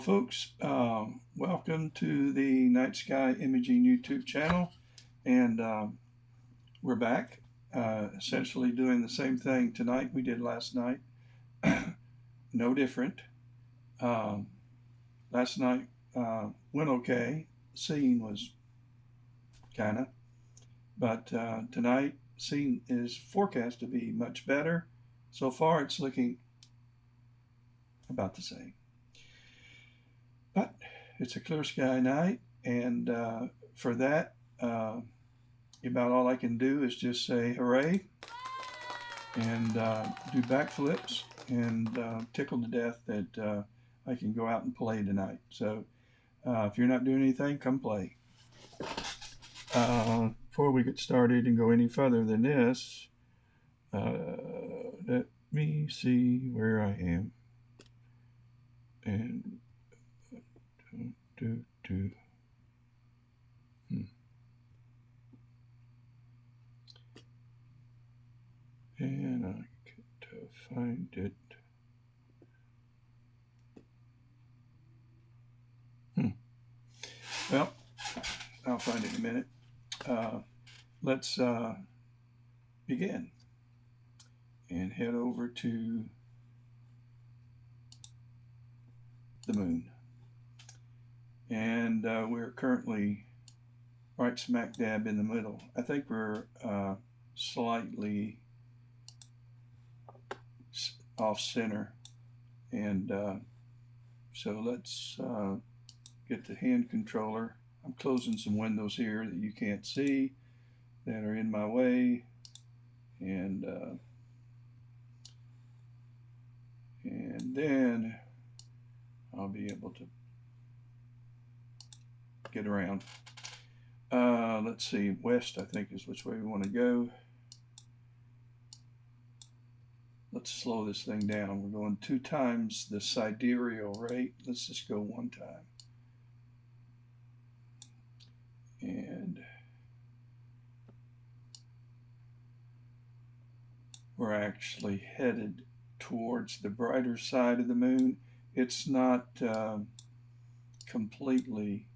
folks, welcome to the Night Sky Imaging YouTube channel, and we're back essentially doing the same thing tonight we did last night. No different. Last night went okay. Seeing was kind of, but tonight seeing is forecast to be much better. So far it's looking about the same. But it's a clear sky night, and for that, about all I can do is just say hooray and do backflips and tickle to death that I can go out and play tonight. So if you're not doing anything, come play. Before we get started and go any further than this, let me see where I am. And and I get to find it. Well, I'll find it in a minute. Let's begin and head over to the moon. And we're currently right smack dab in the middle. I think we're slightly off center, and so let's get the hand controller. I'm closing some windows here that you can't see that are in my way, and then I'll be able to get around. Let's see, west I think is which way we want to go. Let's slow this thing down. We're going 2 times the sidereal rate. Let's just go 1 time. And we're actually headed towards the brighter side of the moon. It's not completely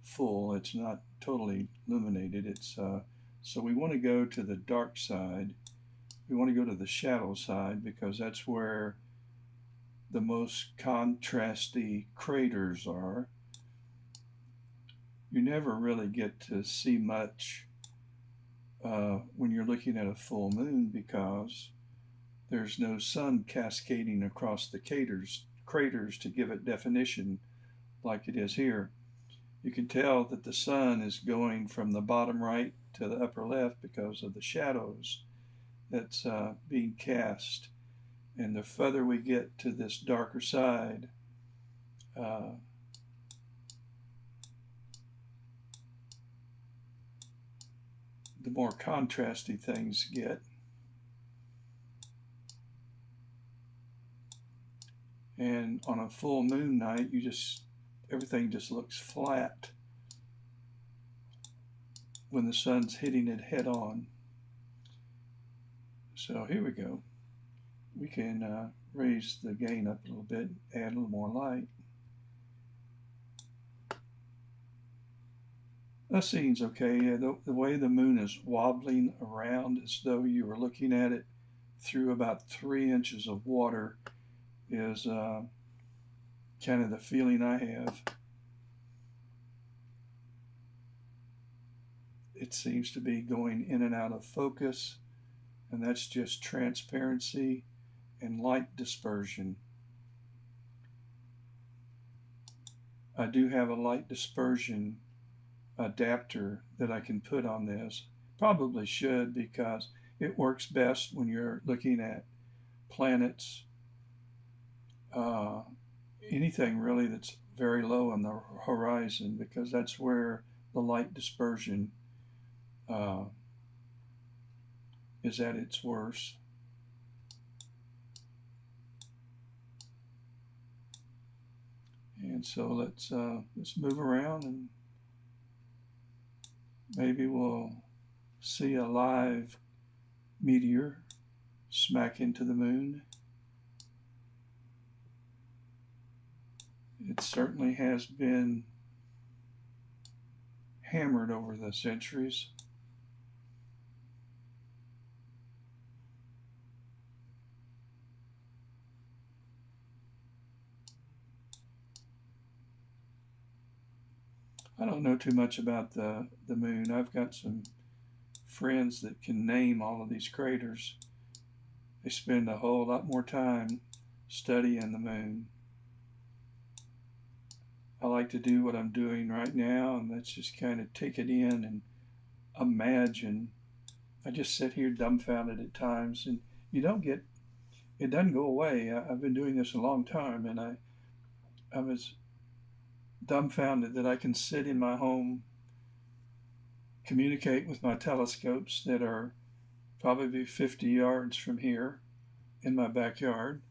full. It's not totally illuminated. It's so we want to go to the dark side. We want to go to the shadow side because that's where the most contrasty craters are. You never really get to see much when you're looking at a full moon because there's no sun cascading across the craters to give it definition like it is here. You can tell that the sun is going from the bottom right to the upper left because of the shadows that's being cast. And the further we get to this darker side, the more contrasty things get. And on a full moon night, everything just looks flat when the sun's hitting it head on. So here we go. We can raise the gain up a little bit, add a little more light. That scene's okay. The way the moon is wobbling around as though you were looking at it through about 3 inches of water is kind of the feeling I have. It seems to be going in and out of focus, and that's just transparency and light dispersion. I do have a light dispersion adapter that I can put on this. Probably should, because it works best when you're looking at planets, anything really that's very low on the horizon, because that's where the light dispersion is at its worst. And so let's move around, and maybe we'll see a live meteor smack into the moon. It certainly has been hammered over the centuries. I don't know too much about the moon. I've got some friends that can name all of these craters. They spend a whole lot more time studying the moon. I like to do what I'm doing right now, and that's just kind of take it in and imagine. I just sit here dumbfounded at times, and you don't get, it doesn't go away. I've been doing this a long time, and I was dumbfounded that I can sit in my home, communicate with my telescopes that are probably 50 yards from here in my backyard,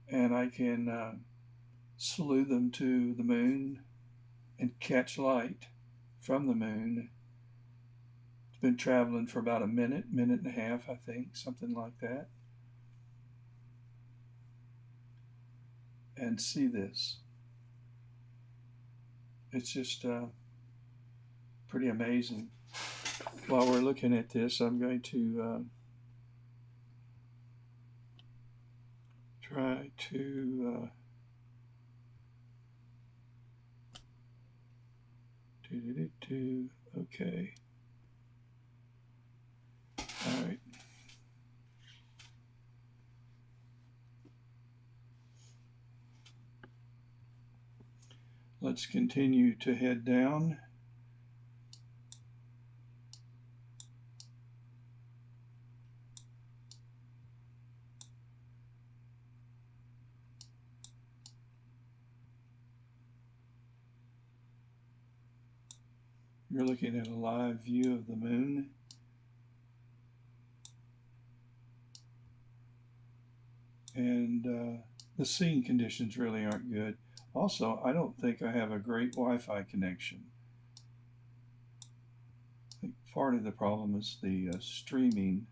and I can slew them to the moon and catch light from the moon. It's been traveling for about a minute and a half, I think, something like that. And see this. It's just pretty amazing. While we're looking at this, I'm going to try to okay. All right. Let's continue to head down. You're looking at a live view of the moon. And the seeing conditions really aren't good. Also, I don't think I have a great Wi-Fi connection. I think part of the problem is the streaming.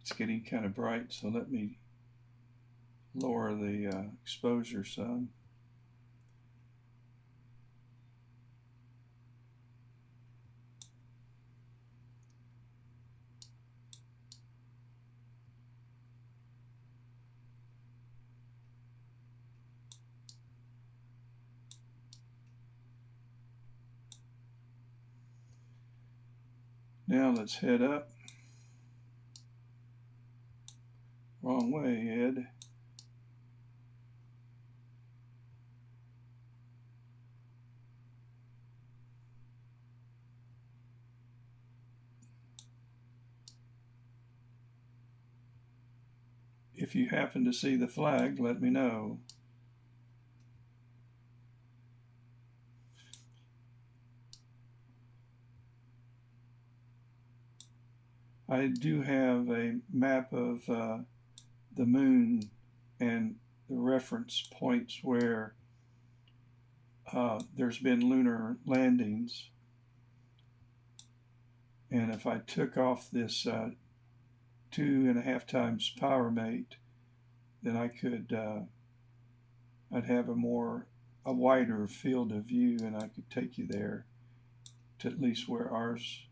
It's getting kind of bright, so let me lower the exposure some. Now let's head up. Wrong way, Ed. If you happen to see the flag, let me know. I do have a map of the moon and the reference points where there's been lunar landings. And if I took off this 2.5 times Powermate, then I could, I'd have a wider field of view, and I could take you there to at least where ours.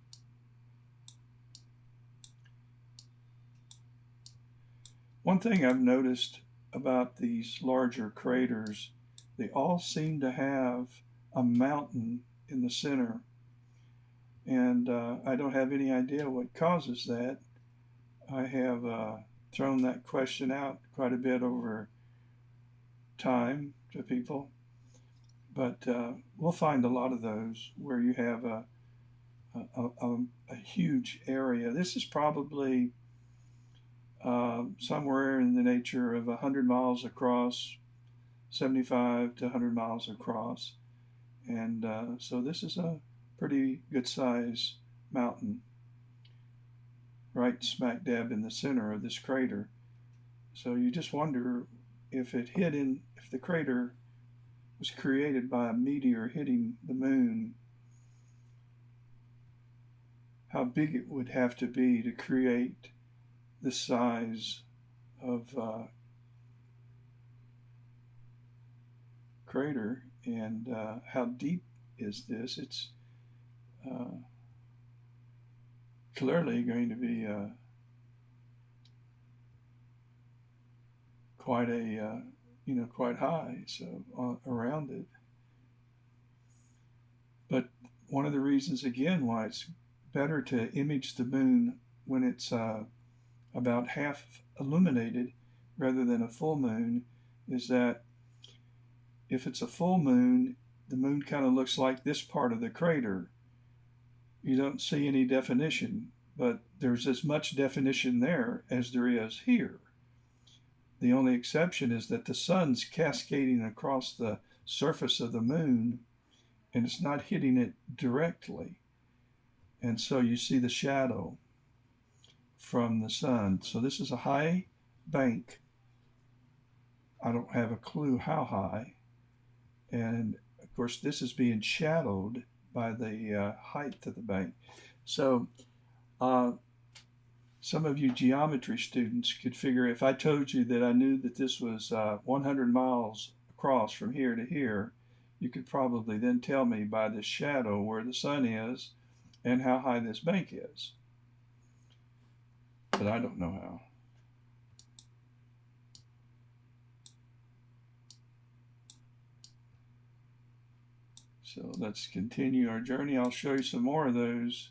One thing I've noticed about these larger craters, they all seem to have a mountain in the center. And I don't have any idea what causes that. I have thrown that question out quite a bit over time to people. But we'll find a lot of those where you have a huge area. This is probably somewhere in the nature of 100 miles across, 75 to 100 miles across. And so this is a pretty good size mountain right smack dab in the center of this crater. So you just wonder if if the crater was created by a meteor hitting the moon, how big it would have to be to create this size of crater, and how deep is this? It's clearly going to be quite a quite high, so around it. But one of the reasons again why it's better to image the moon when it's about half illuminated rather than a full moon is that if it's a full moon, the moon kind of looks like this part of the crater. You don't see any definition, but there's as much definition there as there is here. The only exception is that the sun's cascading across the surface of the moon and it's not hitting it directly. And so you see the shadow from the sun. So this is a high bank. I don't have a clue how high. And of course, this is being shadowed by the height of the bank. So some of you geometry students could figure, if I told you that I knew that this was 100 miles across from here to here, you could probably then tell me by this shadow where the sun is and how high this bank is. But I don't know how. So let's continue our journey. I'll show you some more of those.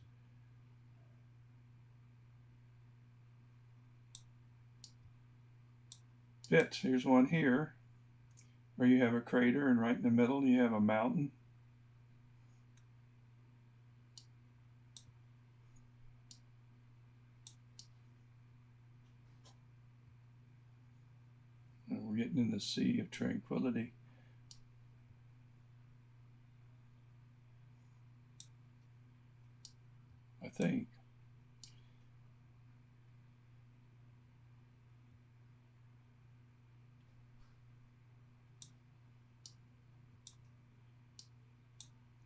Bits. Here's one here where you have a crater and right in the middle you have a mountain. And we're getting in the Sea of Tranquility. I think.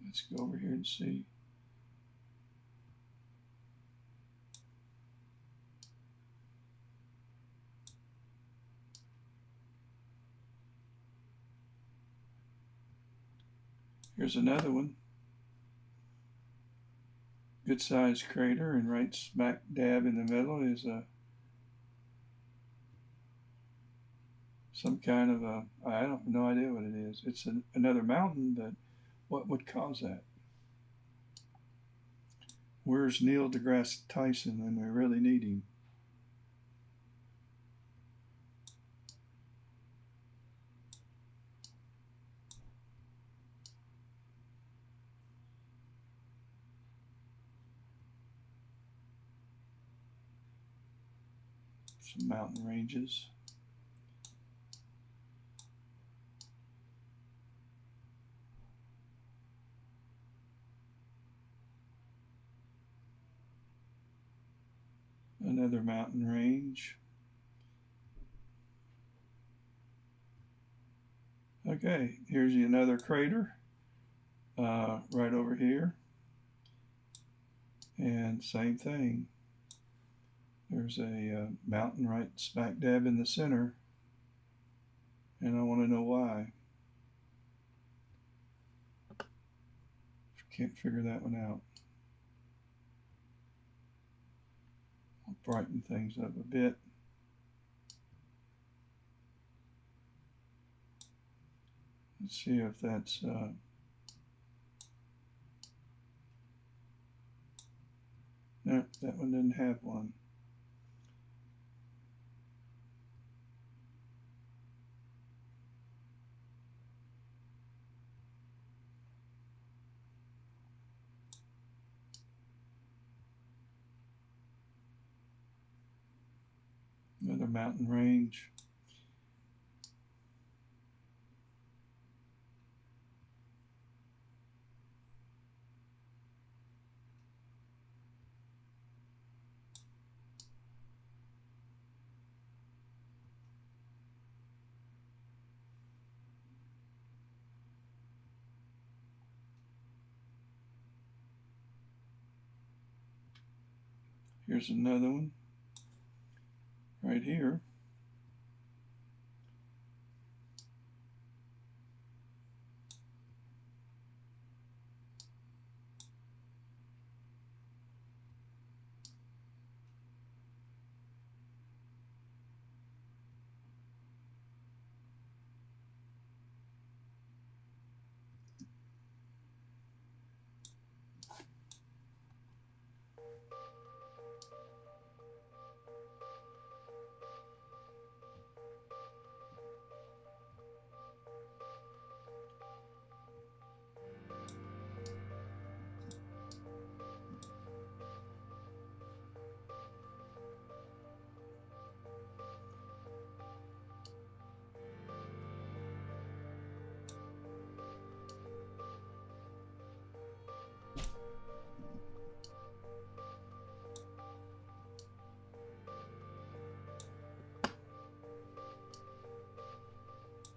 Let's go over here and see. Here's another one. Good sized crater, and right smack dab in the middle is some kind of a, I don't no idea what it is. It's another mountain, but what would cause that? Where's Neil deGrasse Tyson when we really need him? Some mountain ranges. Another mountain range. Okay, here's another crater right over here. And same thing. There's a mountain right smack dab in the center. And I want to know why. Can't figure that one out. I'll brighten things up a bit. Let's see if that's no, that one didn't have one. Another mountain range. Here's another one. right here.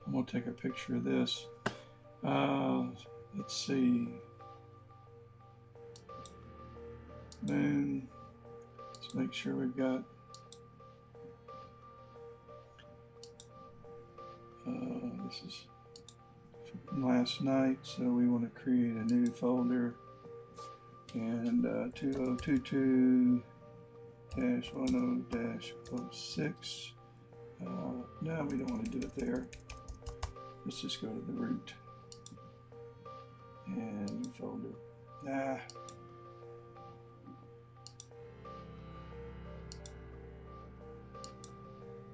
I'm going to take a picture of this. Let's see. Moon. Let's make sure we've got this is from last night, so we want to create a new folder, and 2022-10-06. No, we don't want to do it there. Let's just go to the root and new folder.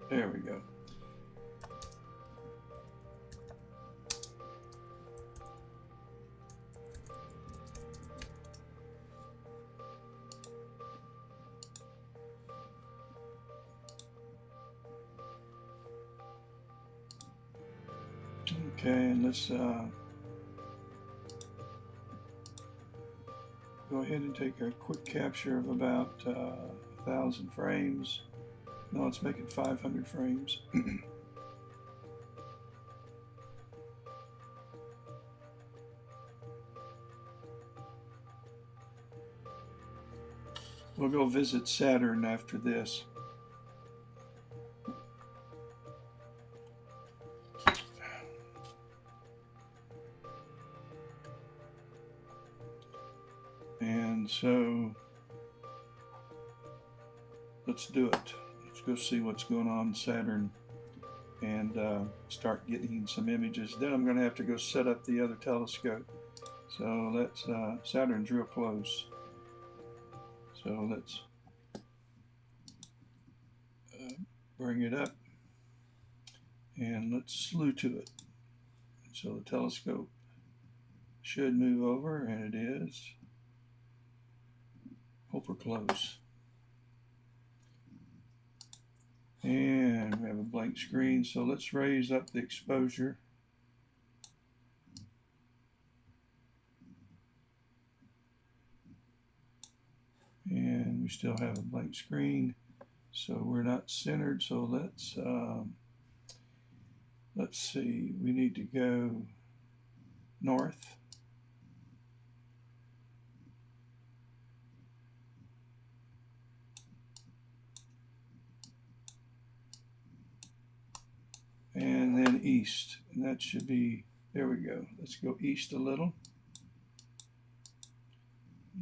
There we go. Okay, and let's go ahead and take a quick capture of about 1,000 frames. No, let's make it 500 frames. We'll go visit Saturn after this. And so let's do it. Let's go see what's going on in Saturn and start getting some images. Then I'm going to have to go set up the other telescope. So let's, Saturn's real close. So let's bring it up and let's slew to it. So the telescope should move over, and it is. Hope we're close. And we have a blank screen, so let's raise up the exposure. And we still have a blank screen, so we're not centered. So let's see, we need to go north. And then east, and that should be, there we go. Let's go east a little,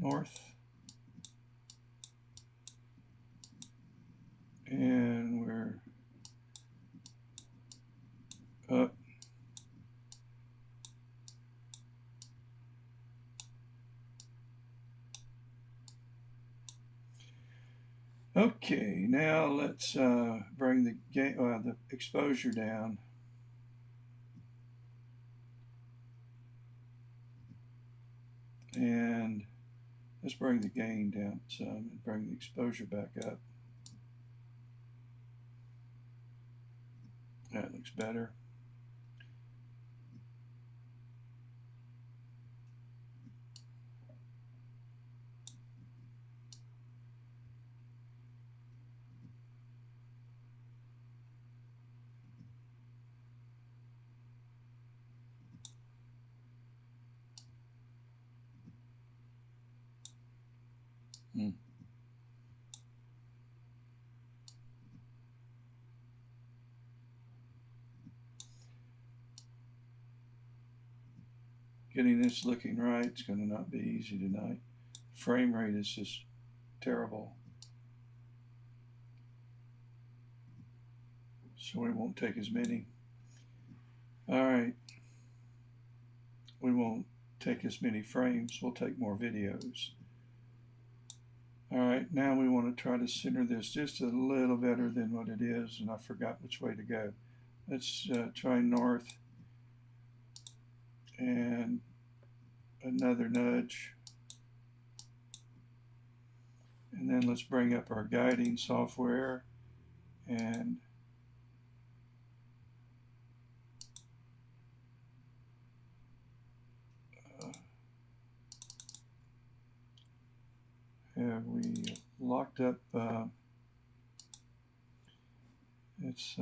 north, and we're up. Okay, now let's bring the exposure down. And let's bring the gain down some and bring the exposure back up. That looks better. Getting this looking right is going to not be easy tonight. Frame rate is just terrible. So we won't take as many. All right. We won't take as many frames. We'll take more videos. All right. Now we want to try to center this just a little better than what it is. And I forgot which way to go. Let's try north. And another nudge. And then let's bring up our guiding software and have we locked up, it's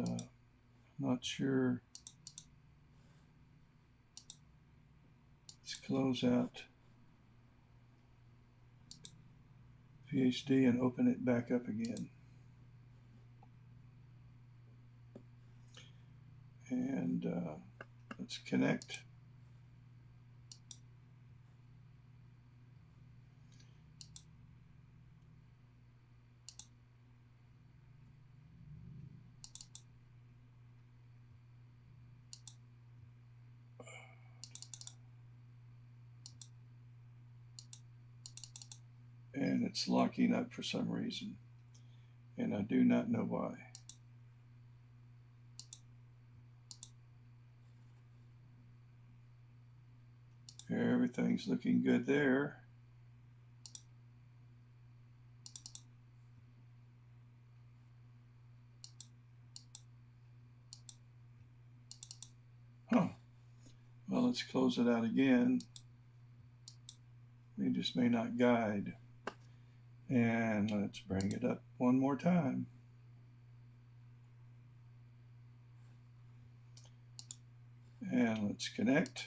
not sure. Let's close out PhD and open it back up again. And let's connect. And it's locking up for some reason, and I do not know why. Everything's looking good there. Huh. Well, let's close it out again. We just may not guide. And let's bring it up one more time. And let's connect.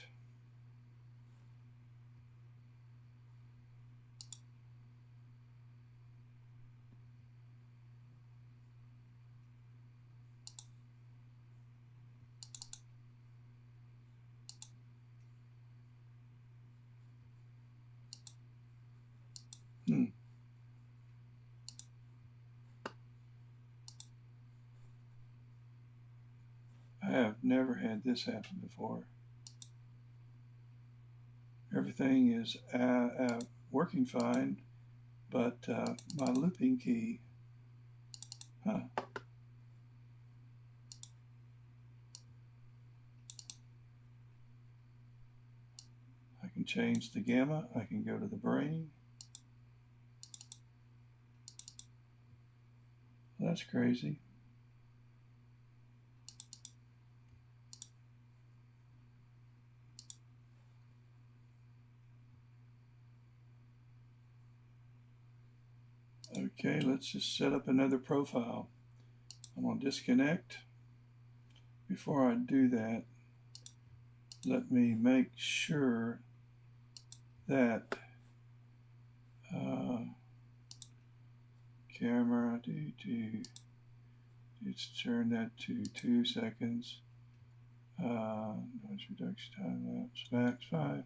I have never had this happen before. Everything is working fine, but my looping key, I can change the gamma, I can go to the brain. That's crazy. Okay, let's just set up another profile. I'm going to disconnect. Before I do that, let me make sure that camera, let's turn that to 2 seconds. Noise reduction time lapse max 5.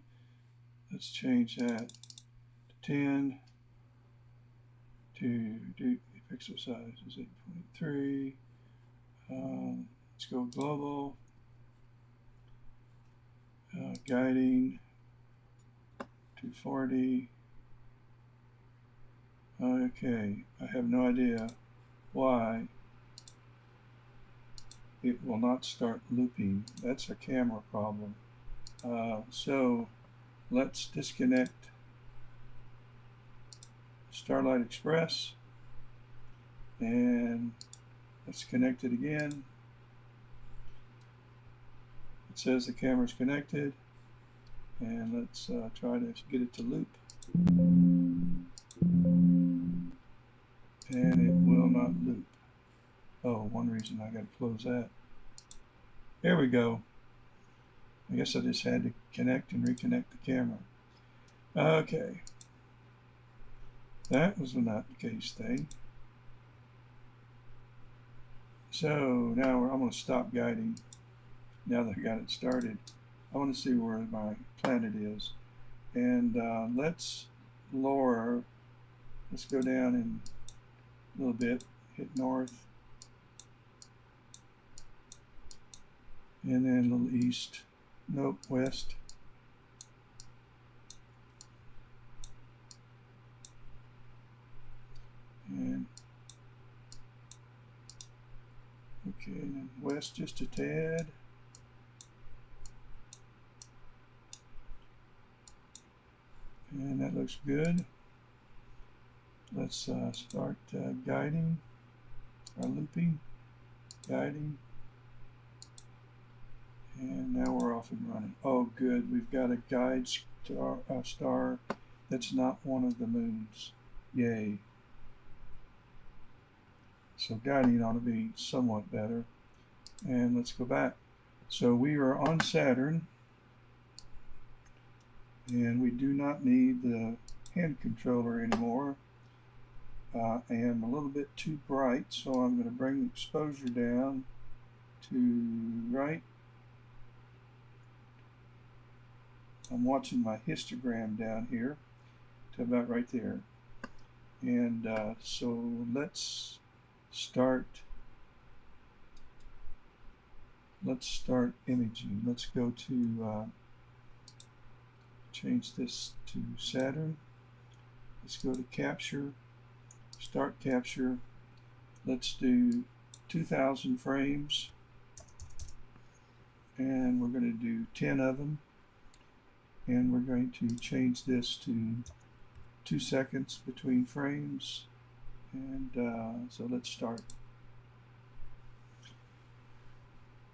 Let's change that to 10. To do pixel size is 8.3. Let's go global. Guiding 240. Okay, I have no idea why it will not start looping. That's a camera problem. So let's disconnect Starlight Express and let's connect it again. It says the camera's connected, and let's try to get it to loop. And it will not loop. Oh, one reason I got to close that. There we go. I guess I just had to connect and reconnect the camera. Okay. That was not the case thing. So now I'm going to stop guiding. Now that I got it started, I want to see where my planet is. And let's lower, let's go down in a little bit, hit north, and then a little east, nope, west. And okay, and then west just a tad. And that looks good. Let's start guiding, or looping, guiding. And now we're off and running. Oh, good. We've got a guide star that's not one of the moons. Yay. So guiding ought to be somewhat better. And let's go back. So we are on Saturn. And we do not need the hand controller anymore. I am a little bit too bright, so I'm going to bring the exposure down to right. I'm watching my histogram down here to about right there. And so let's start imaging. Let's go to change this to Saturn. Let's go to capture, start capture. Let's do 2,000 frames, and we're going to do 10 of them, and we're going to change this to 2 seconds between frames. And so let's start.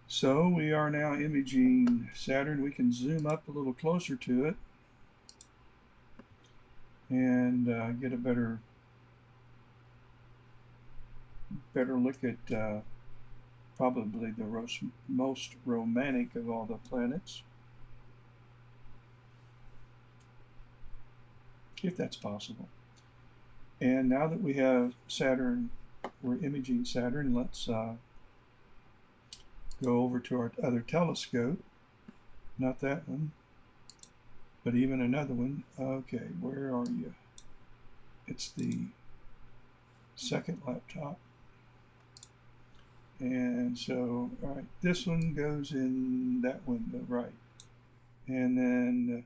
So we are now imaging Saturn. We can zoom up a little closer to it and get a better look at probably the most romantic of all the planets, if that's possible. And now that we have Saturn, we're imaging Saturn, let's go over to our other telescope. Not that one, but even another one. Okay, where are you? It's the second laptop. And so, all right, this one goes in that window, right? And then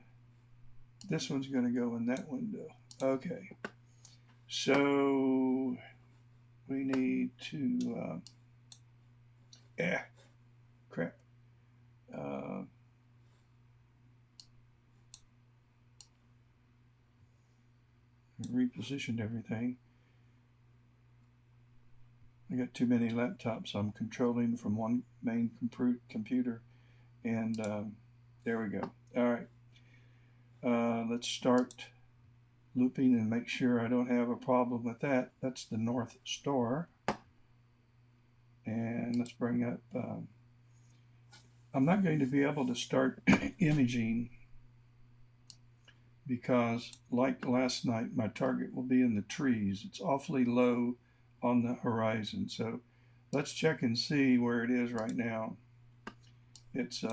this one's going to go in that window. Okay, so we need to, crap. Repositioned everything. I got too many laptops I'm controlling from one main computer, and there we go. All right, let's start looping and make sure I don't have a problem with that. That's the North Star. And let's bring up, I'm not going to be able to start imaging because, like last night, my target will be in the trees. It's awfully low on the horizon. So let's check and see where it is right now. It's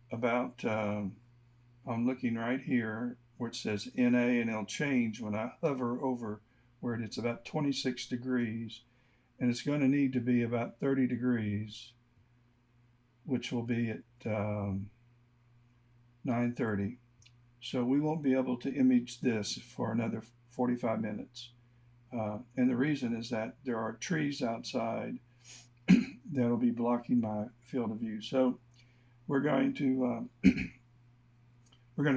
about, I'm looking right here where it says NA, and it'll change when I hover over where it's about 26 degrees. And it's going to need to be about 30 degrees, which will be at 9:30. So we won't be able to image this for another 45 minutes. And the reason is that there are trees outside that'll be blocking my field of view. So we're going to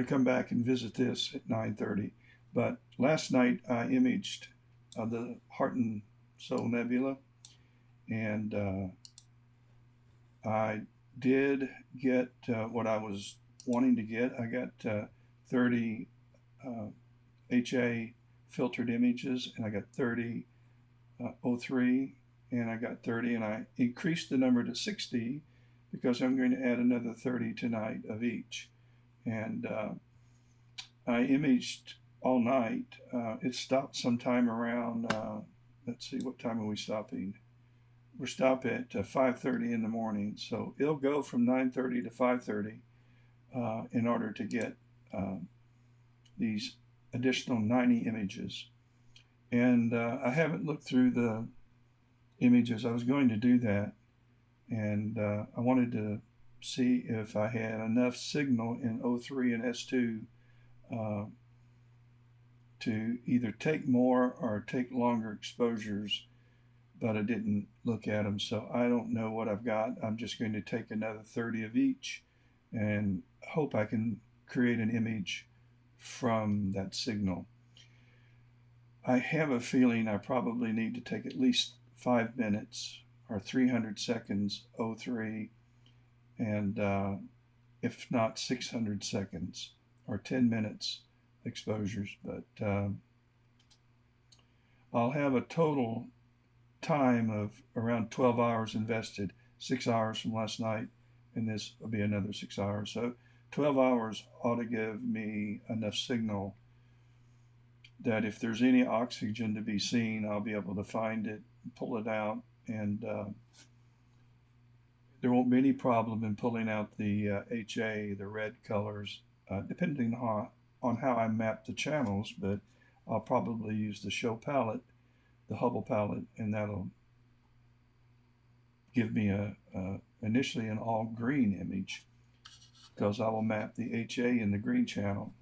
come back and visit this at 9:30. But last night I imaged the Heart and Soul Nebula, and I did get what I was wanting to get. I got 30 HA filtered images, and I got 30 O3, and I got 30, and I increased the number to 60 because I'm going to add another 30 tonight of each. And I imaged all night. It stopped sometime around, let's see, what time are we stopping? we're stopped at 5:30 in the morning, so it'll go from 9:30 to 5:30 in order to get these additional 90 images. And I haven't looked through the images. I was going to do that, and I wanted to see if I had enough signal in OIII and S2 to either take more or take longer exposures, but I didn't look at them, so I don't know what I've got. I'm just going to take another 30 of each and hope I can create an image from that signal. I have a feeling I probably need to take at least 5 minutes or 300 seconds OIII, and if not 600 seconds or 10 minutes exposures, but I'll have a total time of around 12 hours invested, 6 hours from last night, and this will be another 6 hours. So 12 hours ought to give me enough signal that if there's any oxygen to be seen, I'll be able to find it, pull it out, and there won't be any problem in pulling out the HA, the red colors, depending on how I map the channels, but I'll probably use the show palette, the Hubble palette, and that'll give me initially an all green image, because I will map the HA in the green channel,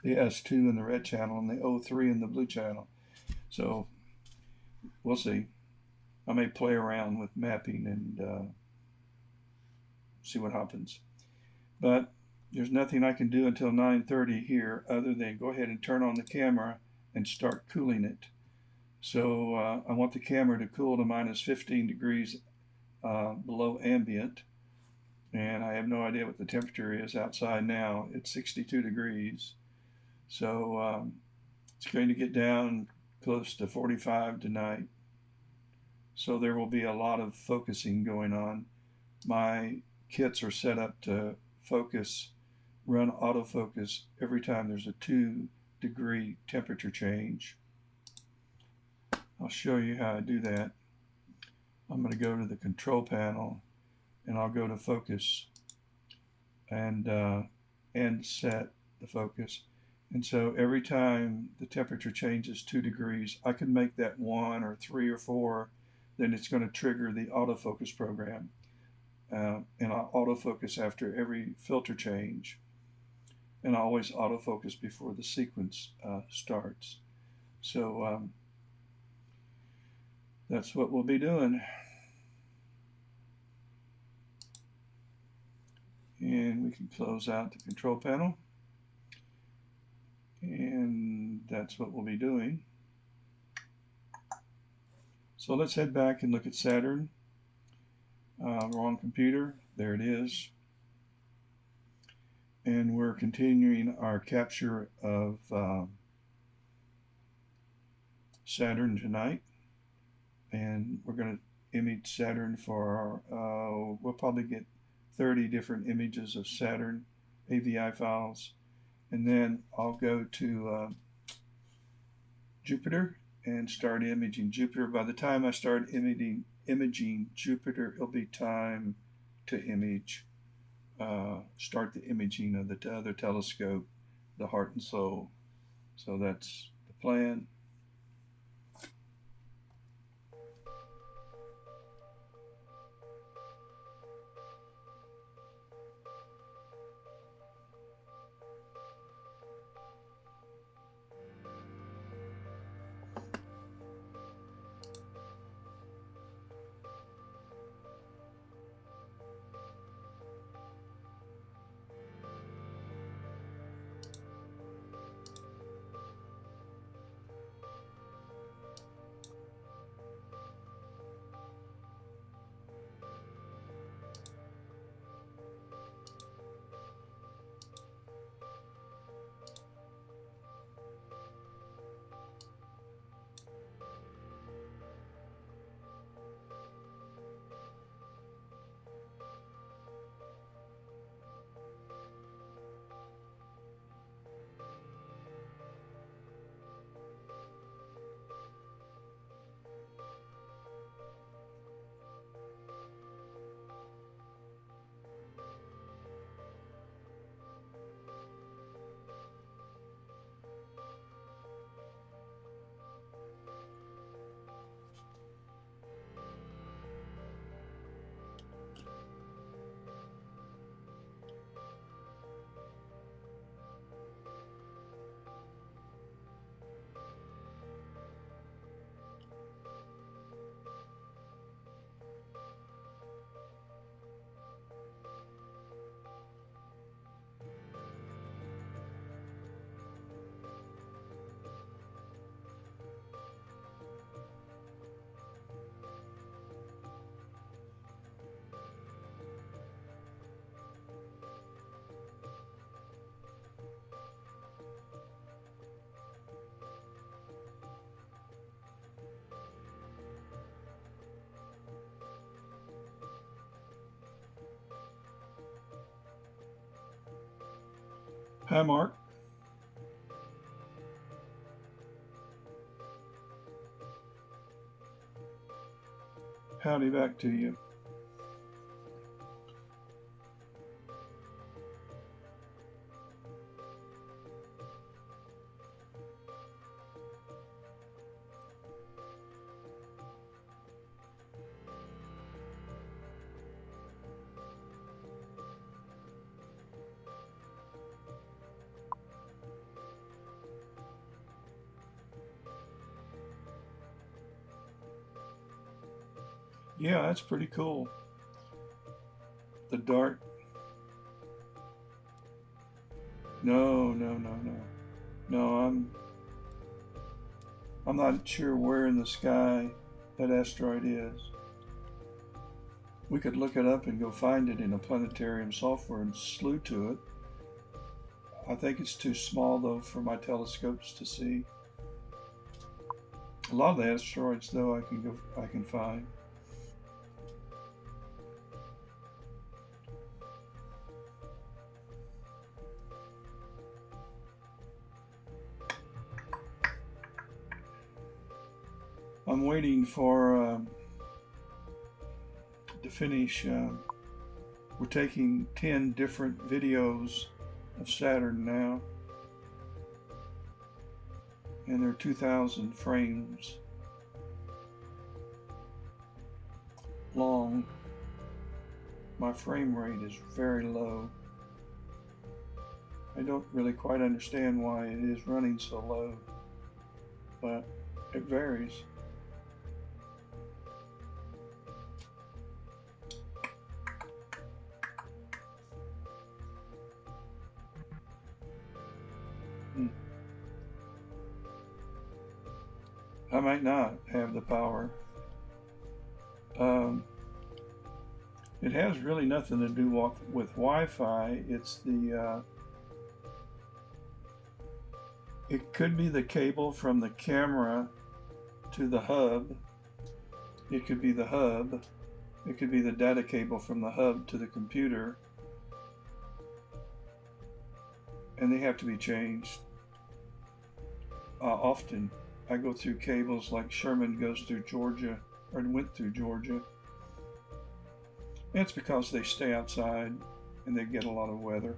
the S2 in the red channel, and the OIII in the blue channel. So we'll see. I may play around with mapping and see what happens. But there's nothing I can do until 9:30 here other than go ahead and turn on the camera and start cooling it. So I want the camera to cool to minus 15 degrees below ambient, and I have no idea what the temperature is outside now. It's 62 degrees, so it's going to get down close to 45 tonight, so there will be a lot of focusing going on. My kits are set up to focus, run autofocus every time there's a 2-degree temperature change. I'll show you how I do that. I'm going to go to the control panel, and I'll go to focus and set the focus. And so every time the temperature changes 2 degrees, I can make that 1 or 3 or 4, then it's going to trigger the autofocus program. And I'll autofocus after every filter change. And I always autofocus before the sequence starts. So that's what we'll be doing. And we can close out the control panel. And that's what we'll be doing. So let's head back and look at Saturn. Wrong computer. There it is. And we're continuing our capture of Saturn tonight. And we're going to image Saturn for our, we'll probably get 30 different images of Saturn AVI files. And then I'll go to Jupiter and start imaging Jupiter. By the time I start imaging Jupiter, it'll be time to image, start the imaging of the other telescope, the Heart and Soul. So that's the plan. Hi, Mark. Howdy back to you. Yeah, that's pretty cool. The dark. No, no, no, no. No, I'm not sure where in the sky that asteroid is. We could look it up and go find it in a planetarium software and slew to it. I think it's too small though for my telescopes to see. A lot of the asteroids though I can find. I'm waiting for to finish. We're taking 10 different videos of Saturn now, and they're 2,000 frames long. My frame rate is very low. I don't really quite understand why it is running so low, but it varies. I might not have the power. It has really nothing to do with Wi-Fi. It's the it could be the cable from the camera to the hub. It could be the hub. It could be the data cable from the hub to the computer. And they have to be changed often. I go through cables like Sherman goes through Georgia, or went through Georgia. And it's because they stay outside and they get a lot of weather.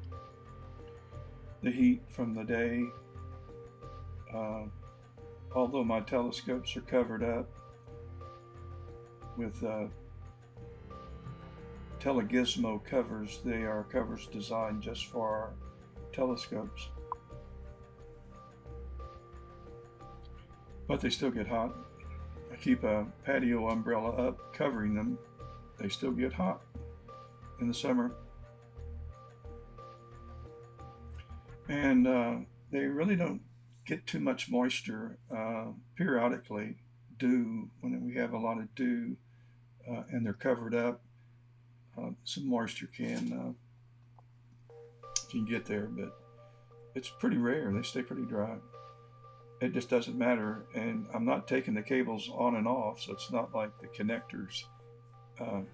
The heat from the day, although my telescopes are covered up with telegizmo covers, they are covers designed just for our telescopes. But they still get hot. I keep a patio umbrella up covering them. They still get hot in the summer. And they really don't get too much moisture. Periodically, dew, when we have a lot of dew and they're covered up, some moisture can get there, but it's pretty rare. They stay pretty dry. It just doesn't matter, and I'm not taking the cables on and off, so it's not like the connectors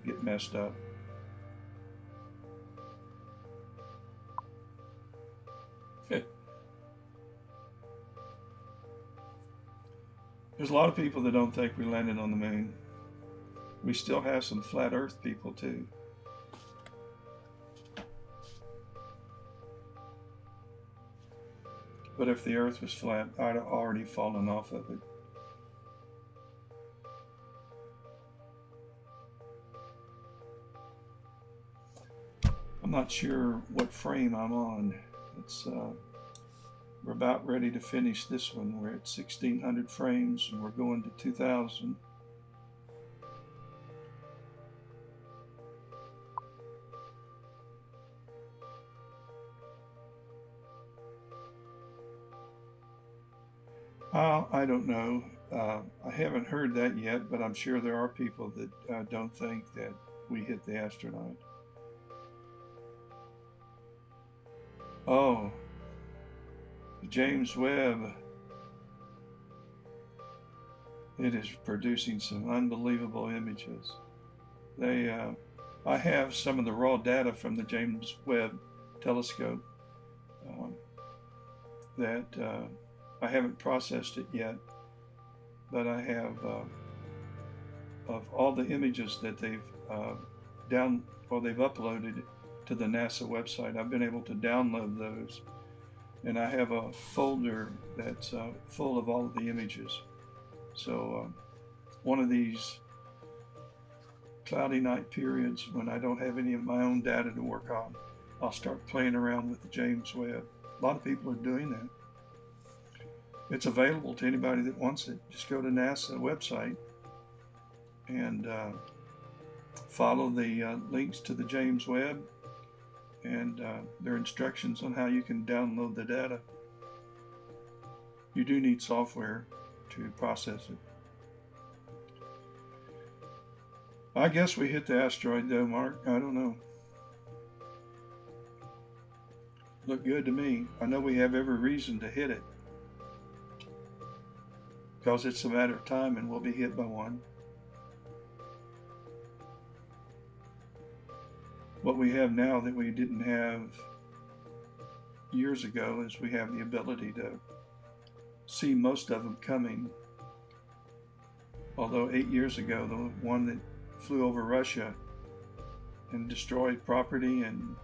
get messed up. There's a lot of people that don't think we landed on the moon. We still have some flat earth people too. But if the earth was flat, I'd have already fallen off of it. I'm not sure what frame I'm on. It's we're about ready to finish this one. We're at 1,600 frames and we're going to 2,000. I don't know. I haven't heard that yet, but I'm sure there are people that don't think that we hit the astronaut. Oh, James Webb. It is producing some unbelievable images. I have some of the raw data from the James Webb telescope. that I haven't processed it yet, but I have of all the images that they've they've uploaded to the NASA website. I've been able to download those, and I have a folder that's full of all of the images. So one of these cloudy night periods when I don't have any of my own data to work on, I'll start playing around with the James Webb. A lot of people are doing that. It's available to anybody that wants it. Just go to NASA website and follow the links to the James Webb, and there are instructions on how you can download the data. You do need software to process it. I guess we hit the asteroid though, Mark. I don't know. Looked good to me. I know we have every reason to hit it, because it's a matter of time and we'll be hit by one. What we have now that we didn't have years ago is we have the ability to see most of them coming. Although 8 years ago, the one that flew over Russia and destroyed property and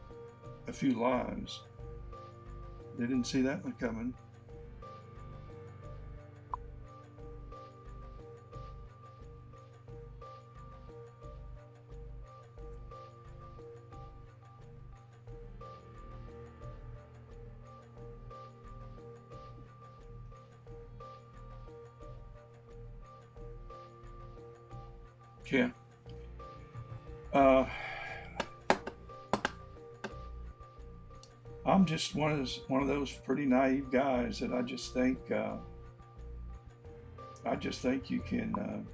a few lives, they didn't see that one coming. Yeah. I'm just one of those pretty naive guys that I just think you can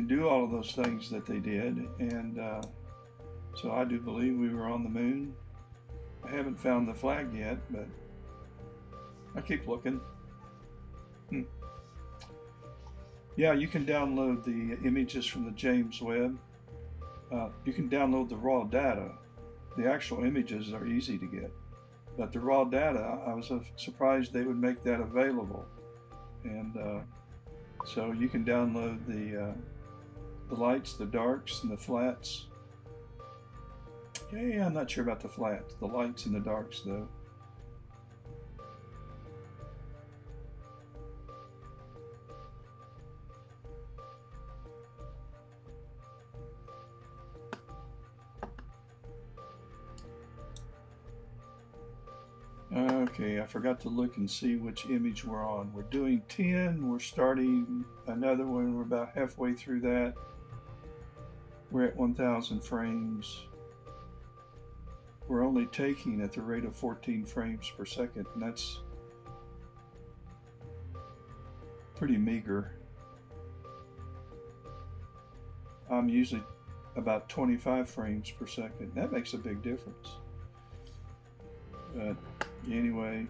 do all of those things that they did, and so I do believe we were on the moon. I haven't found the flag yet, but I keep looking. Yeah, you can download the images from the James Webb. You can download the raw data. The actual images are easy to get, but the raw data, I was surprised they would make that available. And so you can download the lights, the darks, and the flats. Yeah, I'm not sure about the flats. The lights and the darks, though. Okay, I forgot to look and see which image we're on. We're doing 10, we're starting another one, we're about halfway through that. We're at 1,000 frames. We're only taking at the rate of 14 frames per second, and that's pretty meager. I'm usually about 25 frames per second. That makes a big difference. But anyway,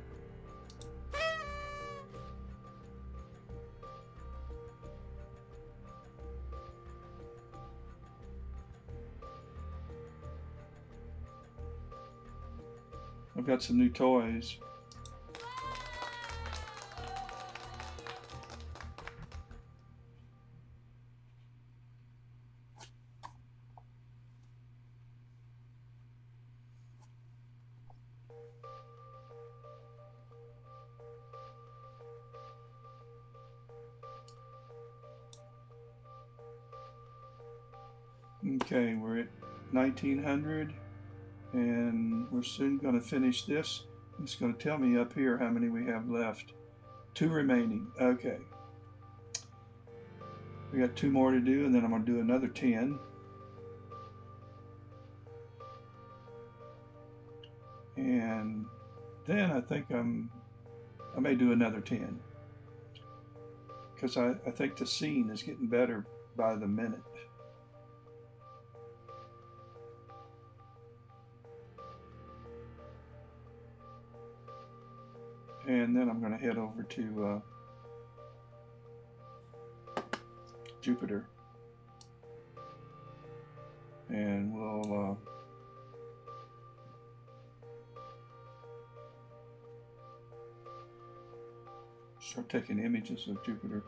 I've got some new toys. Okay, we're at 1900, and we're soon going to finish this. It's going to tell me up here how many we have left. 2 remaining. Okay. We got 2 more to do, and then I'm going to do another 10. And then I think I may do another 10. Because I think the scene is getting better by the minute. And then I'm going to head over to Jupiter, and we'll start taking images of Jupiter.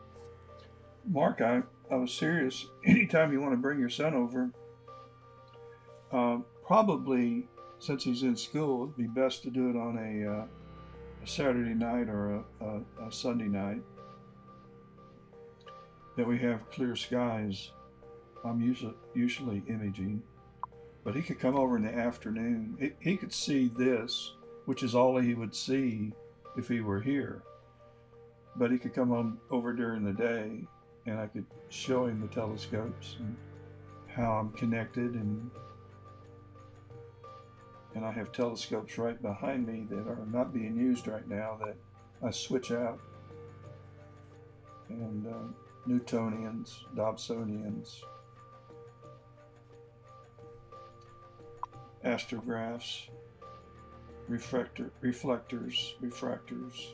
Mark, I was serious. Anytime you want to bring your son over, probably since he's in school, it'd be best to do it on a Saturday night or a Sunday night that we have clear skies. I'm usually imaging, but he could come over in the afternoon. He could see this, which is all he would see if he were here. But he could come on over during the day, and I could show him the telescopes and how I'm connected, and I have telescopes right behind me that are not being used right now that I switch out, and Newtonians, Dobsonians, astrographs, reflectors, refractors,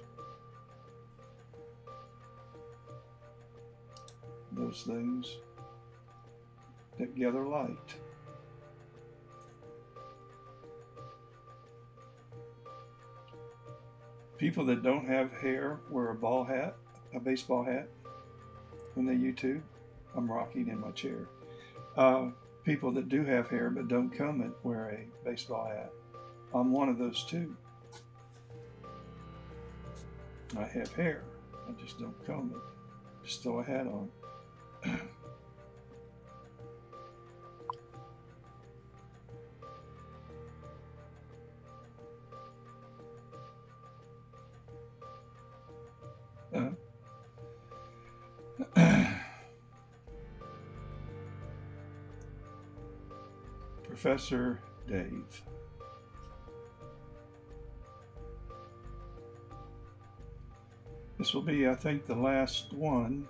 those things that gather light. People that don't have hair wear a ball hat, a baseball hat, when they YouTube. I'm rocking in my chair. People that do have hair but don't comb it wear a baseball hat. I'm one of those too. I have hair, I just don't comb it. Just throw a hat on. Professor Dave. This will be, I think, the last one,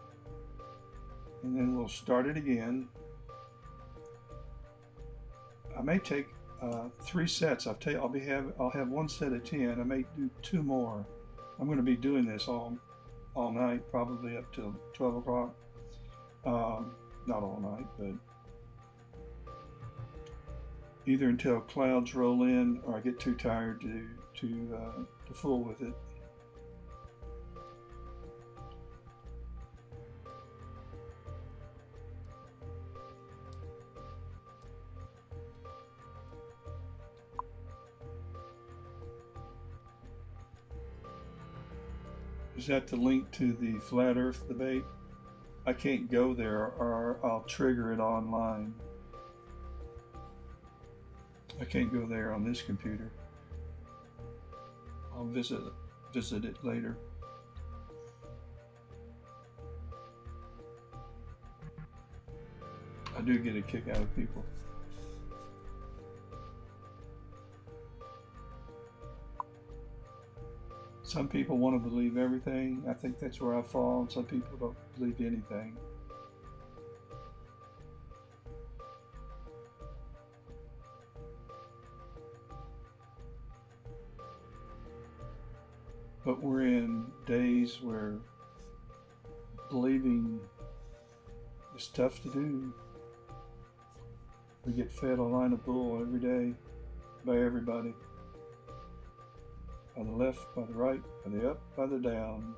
and then we'll start it again. I may take 3 sets. I'll have 1 set of 10. I may do 2 more. I'm going to be doing this all night, probably up till 12 o'clock. Not all night, but either until clouds roll in or I get too tired to fool with it. Is that the link to the Flat Earth debate? I can't go there or I'll trigger it online. I can't go there on this computer. I'll visit it later. I do get a kick out of people. Some people want to believe everything. I think that's where I fall. Some people don't believe anything. But we're in days where believing is tough to do. We get fed a line of bull every day by everybody. By the left, by the right, by the up, by the down.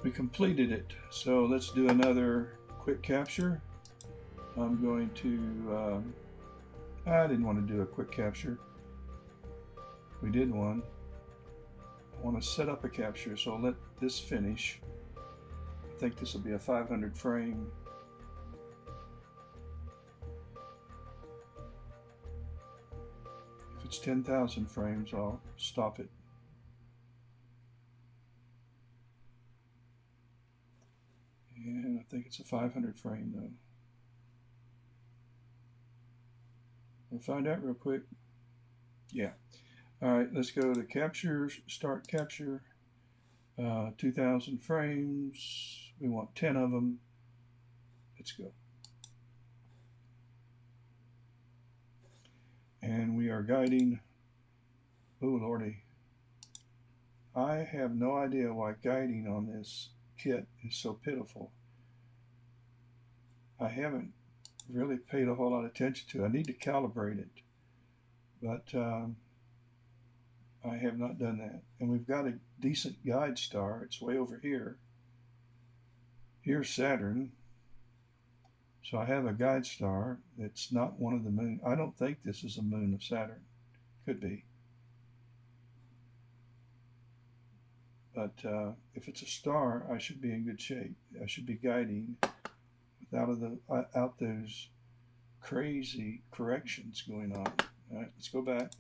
We completed it, so let's do another quick capture. I'm going to, I didn't want to do a quick capture. We did one. I want to set up a capture, so I'll let this finish. I think this will be a 500 frame. If it's 10,000 frames, I'll stop it. And I think it's a 500 frame though. We'll find out real quick. Yeah. All right, let's go to capture, start capture. 2,000 frames. We want 10 of them. Let's go. And we are guiding. Oh, Lordy. I have no idea why guiding on this kit is so pitiful. I haven't really paid a whole lot of attention to. I need to calibrate it, but I have not done that. And we've got a decent guide star. It's way over here. Here's Saturn. So I have a guide star that's not one of the moon. I don't think this is a moon of Saturn. Could be. But if it's a star, I should be in good shape. I should be guiding without those crazy corrections going on. All right, let's go back.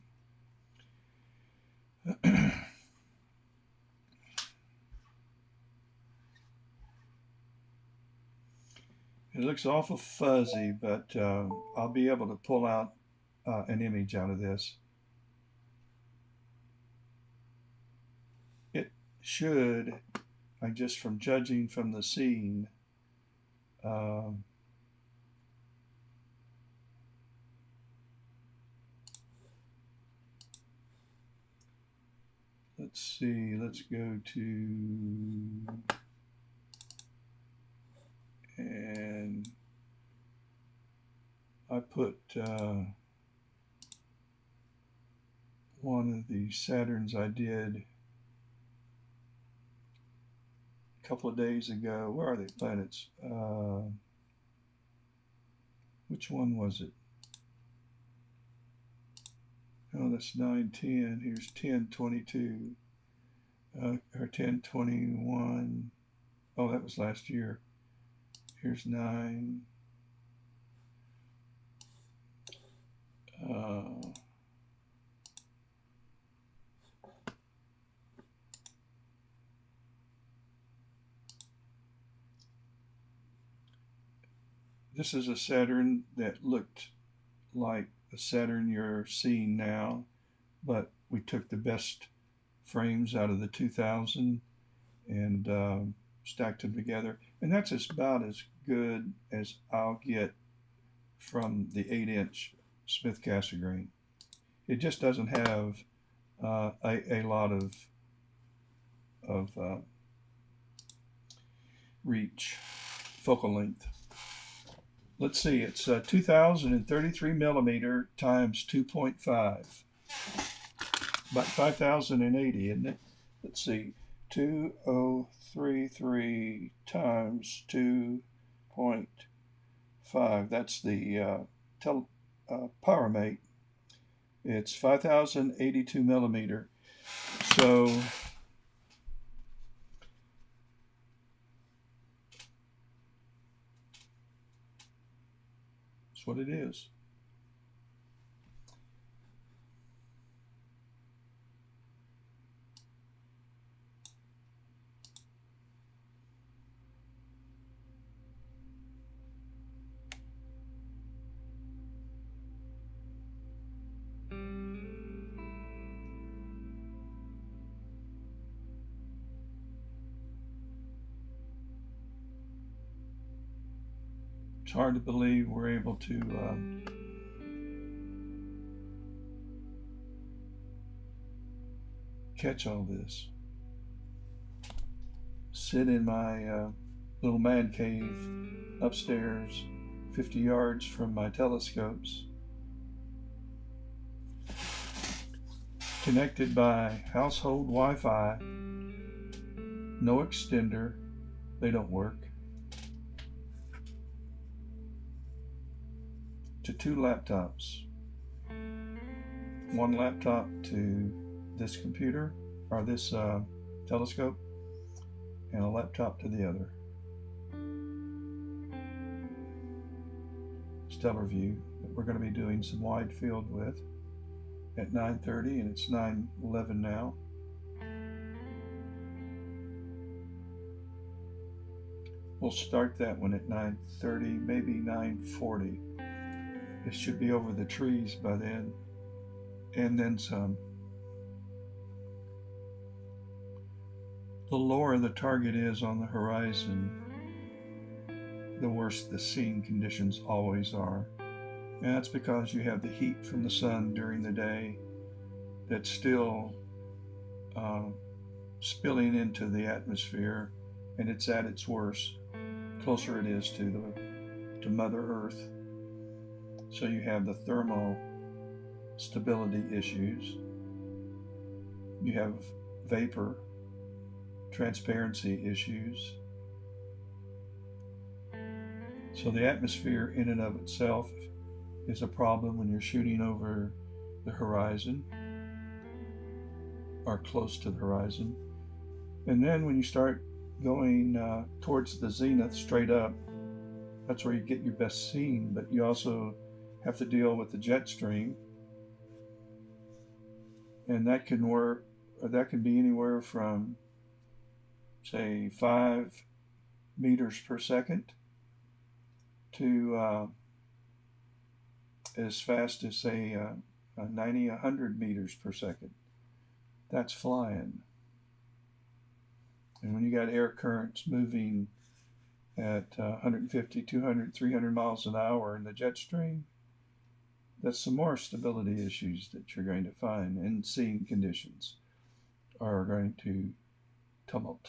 It looks awful fuzzy, but I'll be able to pull out an image out of this. It should, just from judging from the scene, let's see, let's go to, and I put one of the Saturns I did a couple of days ago. Where are they, planets? Which one was it? Oh, that's 910. Here's 1022. Or 1021. Oh, that was last year. Here's 9. This is a Saturn that looked like the Saturn you're seeing now, but we took the best frames out of the 2000 and stacked them together. And that's about as good as I'll get from the 8-inch Smith Cassegrain. It just doesn't have a lot of reach, focal length. Let's see, it's 2033 millimeter times 2.5. About 5080, isn't it? Let's see, 2033 times 2.5. That's the Powermate. It's 5082 millimeter. So that's what it is. It's hard to believe we're able to catch all this. Sit in my little man cave upstairs, 50 yards from my telescopes, connected by household Wi-Fi, no extender, they don't work, to 2 laptops. One laptop to this computer, or this telescope, and a laptop to the other. Stellarvue that we're going to be doing some wide field with at 9:30, and it's 9:11 now. We'll start that one at 9:30, maybe 9:40. It should be over the trees by then, and then some. The lower the target is on the horizon, the worse the scene conditions always are. And that's because you have the heat from the sun during the day that's still spilling into the atmosphere, and it's at its worst closer it is to Mother Earth. So you have the thermal stability issues. You have vapor transparency issues. So the atmosphere in and of itself is a problem when you're shooting over the horizon or close to the horizon. And then when you start going towards the zenith straight up, that's where you get your best seeing, but you also have to deal with the jet stream. And that can work, or that can be anywhere from, say, 5 meters per second to as fast as, say, 90, 100 meters per second. That's flying. And when you got air currents moving at 150, 200, 300 miles an hour in the jet stream, that's some more stability issues that you're going to find, and seeing conditions are going to tumult.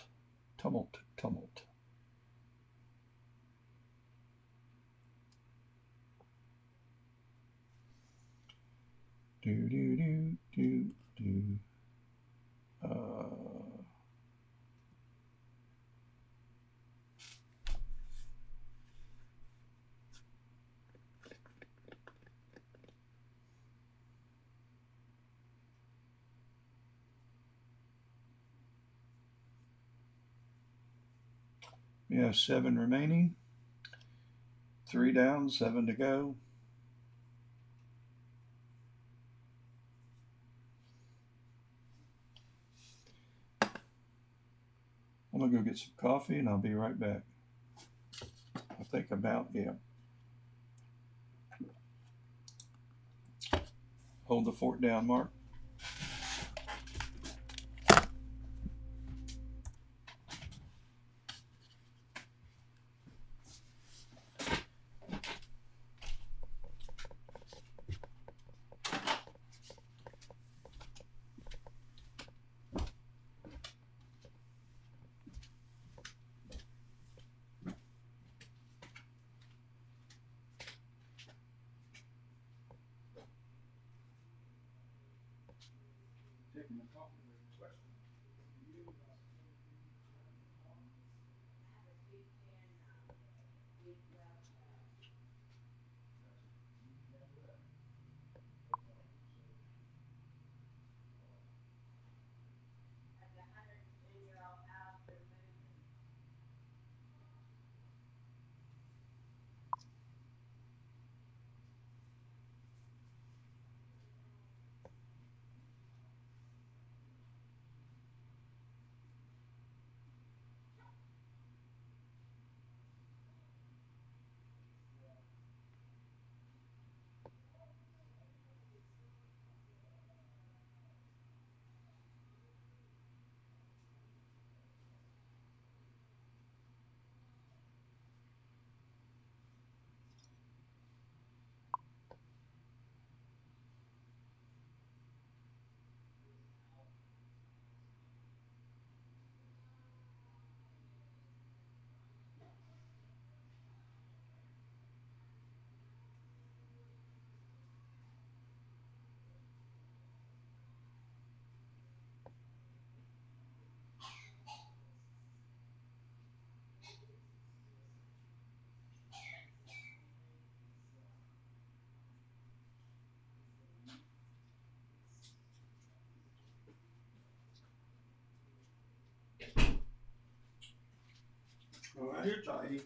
We have 7 remaining, 3 down, 7 to go. I'm gonna go get some coffee and I'll be right back. I think about, yeah. Hold the fort down, Mark. Taking the coffee question. All right, here, tidy.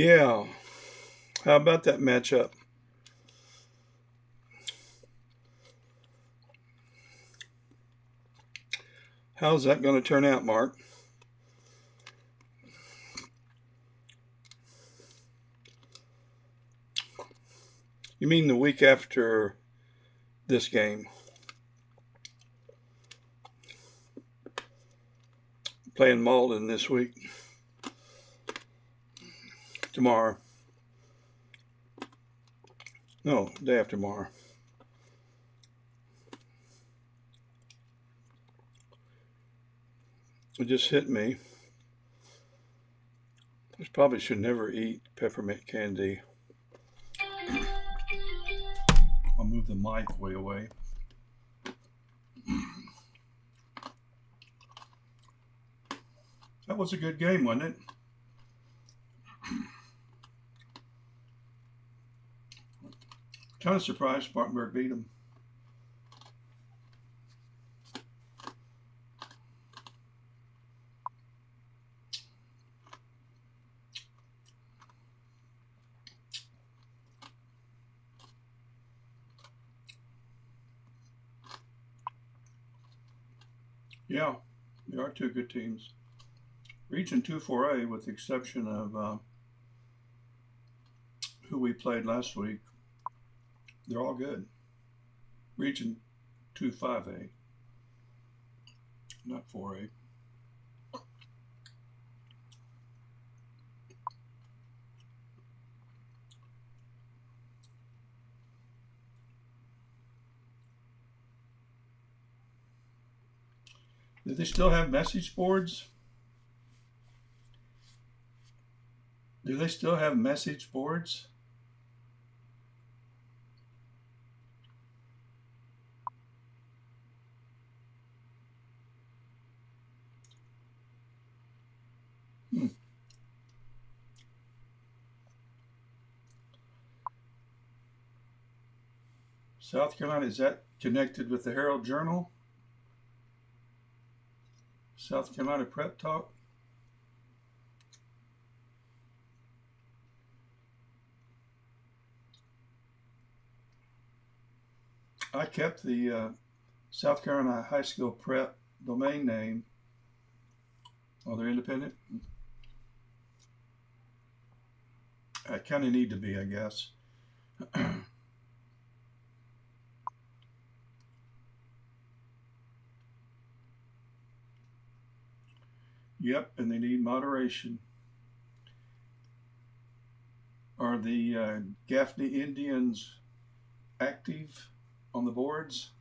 Yeah, how about that matchup? How's that going to turn out, Mark? You mean the week after this game? Playing Malden this week. Tomorrow. No, day after tomorrow. It just hit me. I probably should never eat peppermint candy. I'll move the mic way away. That was a good game, wasn't it? Kind of surprised Spartanburg beat them. Yeah, there are two good teams. Region 2-4A, with the exception of who we played last week, they're all good. Region 2-5A, not 4A. Do they still have message boards? Do they still have message boards? South Carolina, is that connected with the Herald Journal? South Carolina Prep Talk? I kept the South Carolina High School Prep domain name. Oh, they're independent? I kind of need to be, I guess. Yep, and they need moderation. Are the Gaffney Indians active on the boards?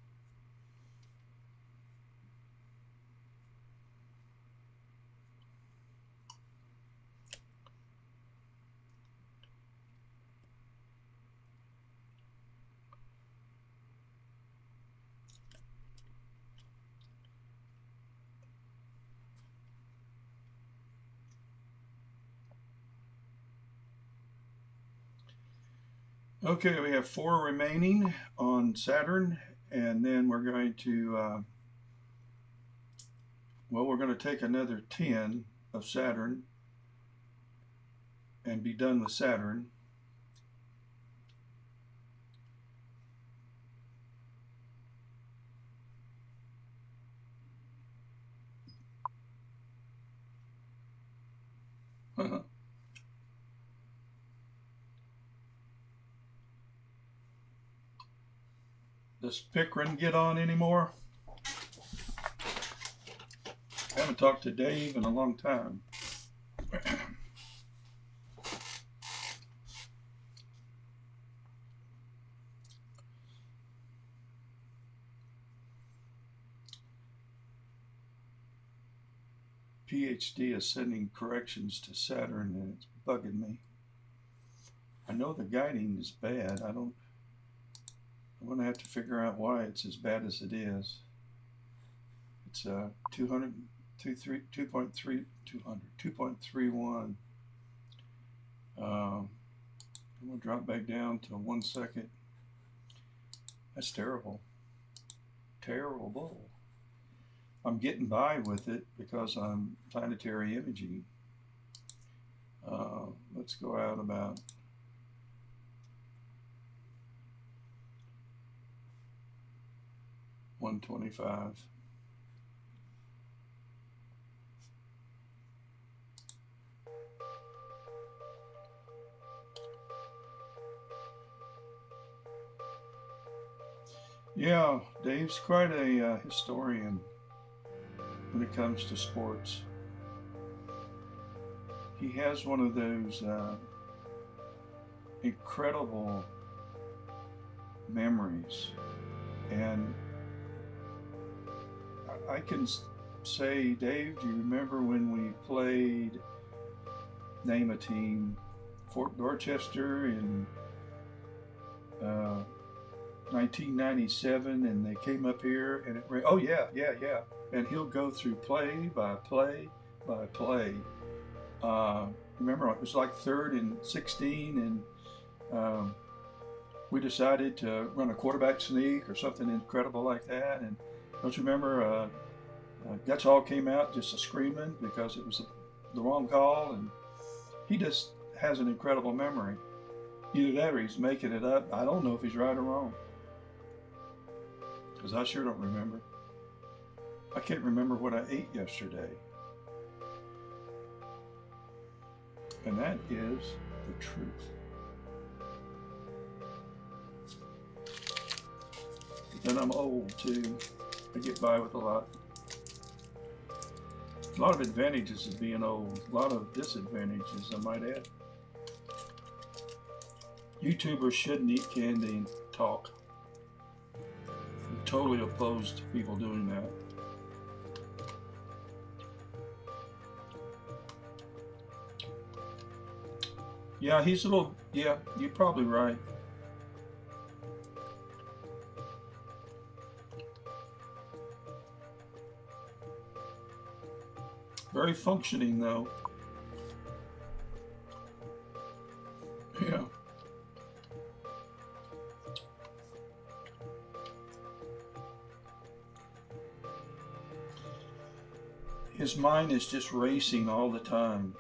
Okay, we have 4 remaining on Saturn, and then we're going to, we're going to take another 10 of Saturn and be done with Saturn. Does Pickering get on anymore? I haven't talked to Dave in a long time. PhD is sending corrections to Saturn and it's bugging me. I know the guiding is bad. I'm going to have to figure out why it's as bad as it is. It's 2.31. I'm going to drop back down to 1 second. That's terrible. Terrible. I'm getting by with it because I'm planetary imaging. Let's go out about 125. Yeah, Dave's quite a historian when it comes to sports. He has one of those incredible memories, and I can say, Dave, do you remember when we played, name a team, Fort Dorchester in 1997, and they came up here and it rained? Oh yeah, and he'll go through play by play by play. Remember, it was like 3rd and 16, and we decided to run a quarterback sneak or something incredible like that. And don't you remember, Dutch all came out just a screaming because it was the wrong call, and he just has an incredible memory. Either that or he's making it up. I don't know if he's right or wrong, because I sure don't remember. I can't remember what I ate yesterday. And that is the truth. Then I'm old too. I get by with a lot of advantages of being old, a lot of disadvantages, I might add. YouTubers shouldn't eat candy and talk. I'm totally opposed to people doing that. Yeah, he's a little, yeah, you're probably right. Very functioning though. Yeah. His mind is just racing all the time.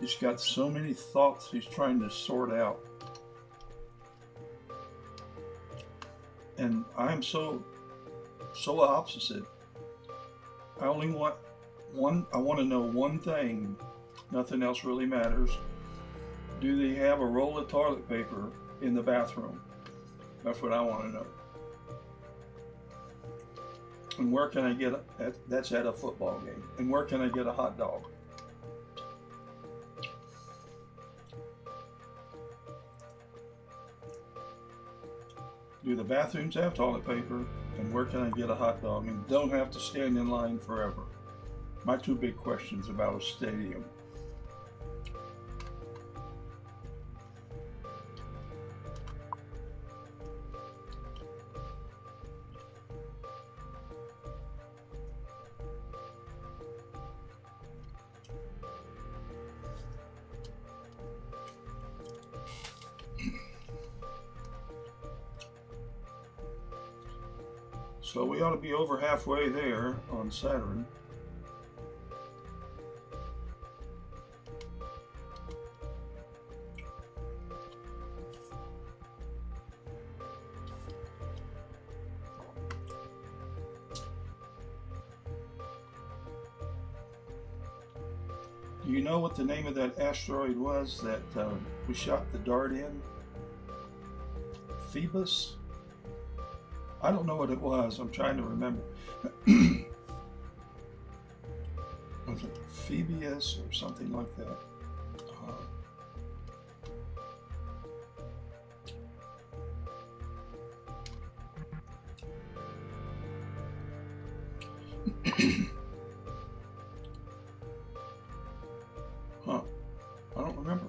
He's got so many thoughts he's trying to sort out. And I'm so opposite. I only want I want to know one thing. Nothing else really matters. Do they have a roll of toilet paper in the bathroom? That's what I want to know. And where can I get that's at a football game. And where can I get a hot dog? Do the bathrooms have toilet paper? And where can I get a hot dog? And don't have to stand in line forever. My two big questions about a stadium. So we ought to be over halfway there on Saturn. Do you know what the name of that asteroid was that we shot the dart in? Phoebus? I don't know what it was. I'm trying to remember. Was it Phoebus or something like that? Huh. I don't remember.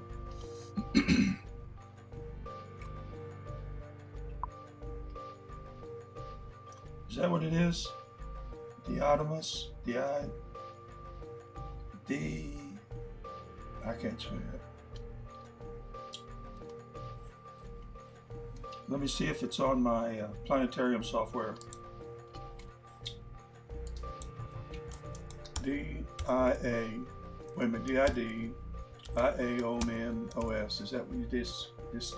Is that what it is? Diotimus? I can't say it. Let me see if it's on my planetarium software. DIA, wait a minute, DID, OIII. Is that what you just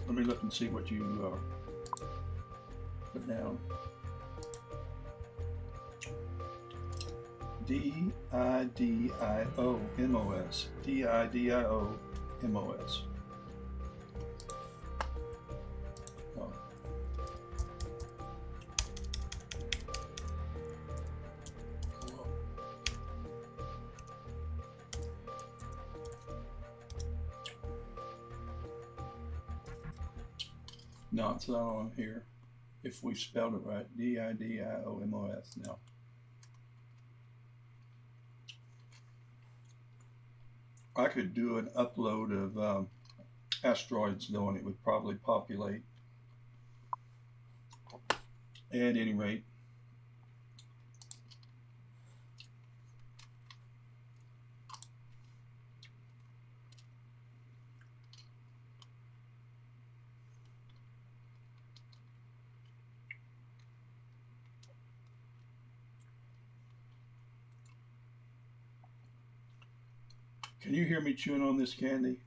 let me look and see what you put down. DIDIOMOS. DIDIOMOS. Oh. No, it's not on here. If we spelled it right, DIDIOMOS. Now, I could do an upload of asteroids though, and it would probably populate. At any rate, can you hear me chewing on this candy?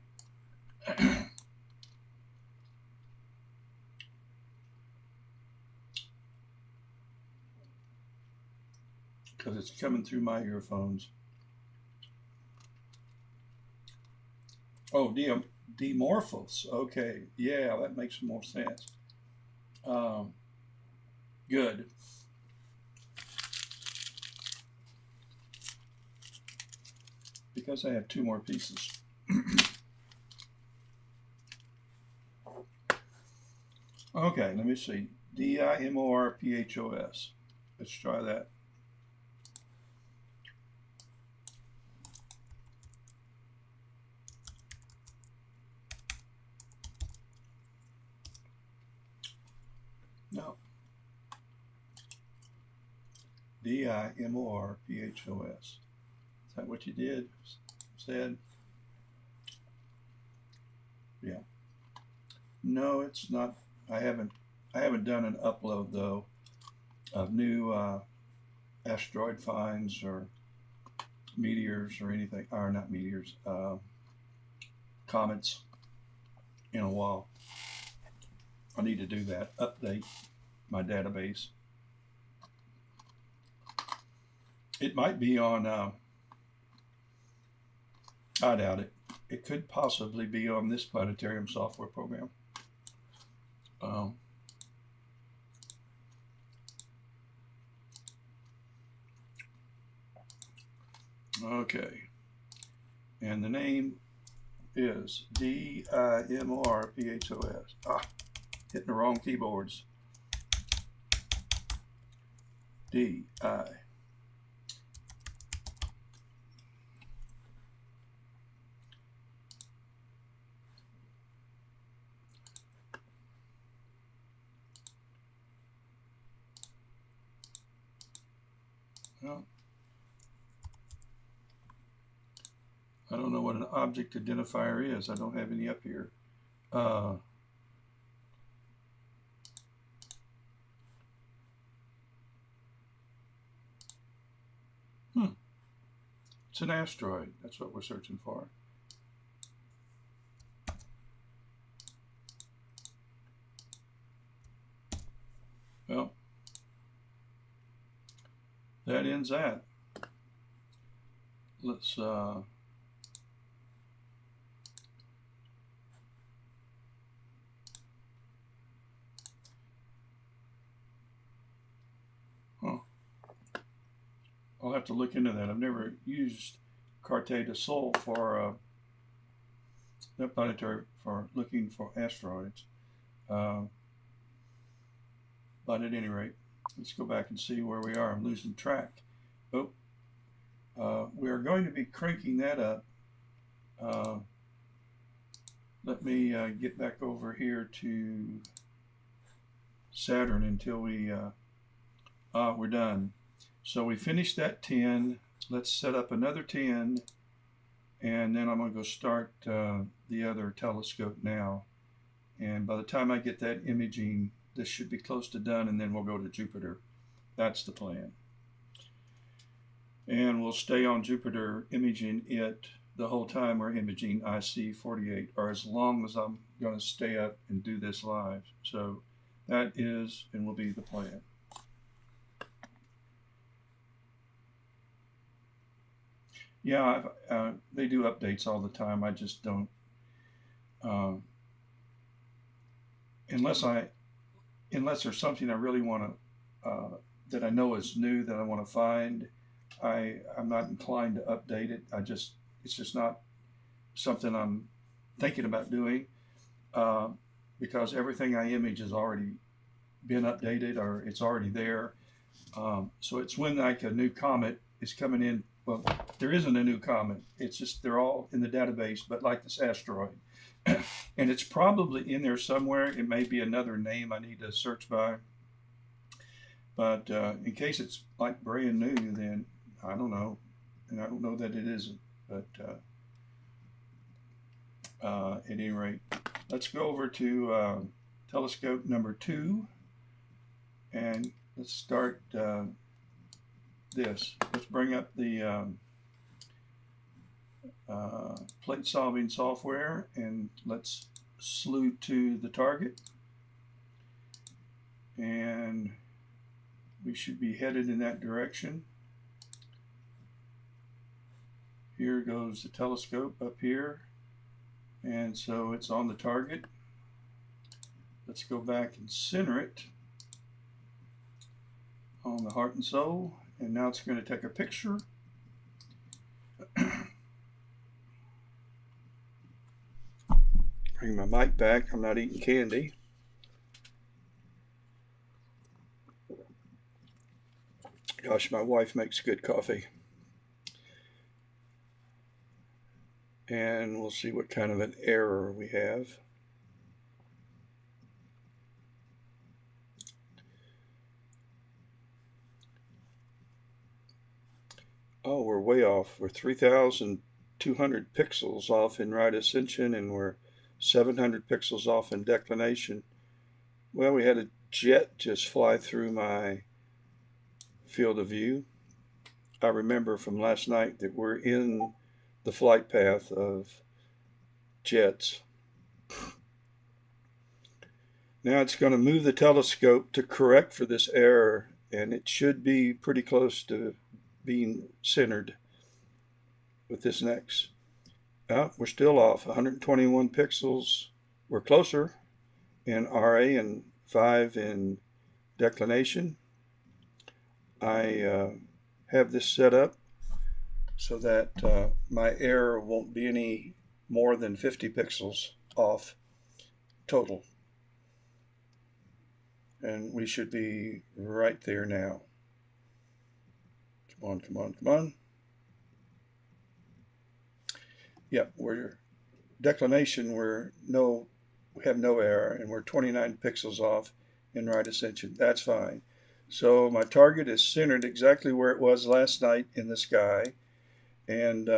Because it's coming through my earphones. Oh, Dimorphos. Okay, yeah, that makes more sense. Good. Because I have two more pieces. Okay, let me see. DIMORPHOS. Let's try that. No. DIMORPHOS. Is that what you did? Said? Yeah. No, it's not. I haven't done an upload though of new asteroid finds or meteors or anything, or not meteors, comets in a while. I need to do that, update my database. It might be on, I doubt it. It could possibly be on this planetarium software program. Okay, and the name is DIMORPHOS. Hitting the wrong keyboards. D-I. Well, I don't know what an object identifier is. I don't have any up here. It's an asteroid. That's what we're searching for. Well, that ends that. Let's I'll have to look into that. I've never used Carte de Sol for Planetary for looking for asteroids. But at any rate, let's go back and see where we are. I'm losing track. Oh, we are going to be cranking that up. Let me get back over here to Saturn until we're done. So we finished that 10. Let's set up another 10, and then I'm going to go start the other telescope now. And by the time I get that imaging, this should be close to done, and then we'll go to Jupiter. That's the plan. And we'll stay on Jupiter imaging it the whole time we're imaging IC48, or as long as I'm going to stay up and do this live. So that is and will be the plan. Yeah, they do updates all the time. I just don't, unless there's something I really want to, that I know is new that I want to find. I'm not inclined to update it. It's just not something I'm thinking about doing, because everything I image has already been updated or it's already there. So it's when like a new comet is coming in. Well, there isn't a new comet. It's just they're all in the database, but like this asteroid. And it's probably in there somewhere. It may be another name I need to search by. But in case it's like brand new, then I don't know. And I don't know that it isn't. But at any rate, let's go over to telescope number 2. And let's start this. Let's bring up the plate solving software and let's slew to the target. And we should be headed in that direction. Here goes the telescope up here. And so it's on the target. Let's go back and center it on the heart and soul. And now it's going to take a picture. Bring my mic back. I'm not eating candy. Gosh, my wife makes good coffee. And we'll see what kind of an error we have. Oh, we're way off. We're 3,200 pixels off in right ascension, and we're 700 pixels off in declination. Well, we had a jet just fly through my field of view. I remember from last night that we're in the flight path of jets. Now it's going to move the telescope to correct for this error, and it should be pretty close to being centered with this next. We're still off 121 pixels. We're closer in RA and 5 in declination. I have this set up so that my error won't be any more than 50 pixels off total. And we should be right there now. Come on, come on, come on. Yep, we're declination, we have no error, and we're 29 pixels off in right ascension. That's fine. So my target is centered exactly where it was last night in the sky. And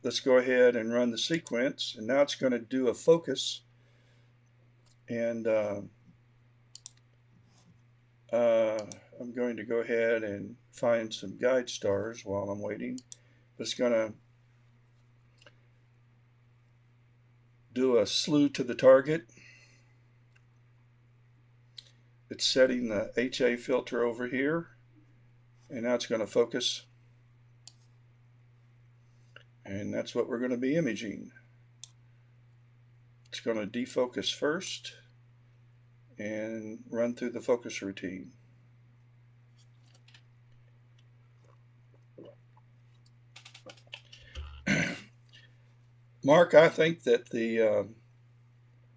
let's go ahead and run the sequence. And now it's going to do a focus. And I'm going to go ahead and find some guide stars while I'm waiting. It's going to do a slew to the target. It's setting the HA filter over here. And now it's going to focus. And that's what we're going to be imaging. It's going to defocus first and run through the focus routine. Mark, I think that the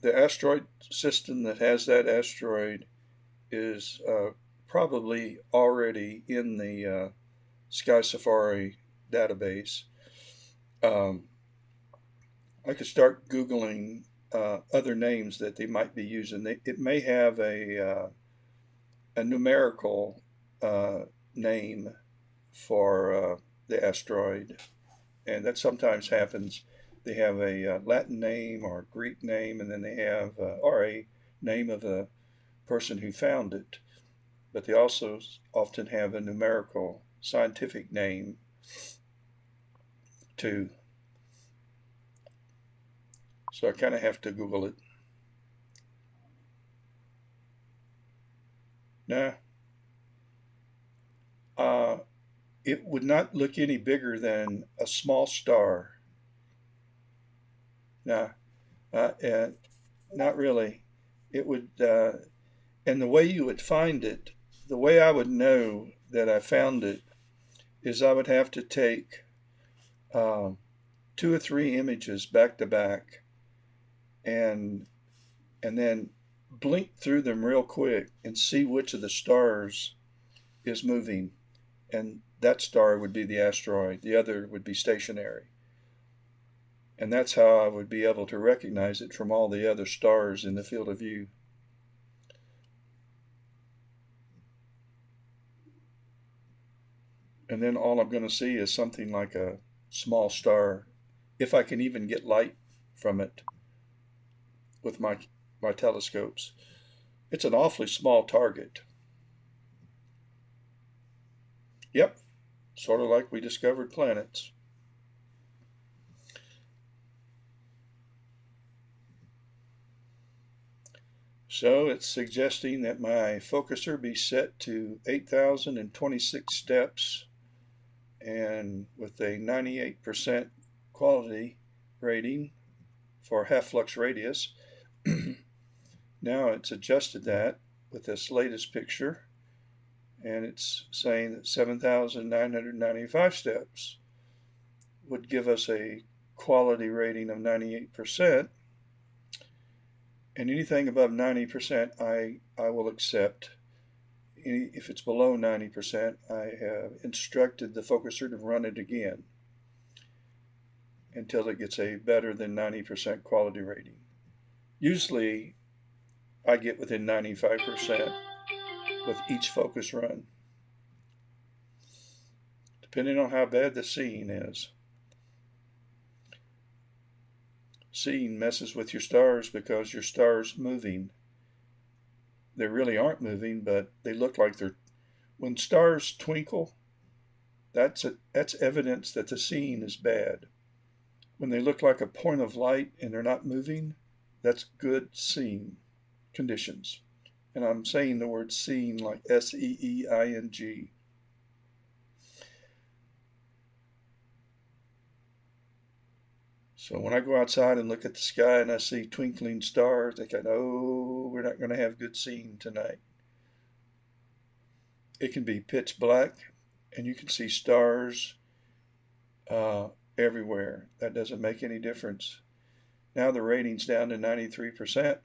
asteroid system that has that asteroid is probably already in the Sky Safari database. I could start Googling other names that they might be using. It may have a numerical name for the asteroid, and that sometimes happens. They have a Latin name or a Greek name, and then they have or a name of the person who found it. But they also often have a numerical scientific name. 2. So I kind of have to Google it. Nah. It would not look any bigger than a small star. Nah. Not really. It would, and the way you would find it, the way I would know that I found it is I would have to take 2 or 3 images back to back and then blink through them real quick and see which of the stars is moving, and that star would be the asteroid, the other would be stationary. And that's how I would be able to recognize it from all the other stars in the field of view. And then all I'm going to see is something like a small star, if I can even get light from it with my telescopes. It's an awfully small target. Yep, sort of like we discovered planets. So it's suggesting that my focuser be set to 8,026 steps and with a 98% quality rating for half flux radius. Now it's adjusted that with this latest picture, and it's saying that 7,995 steps would give us a quality rating of 98%, and anything above 90% I will accept. If it's below 90%, I have instructed the focuser to run it again until it gets a better than 90% quality rating. Usually I get within 95% with each focus run, depending on how bad the seeing is. Seeing messes with your stars because your star's moving. They really aren't moving, but they look like they're. When stars twinkle, that's evidence that the seeing is bad. When they look like a point of light and they're not moving, that's good seeing conditions. And I'm saying the word seeing like S-E-E-I-N-G. So when I go outside and look at the sky and I see twinkling stars, I think, oh, we're not going to have good seeing tonight. It can be pitch black and you can see stars everywhere. That doesn't make any difference. Now the rating's down to 93%.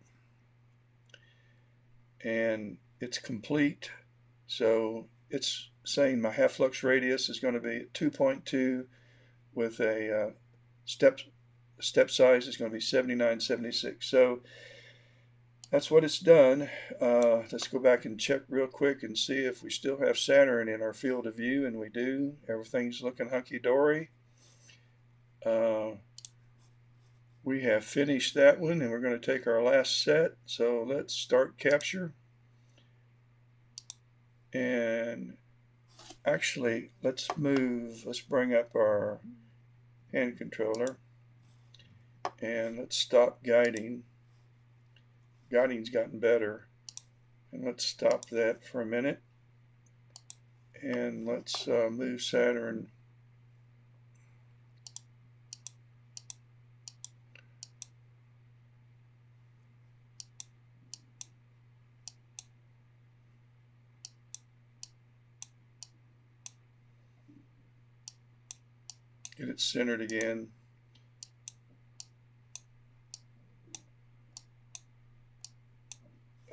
And it's complete. So it's saying my half flux radius is going to be 2.2 with a step size is going to be 7976. So that's what it's done. Let's go back and check real quick and see if we still have Saturn in our field of view, and we do. Everything's looking hunky-dory. We have finished that one, and we're going to take our last set. So let's start capture. And actually, let's bring up our hand controller, and let's stop guiding. Guiding's gotten better. And let's stop that for a minute. And let's move Saturn. Get it centered again.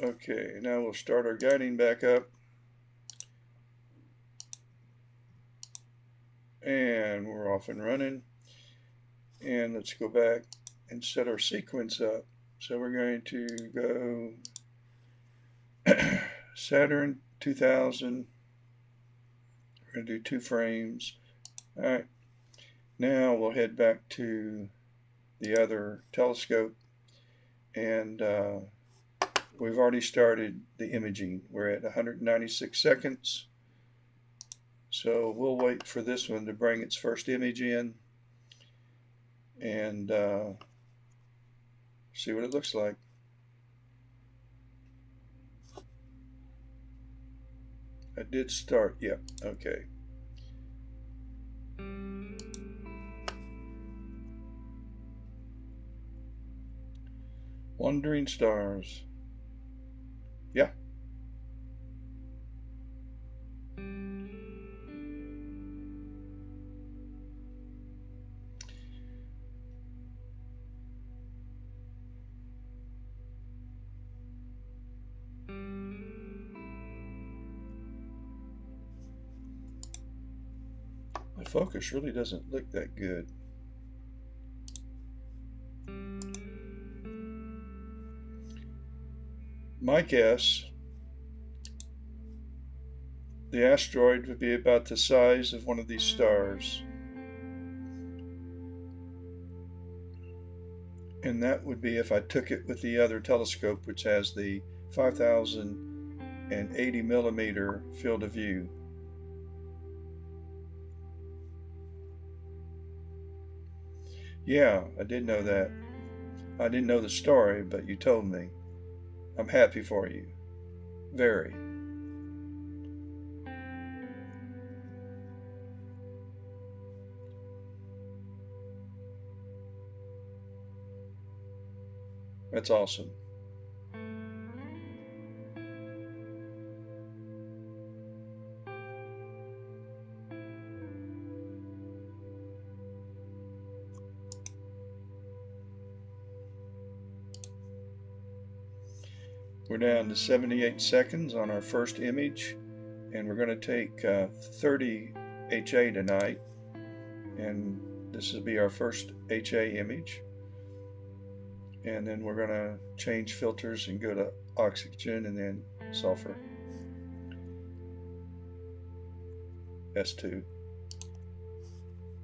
Okay, now we'll start our guiding back up. And we're off and running. And let's go back and set our sequence up. So we're going to go Saturn 2000. We're going to do 2 frames. All right. Now we'll head back to the other telescope, and we've already started the imaging. We're at 196 seconds. So we'll wait for this one to bring its first image in and see what it looks like. I did start, yeah, okay. Wandering stars. Yeah. My focus really doesn't look that good. My guess, the asteroid would be about the size of one of these stars. And that would be if I took it with the other telescope, which has the 5080 millimeter field of view. Yeah, I did know that. I didn't know the story, but you told me. I'm happy for you. Very. That's awesome. We're down to 78 seconds on our first image, and we're going to take 30 HA tonight, and this will be our first HA image. And then we're going to change filters and go to oxygen and then sulfur. S2.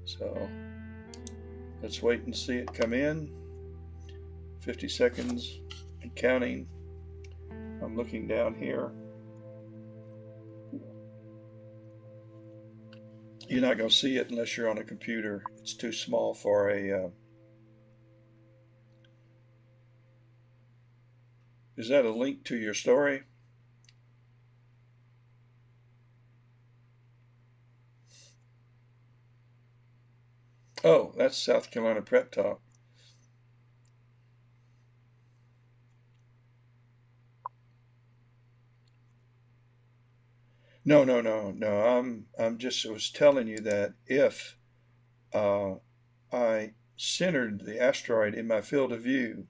So let's wait and see it come in. 50 seconds and counting. I'm looking down here. You're not going to see it unless you're on a computer. It's too small for a... Is that a link to your story? Oh, that's South Carolina Prep Talk. No. I'm just was telling you that if I centered the asteroid in my field of view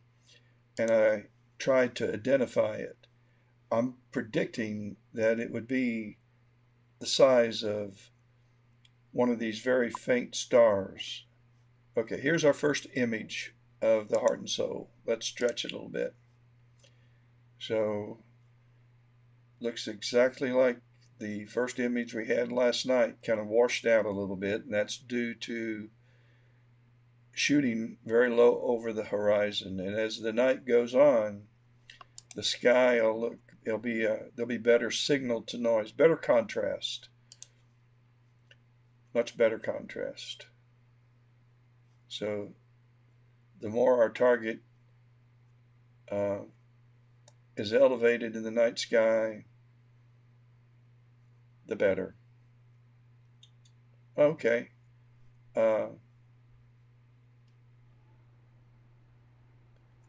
and I tried to identify it, I'm predicting that it would be the size of one of these very faint stars. Okay, here's our first image of the heart and soul. Let's stretch it a little bit. So, looks exactly like the first image we had last night, kind of washed out a little bit, and that's due to shooting very low over the horizon. And as the night goes on, the sky will look, there'll be better signal to noise, better contrast, much better contrast. So the more our target is elevated in the night sky, the better. Okay.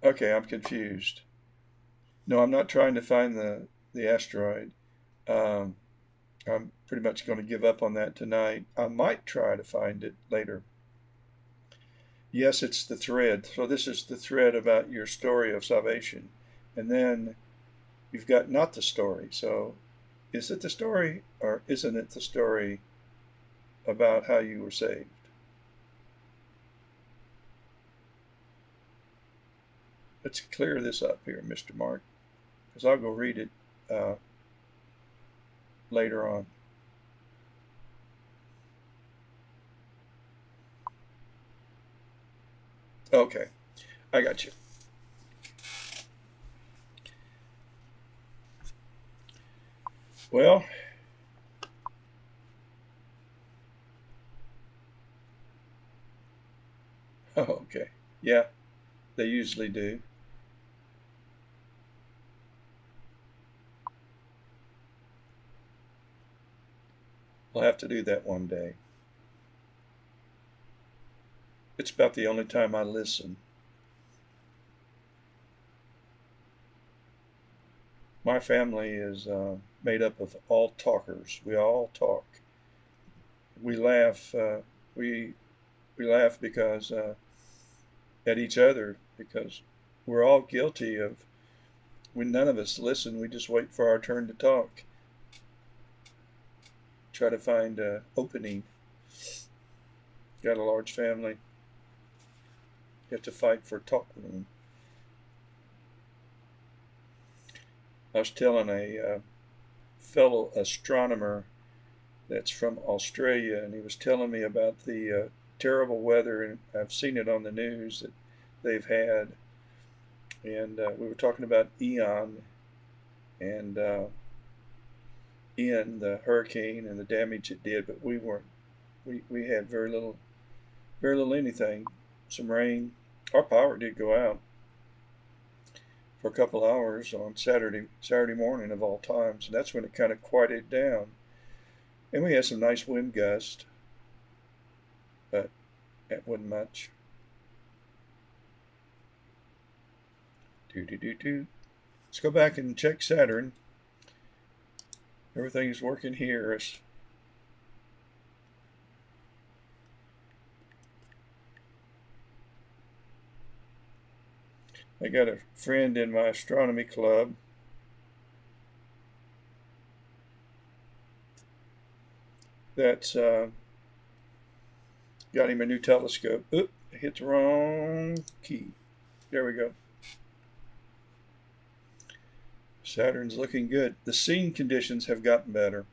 Okay, I'm confused. No, I'm not trying to find the asteroid. I'm pretty much going to give up on that tonight. I might try to find it later. Yes, it's the thread. So this is the thread about your story of salvation. And then you've got not the story. So is it the story or isn't it the story about how you were saved? Let's clear this up here, Mr. Mark, because I'll go read it later on. Okay, I got you. Well, Oh, okay. Yeah, they usually do. I'll have to do that one day. It's about the only time I listen. My family is made up of all talkers. We all talk. We laugh. We we laugh because at each other because we're all guilty of when none of us listen. We just wait for our turn to talk. Try to find an opening. Got a large family. You have to fight for talk room. I was telling a fellow astronomer that's from Australia, and he was telling me about the terrible weather, and I've seen it on the news that they've had. And we were talking about Ian and Ian, the hurricane, and the damage it did, but we weren't. We had very little anything. Some rain. Our power did go out for a couple hours on Saturday morning of all times, and that's when it kind of quieted down. And we had some nice wind gusts, but it wasn't much. Let's go back and check Saturn. Everything's working here. I got a friend in my astronomy club that's got him a new telescope. Oop, I hit the wrong key. There we go. Saturn's looking good. The scene conditions have gotten better.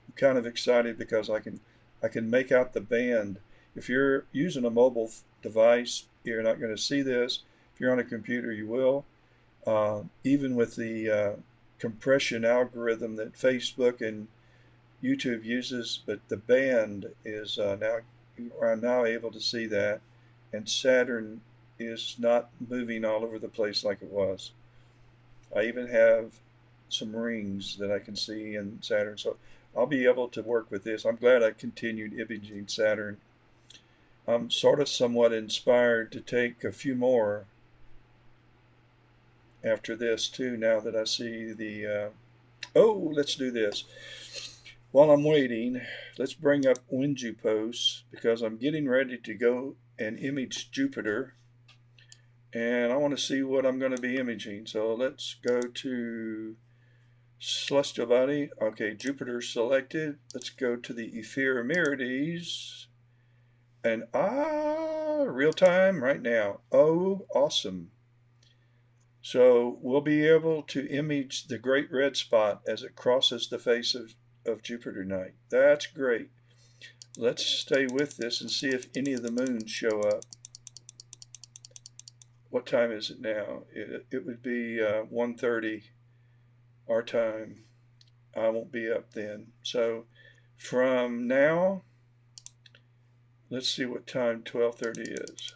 I'm kind of excited because I can make out the band. If you're using a mobile device, you're not going to see this. If you're on a computer, you will. Even with the compression algorithm that Facebook and YouTube uses, but the band is now you are now able to see that, and Saturn is not moving all over the place like it was. I even have some rings that I can see in Saturn, so I'll be able to work with this. I'm glad I continued imaging Saturn. I'm sort of somewhat inspired to take a few more after this too, now that I see the oh, let's do this. While I'm waiting, let's bring up WinJupos because I'm getting ready to go and image Jupiter, and I want to see what I'm going to be imaging. So let's go to celestial body. Okay, Jupiter selected. Let's go to the Ephemerades, and real time right now. Oh, awesome. So we'll be able to image the great red spot as it crosses the face of Jupiter night. That's great. Let's stay with this and see if any of the moons show up. What time is it now? It would be 1:30 our time. I won't be up then. So from now, let's see what time 12:30 is.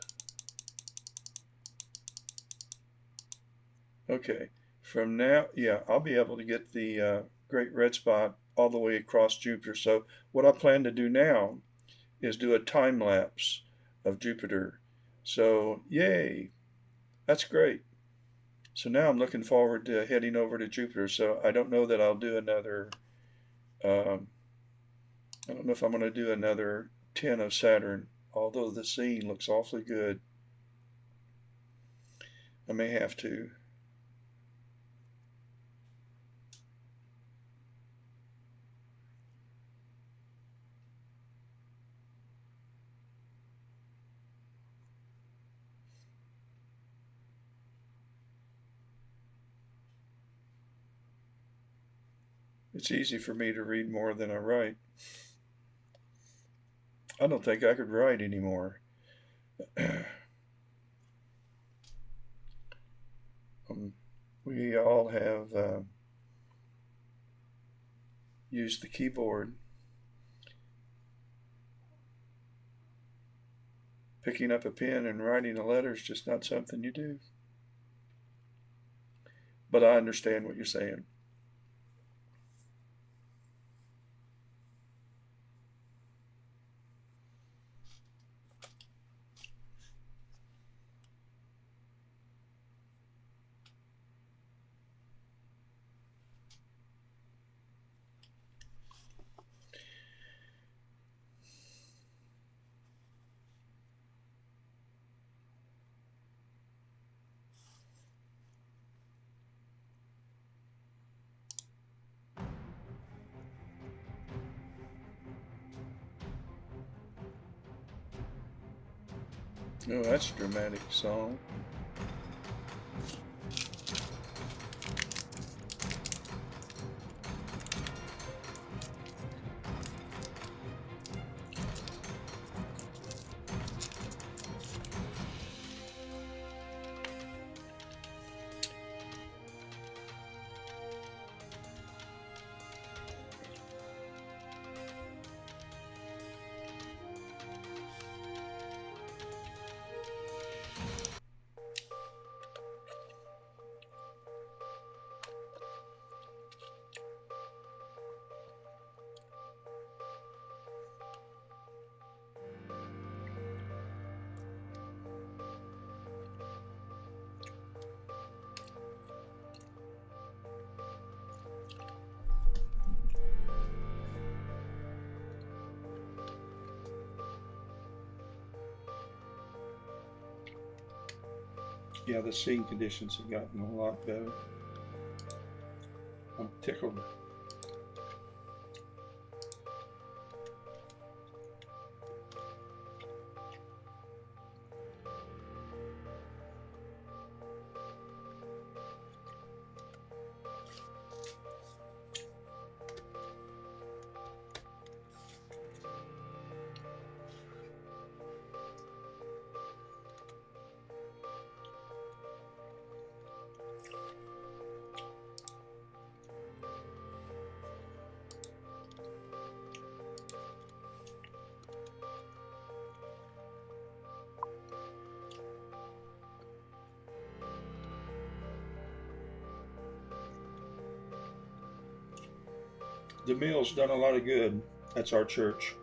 Okay, from now, yeah, I'll be able to get the great red spot all the way across Jupiter. So what I plan to do now is do a time lapse of Jupiter. So yay, that's great. So now I'm looking forward to heading over to Jupiter. So I don't know that I'll do another, um, I don't know if I'm going to do another 10 of Saturn, although the scene looks awfully good. I may have to. It's easy for me to read more than I write. I don't think I could write anymore. We all have used the keyboard. picking up a pen and writing a letter is just not something you do. But I understand what you're saying. Oh, that's a dramatic song. Yeah, the seeing conditions have gotten a lot better. I'm tickled. The meal's done a lot of good. That's our church.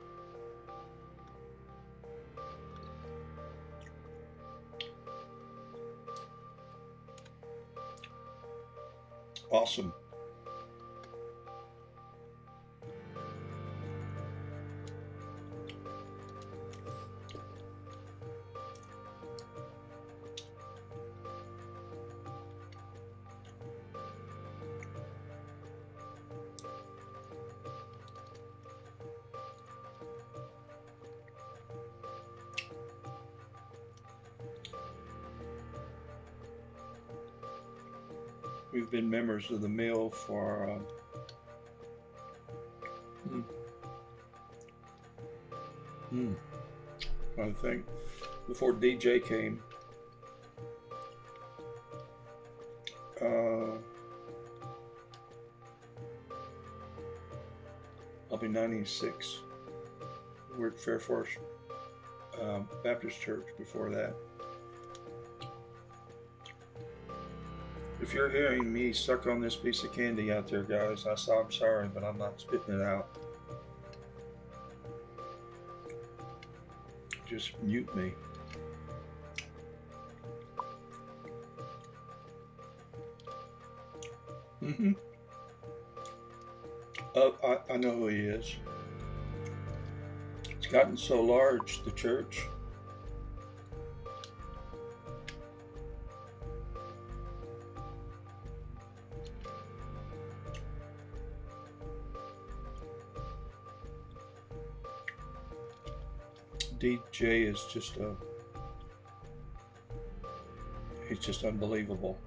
Awesome. We've been members of the mill for I think before DJ came. I'll be 96. Worked Fair Force Baptist Church before that. If you're hearing me suck on this piece of candy out there, guys, I'm sorry, but I'm not spitting it out. Just mute me. I know who he is. It's gotten so large, the church. DJ is just he's just unbelievable.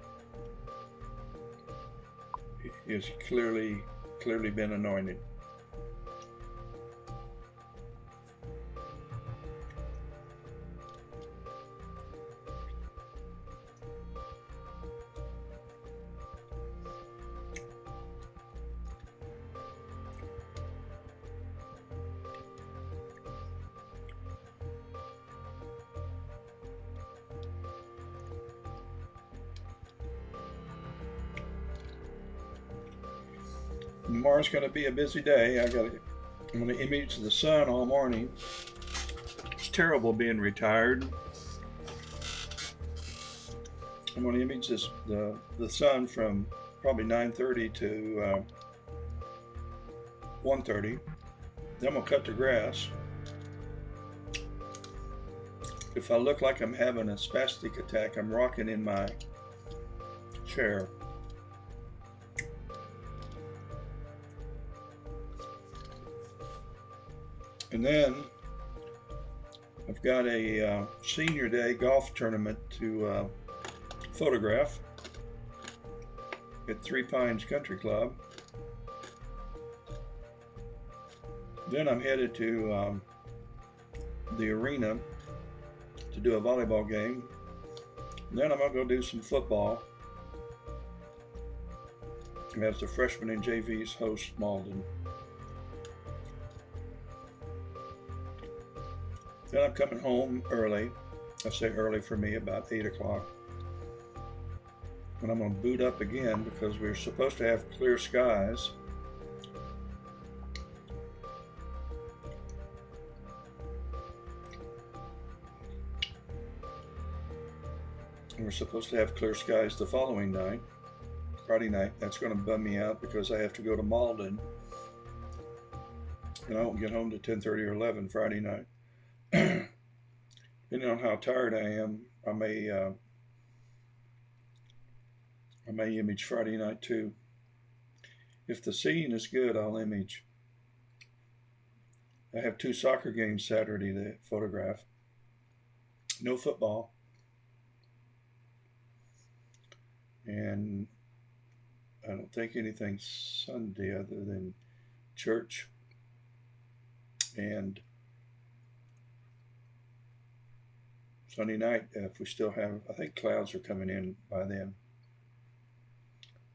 He has clearly been anointed. Tomorrow's going to be a busy day. I'm going to image the sun all morning. It's terrible being retired. I'm going to image the sun from probably 9:30 to 1:30. Then I'm going to cut the grass. If I look like I'm having a spastic attack, I'm rocking in my chair. And then I've got a senior day golf tournament to photograph at Three Pines Country Club. Then I'm headed to the arena to do a volleyball game. And then I'm going to go do some football as the freshmen and JVs host Malden. Then I'm coming home early. I say early for me, about 8 o'clock. And I'm going to boot up again because we're supposed to have clear skies. And we're supposed to have clear skies the following night, Friday night. That's going to bum me out because I have to go to Malden. And I won't get home to 10:30 or 11 Friday night. Depending on how tired I am, I may image Friday night too. If the scene is good, I'll image. I have 2 soccer games Saturday to photograph. No football. And I don't think anything Sunday other than church. And Sunday night, if we still have, I think clouds are coming in by then.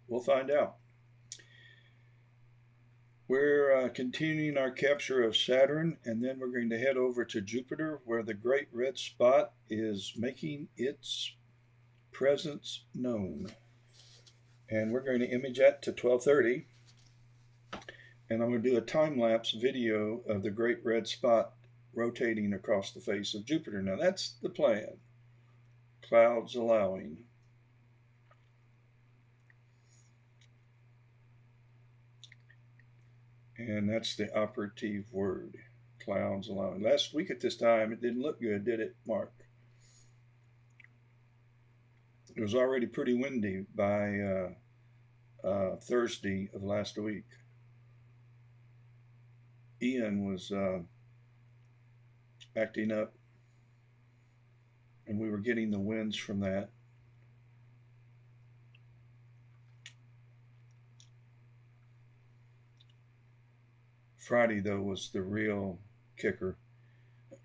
We'll find out. We're continuing our capture of Saturn, and then we're going to head over to Jupiter, where the great red spot is making its presence known. And we're going to image that to 12:30. And I'm going to do a time-lapse video of the great red spot rotating across the face of Jupiter. Now that's the plan, clouds allowing. And that's the operative word, clouds allowing. Last week at this time, it didn't look good, did it, Mark? It was already pretty windy by Thursday of last week. Ian was acting up, and we were getting the winds from that. Friday, though, was the real kicker.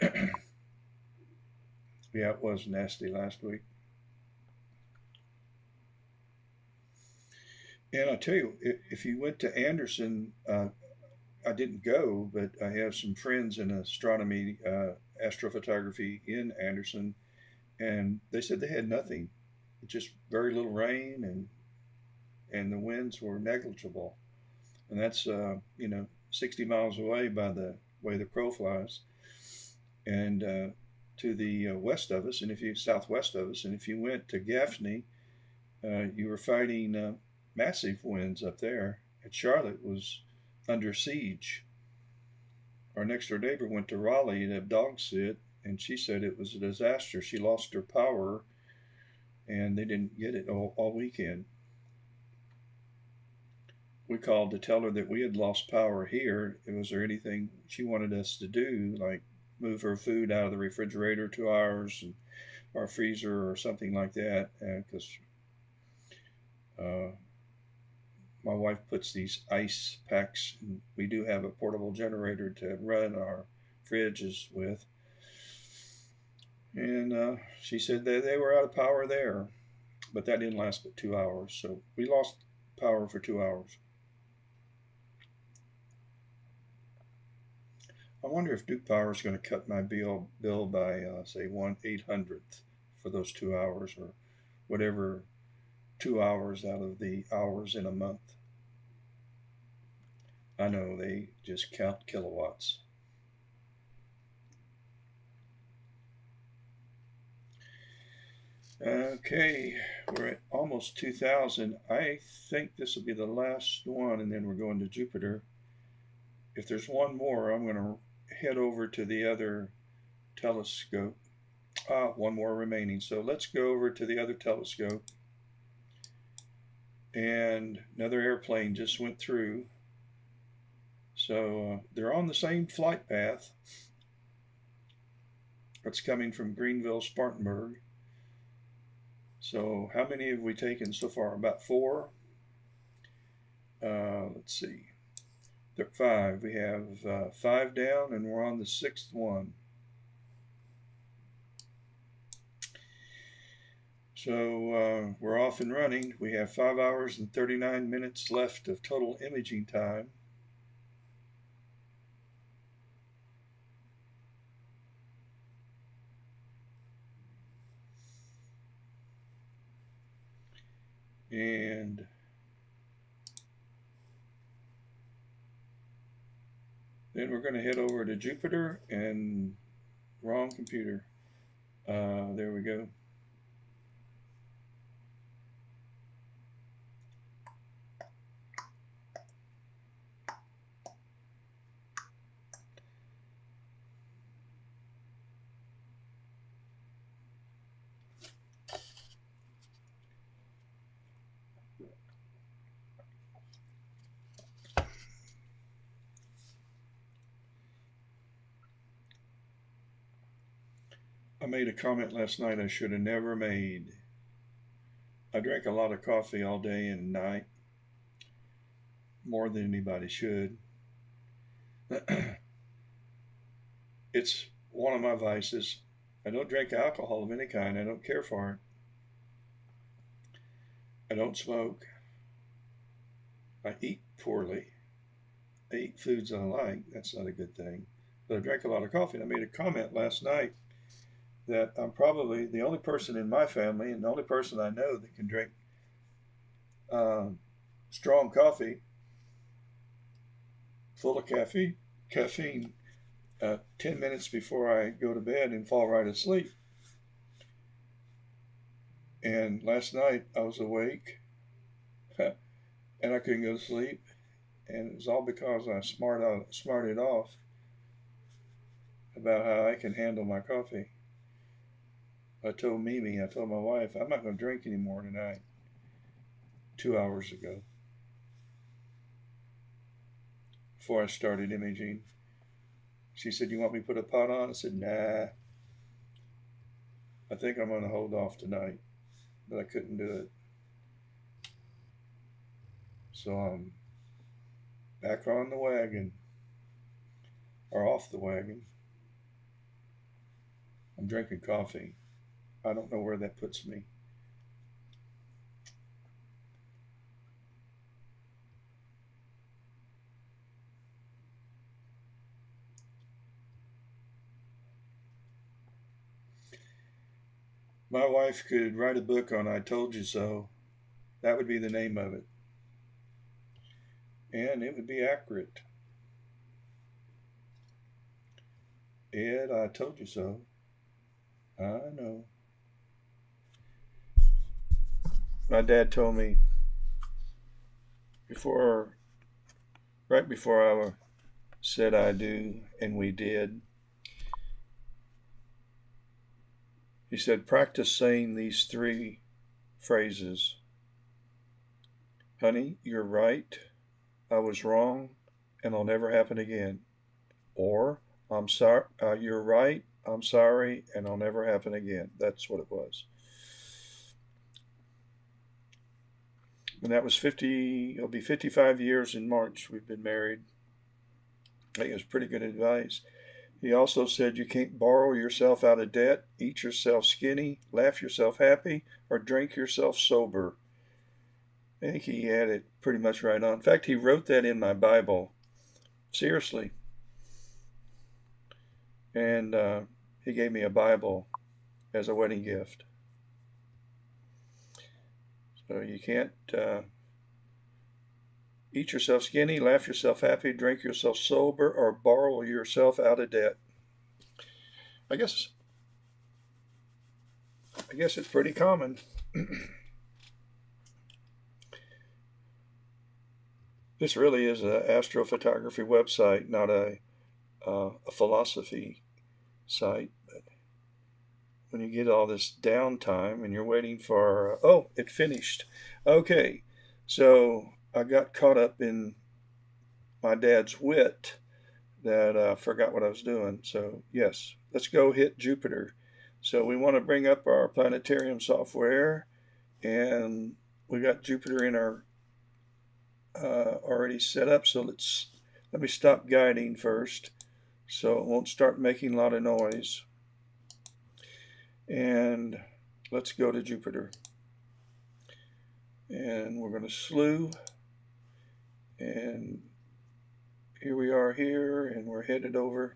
Yeah, it was nasty last week. And I'll tell you, if you went to Anderson, I didn't go, but I have some friends in astronomy, astrophotography in Anderson, and they said they had nothing, just very little rain, and the winds were negligible. And that's 60 miles away by the way the crow flies, and to the west of us, and southwest of us, and if you went to Gaffney, you were fighting massive winds up there. And Charlotte was under siege. Our next door neighbor went to Raleigh to have dog sit, and she said it was a disaster. She lost her power, and they didn't get it all weekend. We called to tell her that we had lost power here. Was there anything she wanted us to do, like move her food out of the refrigerator 2 hours, and our freezer or something like that? Because my wife puts these ice packs, and we do have a portable generator to run our fridges with. And she said that they were out of power there, but that didn't last but 2 hours. So we lost power for 2 hours. I wonder if Duke Power is going to cut my bill by, say, 1/800th for those 2 hours, or whatever 2 hours out of the hours in a month. I know they just count kilowatts. Okay, we're at almost 2,000. I think this will be the last one, and then we're going to Jupiter. If there's one more, I'm going to head over to the other telescope. One more remaining. So let's go over to the other telescope. And another airplane just went through. So they're on the same flight path. It's coming from Greenville, Spartanburg. So how many have we taken so far? About 4. Let's see. There are 5. We have 5 down, and we're on the 6th one. So we're off and running. We have 5 hours and 39 minutes left of total imaging time. And then we're going to head over to Jupiter, and wrong computer. There we go. I made a comment last night I should have never made. I drank a lot of coffee all day and night, more than anybody should. It's one of my vices. I don't drink alcohol of any kind. I don't care for it. I don't smoke. I eat poorly. I eat foods I like. That's not a good thing. But I drank a lot of coffee. And I made a comment last night that I'm probably the only person in my family and the only person I know that can drink strong coffee full of caffeine 10 minutes before I go to bed and fall right asleep. And last night I was awake and I couldn't go to sleep. And it was all because I smarted off about how I can handle my coffee. I told my wife, I'm not going to drink anymore tonight. 2 hours ago, before I started imaging. She said, "You want me to put a pot on?" I said, "Nah. I think I'm going to hold off tonight." But I couldn't do it. So I'm back on the wagon, or off the wagon. I'm drinking coffee. I don't know where that puts me. My wife could write a book on "I Told You So." That would be the name of it. And it would be accurate. Ed, I told you so. I know. My dad told me right before I said I do, and we did, he said, practice saying these 3 phrases. Honey, you're right. I was wrong, and it'll never happen again. Or, I'm sorry, you're right. I'm sorry, and it'll never happen again. That's what it was. And that was it'll be 55 years in March we've been married. I think it was pretty good advice. He also said you can't borrow yourself out of debt, eat yourself skinny, laugh yourself happy, or drink yourself sober. I think he had it pretty much right on. In fact, he wrote that in my Bible. Seriously. And he gave me a Bible as a wedding gift. So you can't Eat yourself skinny, laugh yourself happy, drink yourself sober, or borrow yourself out of debt. I guess it's pretty common. This really is an astrophotography website, not a philosophy site. But when you get all this downtime and you're waiting for, oh, it finished. Okay, so I got caught up in my dad's wit that I forgot what I was doing. So yes, let's go hit Jupiter. So we want to bring up our planetarium software, and we got Jupiter in our already set up. So let me stop guiding first, so it won't start making a lot of noise. And let's go to Jupiter. And we're going to slew. And here we are here, and we're headed over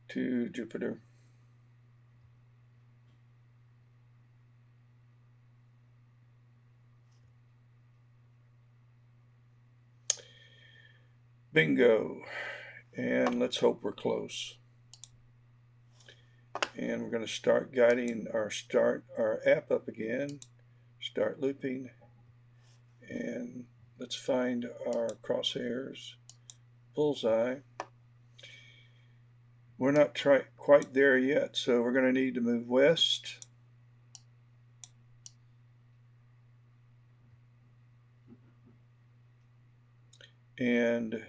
to Jupiter. Bingo. And let's hope we're close. And we're going to start guiding our app up again. Start looping. And let's find our crosshairs. Bullseye. We're not quite there yet, so we're going to need to move west. And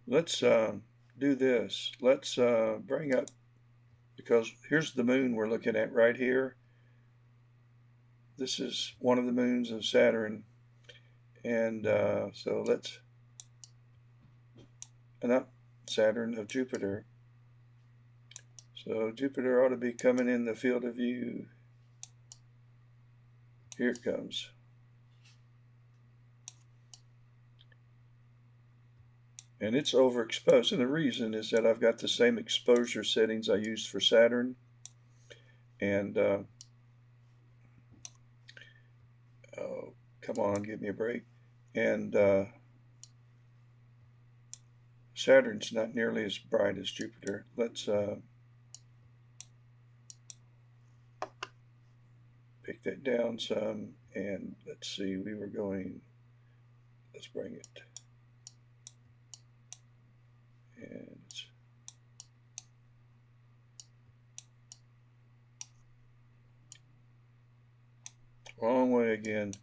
let's do this. Let's bring up, because here's the moon we're looking at right here. This is one of the moons of Saturn. And so let's, not Saturn, of Jupiter. So Jupiter ought to be coming in the field of view. Here it comes. And it's overexposed. And the reason is that I've got the same exposure settings I used for Saturn. And, oh, come on, give me a break. And Saturn's not nearly as bright as Jupiter. Let's pick that down some. And let's see, we were going, let's bring it. And it's wrong way again.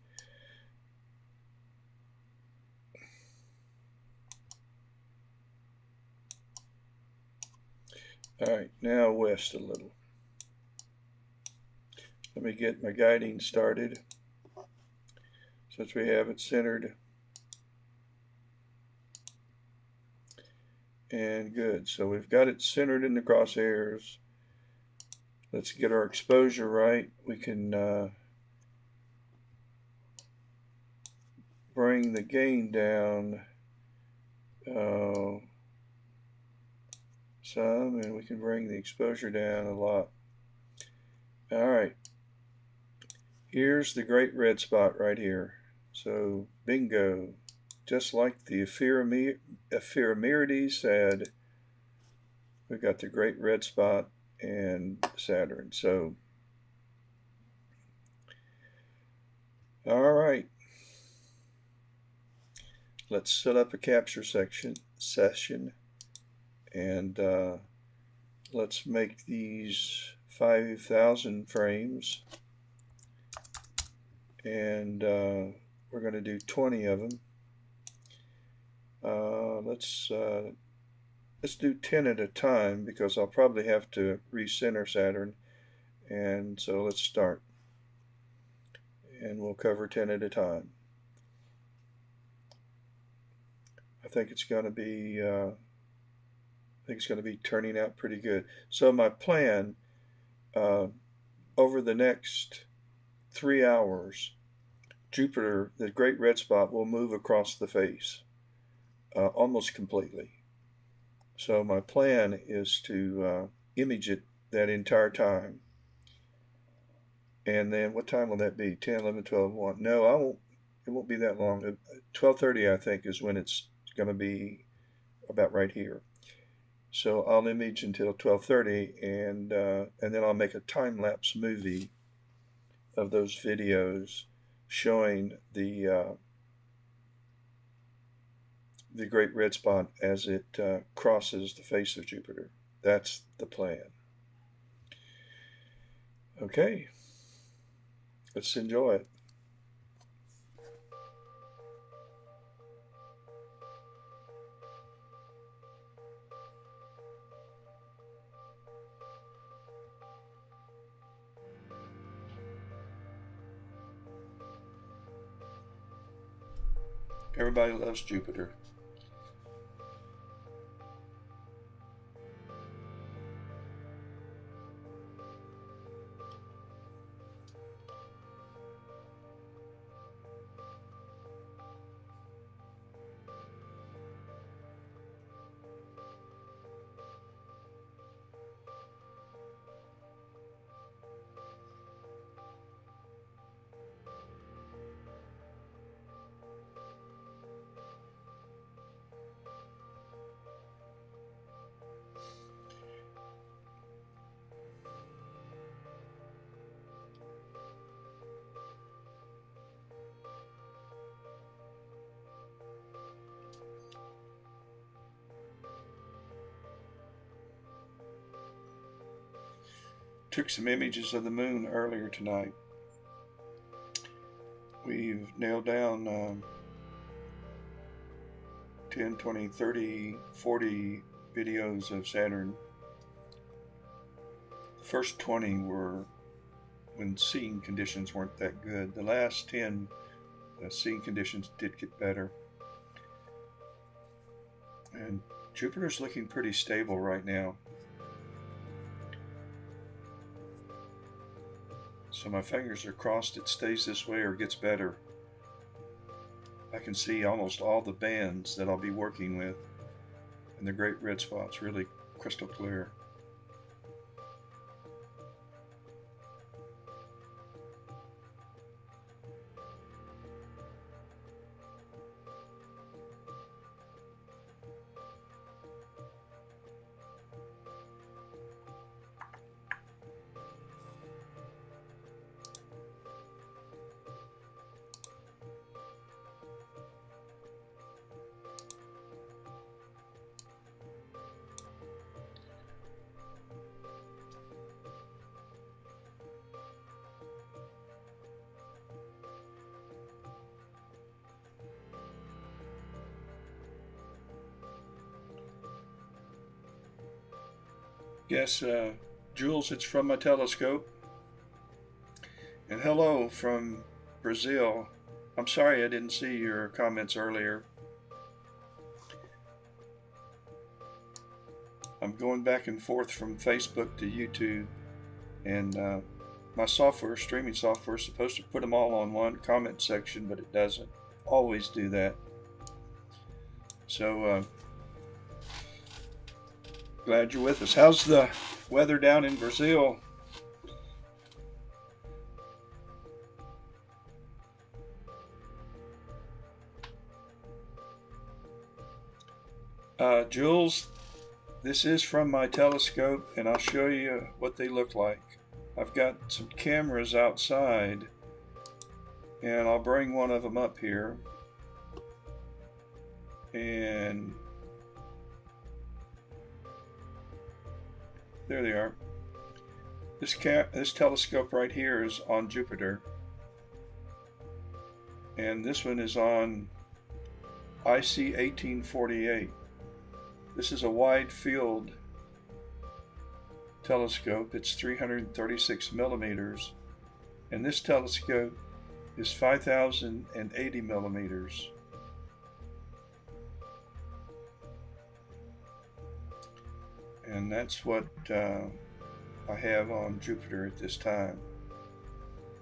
All right, now west a little. Let me get my guiding started, since we have it centered. And good, so we've got it centered in the crosshairs. Let's get our exposure right. We can bring the gain down some, and we can bring the exposure down a lot. All right, here's the great red spot right here. So bingo, just like the Ephemerides said, we got the great red spot and Saturn. So all right, let's set up a capture session, and let's make these 5,000 frames, and we're going to do 20 of them. Let's do 10 at a time, because I'll probably have to recenter Saturn. And so let's start, and we'll cover 10 at a time. I think it's going to be turning out pretty good. So my plan, over the next 3 hours, Jupiter, the great red spot, will move across the face almost completely. So my plan is to image it that entire time. And then what time will that be? 10, 11, 12, 1. No, I won't. It won't be that long. 12:30, I think, is when it's going to be about right here. So I'll image until 12:30, and then I'll make a time-lapse movie of those videos showing the great red spot as it crosses the face of Jupiter. That's the plan. Okay, let's enjoy it. Everybody loves Jupiter. Took some images of the moon earlier tonight. We've nailed down 10, 20, 30, 40 videos of Saturn. The first 20 were when seeing conditions weren't that good. The last 10, seeing conditions did get better. And Jupiter's looking pretty stable right now. So my fingers are crossed it stays this way or gets better. I can see almost all the bands that I'll be working with, and the great red spot's really crystal clear. Yes, Jules, it's from my telescope. And hello from Brazil. I'm sorry I didn't see your comments earlier. I'm going back and forth from Facebook to YouTube, and my software, streaming software, is supposed to put them all on one comment section, but it doesn't always do that. So glad you're with us. How's the weather down in Brazil? Jules, this is from my telescope, and I'll show you what they look like. I've got some cameras outside, and I'll bring one of them up here. And there they are. This telescope right here is on Jupiter, and this one is on IC1848. This is a wide field telescope. It's 336 millimeters, and this telescope is 5,080 millimeters. And that's what I have on Jupiter at this time.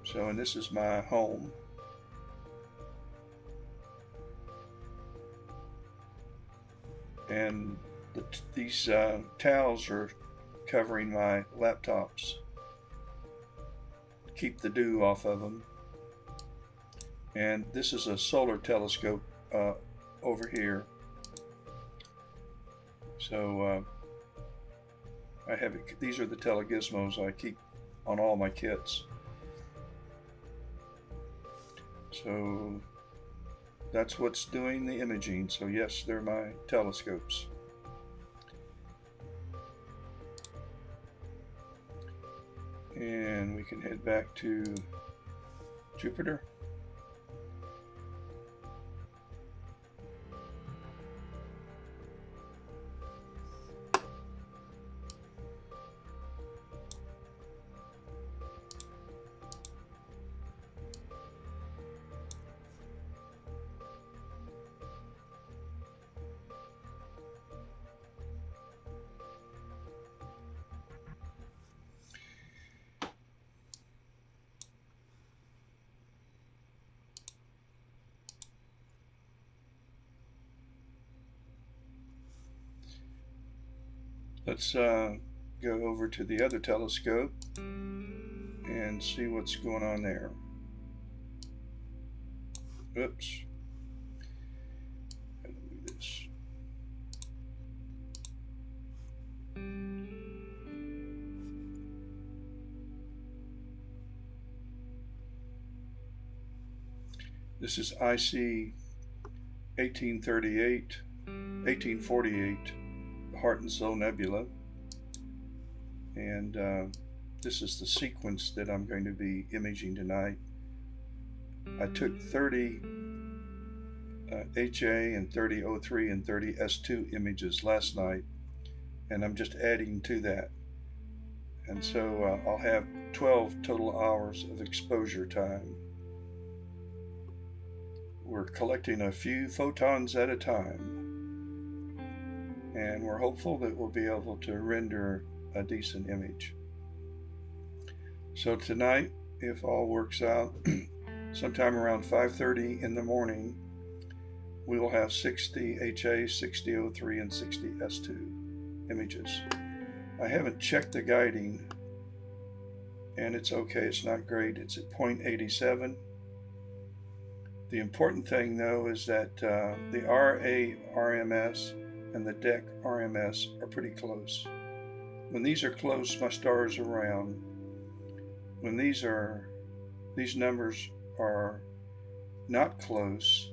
So, and this is my home. And these towels are covering my laptop's keep the dew off of them. And this is a solar telescope over here. So I have these are the telegizmos I keep on all my kits. So that's what's doing the imaging. So yes, they're my telescopes. And we can head back to Jupiter. Let's go over to the other telescope and see what's going on there. Oops. Gotta move this. This is ASI1848, Heart and Soul Nebula, and this is the sequence that I'm going to be imaging tonight. I took 30 HA and 30 O3 and 30 S2 images last night, and I'm just adding to that, and so I'll have 12 total hours of exposure time. We're collecting a few photons at a time, and we're hopeful that we'll be able to render a decent image. So tonight, if all works out, sometime around 5:30 in the morning, we will have 60 HA, 60 O3, and 60 S2 images. I haven't checked the guiding, and it's okay, it's not great, it's at 0.87. The important thing though is that the RA RMS and the DEC RMS are pretty close. When these are close, my stars are round. When these numbers are not close,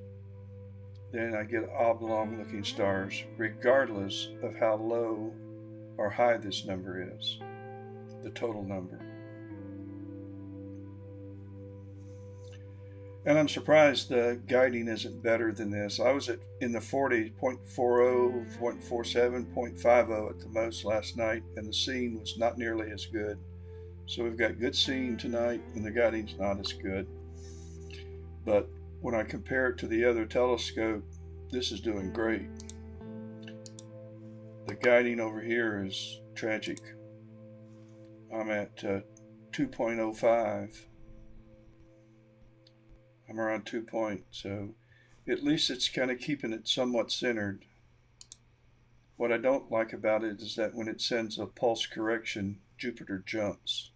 then I get oblong looking stars, regardless of how low or high this number is, the total number. And I'm surprised the guiding isn't better than this. I was in the 40, 0.40, 0.47, 0.50 at the most last night, and the seeing was not nearly as good. So we've got good seeing tonight, and the guiding's not as good. But when I compare it to the other telescope, this is doing great. The guiding over here is tragic. I'm at 2.05. I'm around 2 points, so at least it's kind of keeping it somewhat centered. What I don't like about it is that when it sends a pulse correction, Jupiter jumps.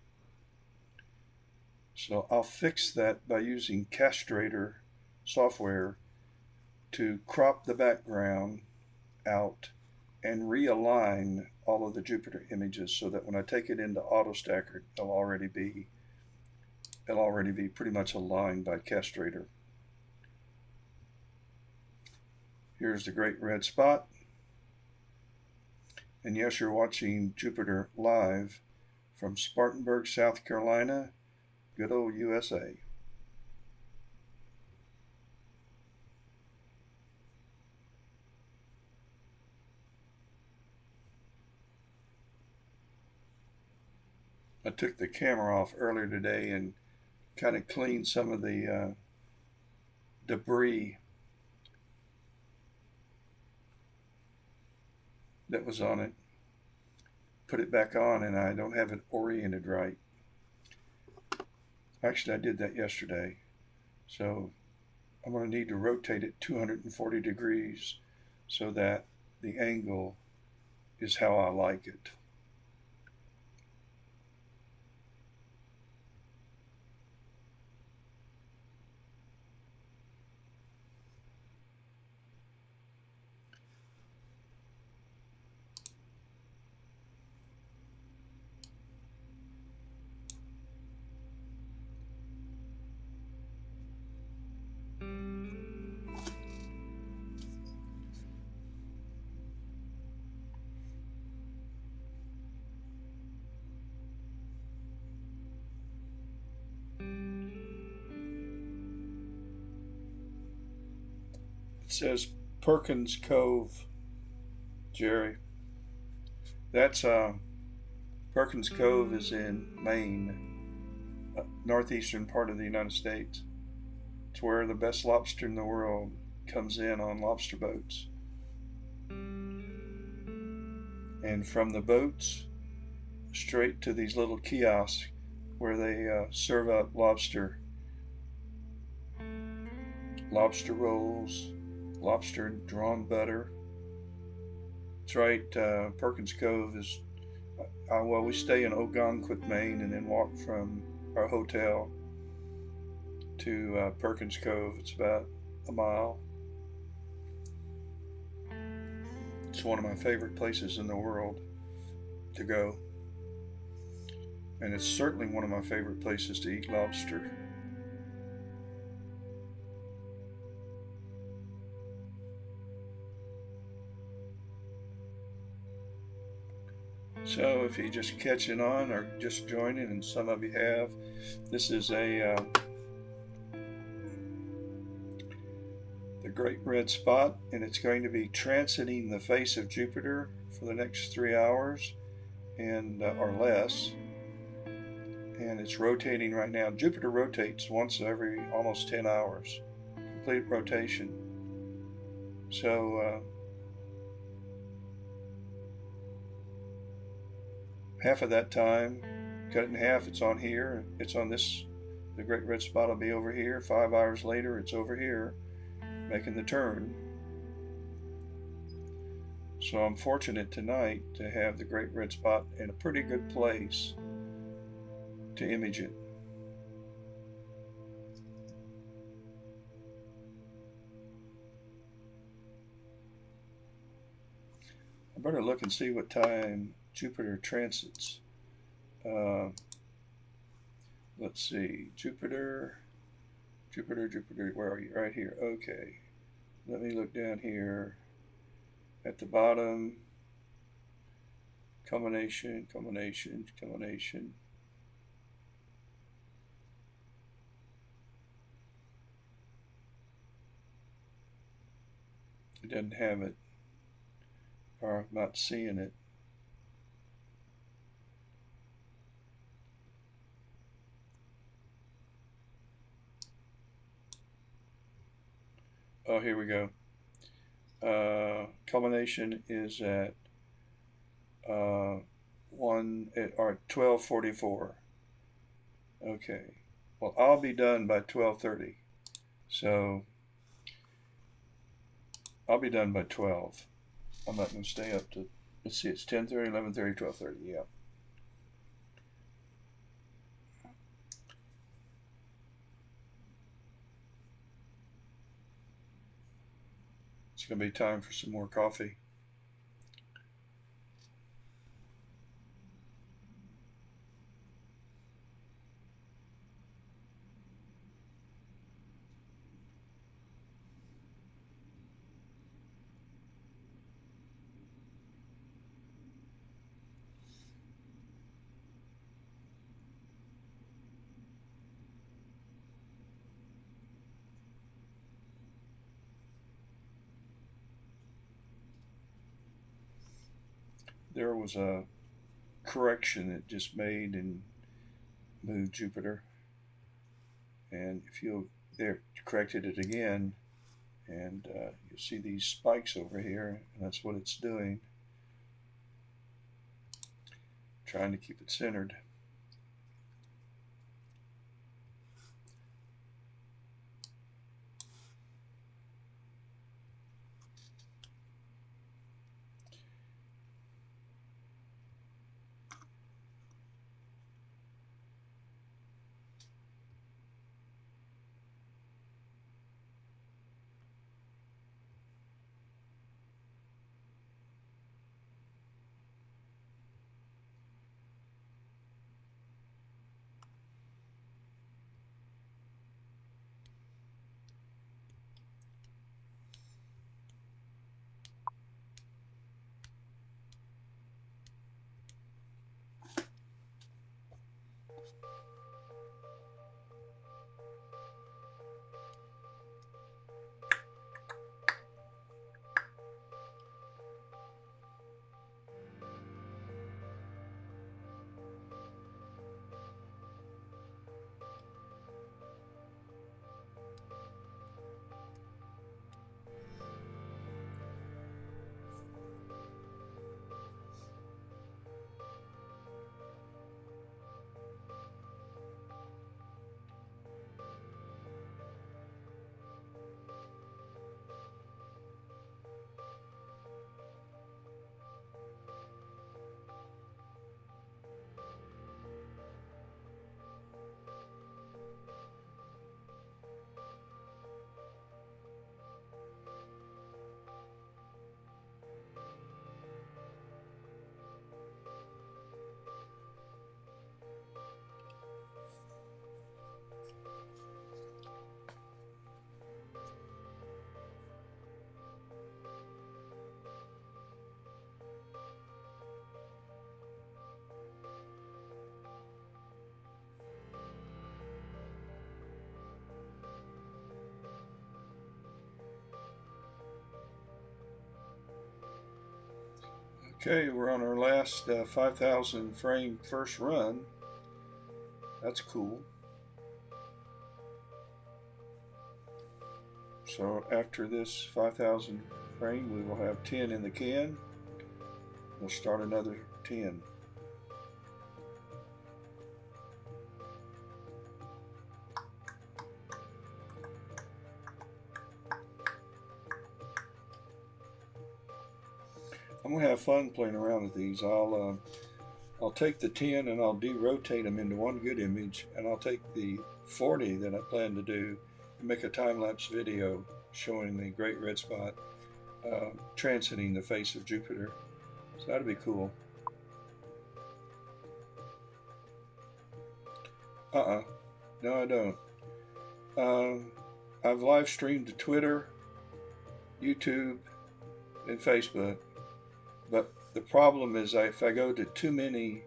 So I'll fix that by using Castrator software to crop the background out and realign all of the Jupiter images so that when I take it into AutoStacker, it'll already be pretty much aligned by Castrator. Here's the great red spot. And yes, you're watching Jupiter live from Spartanburg, South Carolina, good old USA. I took the camera off earlier today and kind of cleaned some of the debris that was on it. Put it back on, and I don't have it oriented right. Actually, I did that yesterday. So I'm going to need to rotate it 240 degrees so that the angle is how I like it. says Perkins Cove, Jerry. That's Perkins Cove is in Maine, northeastern part of the United States. It's where the best lobster in the world comes in on lobster boats. And from the boats, straight to these little kiosks where they serve up lobster rolls, lobster drawn butter. That's right, Perkins Cove is, well, we stay in Ogunquit, Maine, and then walk from our hotel to Perkins Cove. It's about a mile. It's one of my favorite places in the world to go. And it's certainly one of my favorite places to eat lobster. So if you're just catching on or just joining, and some of you have, this is the Great Red Spot, and it's going to be transiting the face of Jupiter for the next 3 hours and or less. And it's rotating right now. Jupiter rotates once every almost 10 hours, complete rotation. So half of that time, cut it in half, it's on here, it's on this, the Great Red Spot will be over here. 5 hours later, it's over here, making the turn. So I'm fortunate tonight to have the Great Red Spot in a pretty good place to image it. I better look and see what time Jupiter transits. Let's see, Jupiter, where are you? Right here. Okay. Let me look down here at the bottom. Culmination. It doesn't have it, or I'm not seeing it. Oh, here we go. Culmination is at 12:44. Okay. Well, I'll be done by 12:30. So I'll be done by 12. I'm not going to stay up to, let's see, it's 10:30, 11:30, 12:30. Yeah. It's going to be time for some more coffee. There was a correction it just made and moved Jupiter. And if you there corrected it again, and you see these spikes over here, and that's what it's doing. Trying to keep it centered. Okay, we're on our last 5,000 frame first run. That's cool. So after this 5,000 frame, we will have 10 in the can. We'll start another 10. I'm gonna have fun playing around with these. I'll take the 10 and I'll de-rotate them into one good image, and I'll take the 40 that I plan to do and make a time-lapse video showing the Great Red Spot transiting the face of Jupiter. So that'll be cool. No, I don't. I've live streamed to Twitter, YouTube, and Facebook. But the problem is if I go to too many,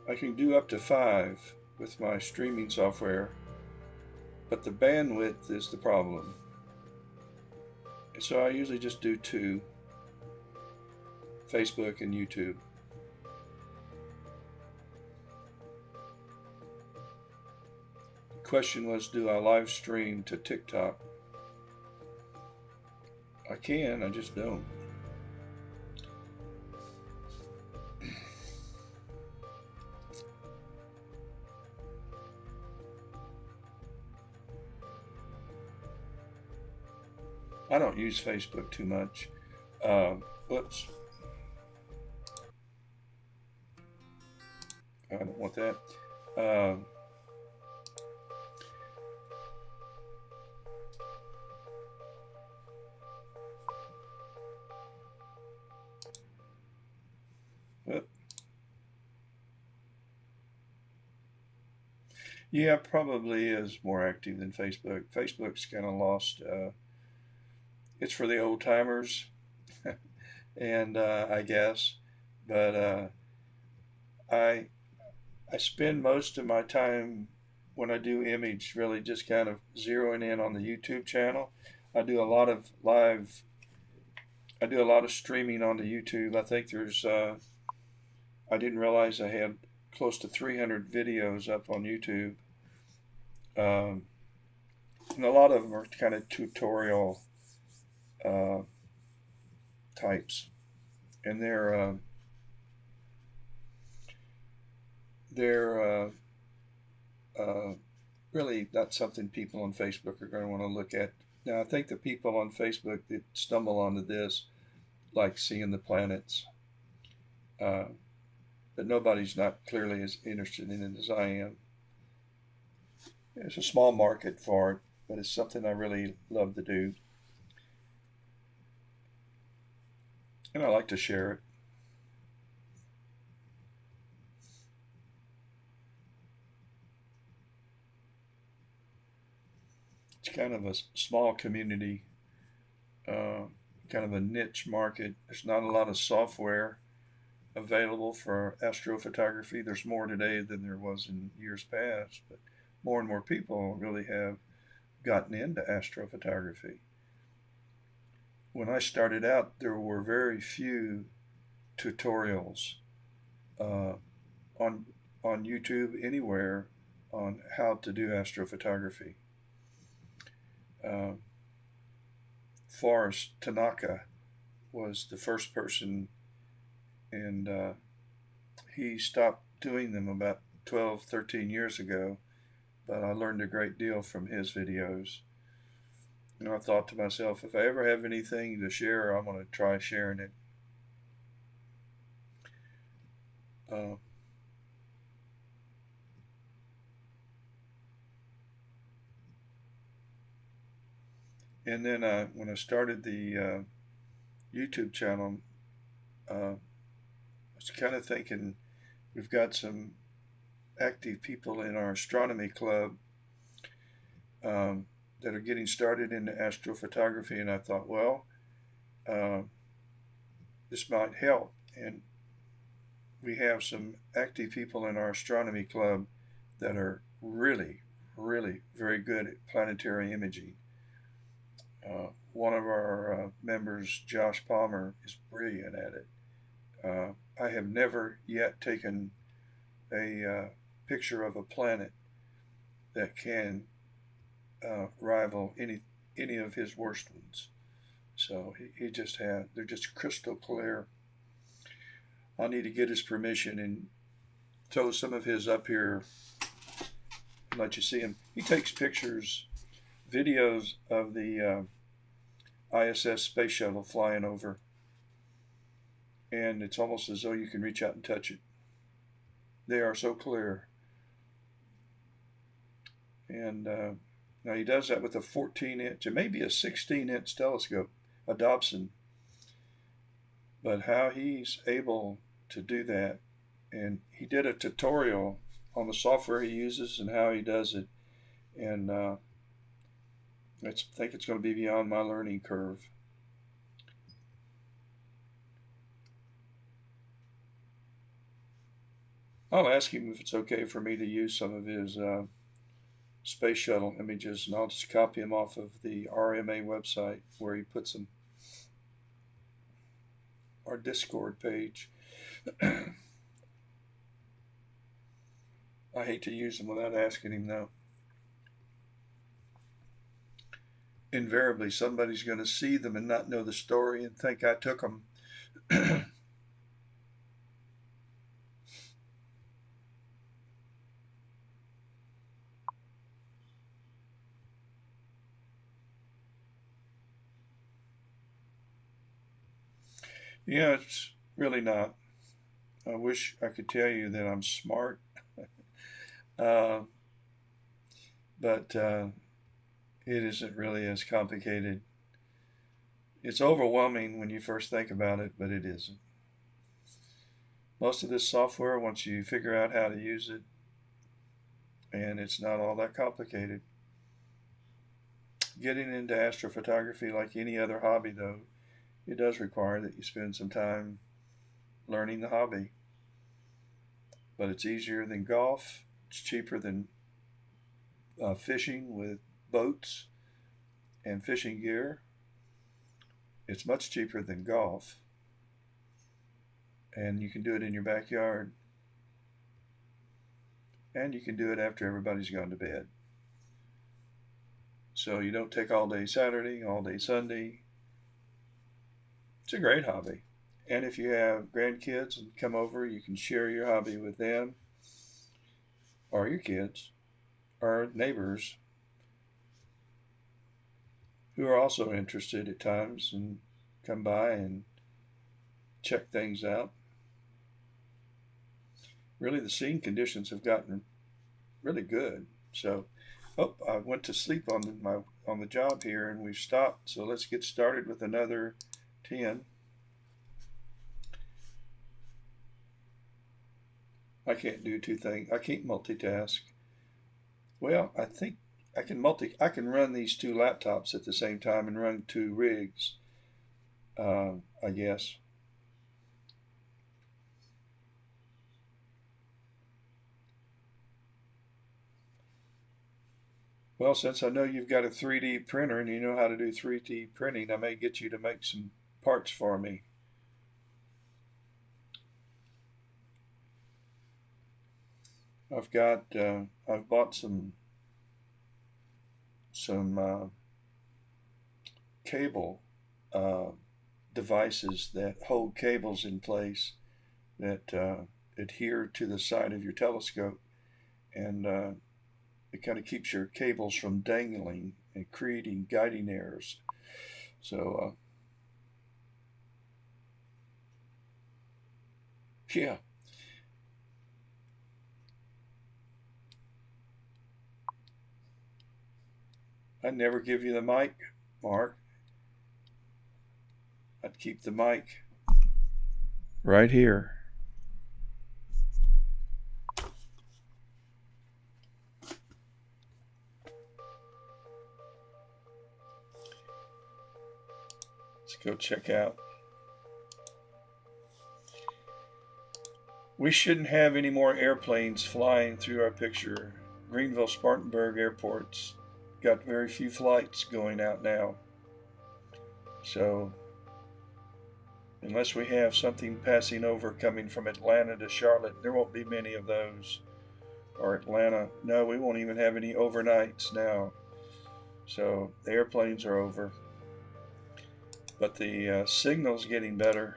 I can do up to 5 with my streaming software, but the bandwidth is the problem. And so I usually just do 2, Facebook and YouTube. The question was, do I live stream to TikTok? I can, I just don't. I don't use Facebook too much. Whoops. I don't want that. Yeah, probably is more active than Facebook. Facebook's kind of lost. It's for the old timers, and I guess, but I spend most of my time when I do image really just kind of zeroing in on the YouTube channel. I do a lot of live. I do a lot of streaming on the YouTube. I think there's. I didn't realize I had close to 300 videos up on YouTube. And a lot of them are kind of tutorial types, and they're really not something people on Facebook are going to want to look at. Now, I think the people on Facebook that stumble onto this like seeing the planets, but nobody's not clearly as interested in it as I am. There's a small market for it, but it's something I really love to do, and I like to share it. It's kind of a small community, kind of a niche market. There's not a lot of software available for astrophotography. There's more today than there was in years past, but more and more people really have gotten into astrophotography. When I started out, there were very few tutorials uh, on YouTube anywhere on how to do astrophotography. Forrest Tanaka was the first person, and he stopped doing them about 12, 13 years ago, but I learned a great deal from his videos. And I thought to myself, if I ever have anything to share, I'm going to try sharing it. And then when I started the YouTube channel, I was kind of thinking we've got some active people in our astronomy club that are getting started into astrophotography, and I thought, well, this might help. And we have some active people in our astronomy club that are really, really very good at planetary imaging. One of our members, Josh Palmer, is brilliant at it. I have never yet taken a picture of a planet that can rival any of his worst ones. So he just had, they're just crystal clear. I'll need to get his permission and throw some of his up here and let you see him. He takes pictures, videos of the ISS space shuttle flying over, and it's almost as though you can reach out and touch it. They are so clear. And now he does that with a 14-inch, it may be a 16-inch telescope, a Dobson. But how he's able to do that, and he did a tutorial on the software he uses and how he does it, and I think it's going to be beyond my learning curve. I'll ask him if it's okay for me to use some of his space shuttle images, and I'll just copy them off of the RMA website where he puts them, our Discord page. I hate to use them without asking him, though. Invariably, somebody's going to see them and not know the story and think I took them. Yeah, it's really not. I wish I could tell you that I'm smart, but it isn't really as complicated. It's overwhelming when you first think about it, but it isn't. Most of this software, once you figure out how to use it, and it's not all that complicated. Getting into astrophotography, like any other hobby, though, it does require that you spend some time learning the hobby. But it's easier than golf. It's cheaper than fishing with boats and fishing gear. It's much cheaper than golf. And you can do it in your backyard. And you can do it after everybody's gone to bed. So you don't take all day Saturday, all day Sunday. It's a great hobby. And if you have grandkids and come over, you can share your hobby with them, or your kids, or neighbors who are also interested at times and come by and check things out. Really, the scene conditions have gotten really good. So, I went to sleep on the job here, and we've stopped. So let's get started with another 10. I can't do two things. I can't multitask. Well, I think I can run these two laptops at the same time and run two rigs. I guess. Well, since I know you've got a 3D printer and you know how to do 3D printing, I may get you to make some parts for me. I've bought some cable devices that hold cables in place that adhere to the side of your telescope, and it kind of keeps your cables from dangling and creating guiding errors. So, yeah. I'd never give you the mic, Mark. I'd keep the mic right here. Let's go check out. We shouldn't have any more airplanes flying through our picture. Greenville-Spartanburg airport's got very few flights going out now. So Unless we have something passing over coming from Atlanta to Charlotte, there won't be many of those. Or Atlanta, no, we won't even have any overnights now. So the airplanes are over. But the signal's getting better.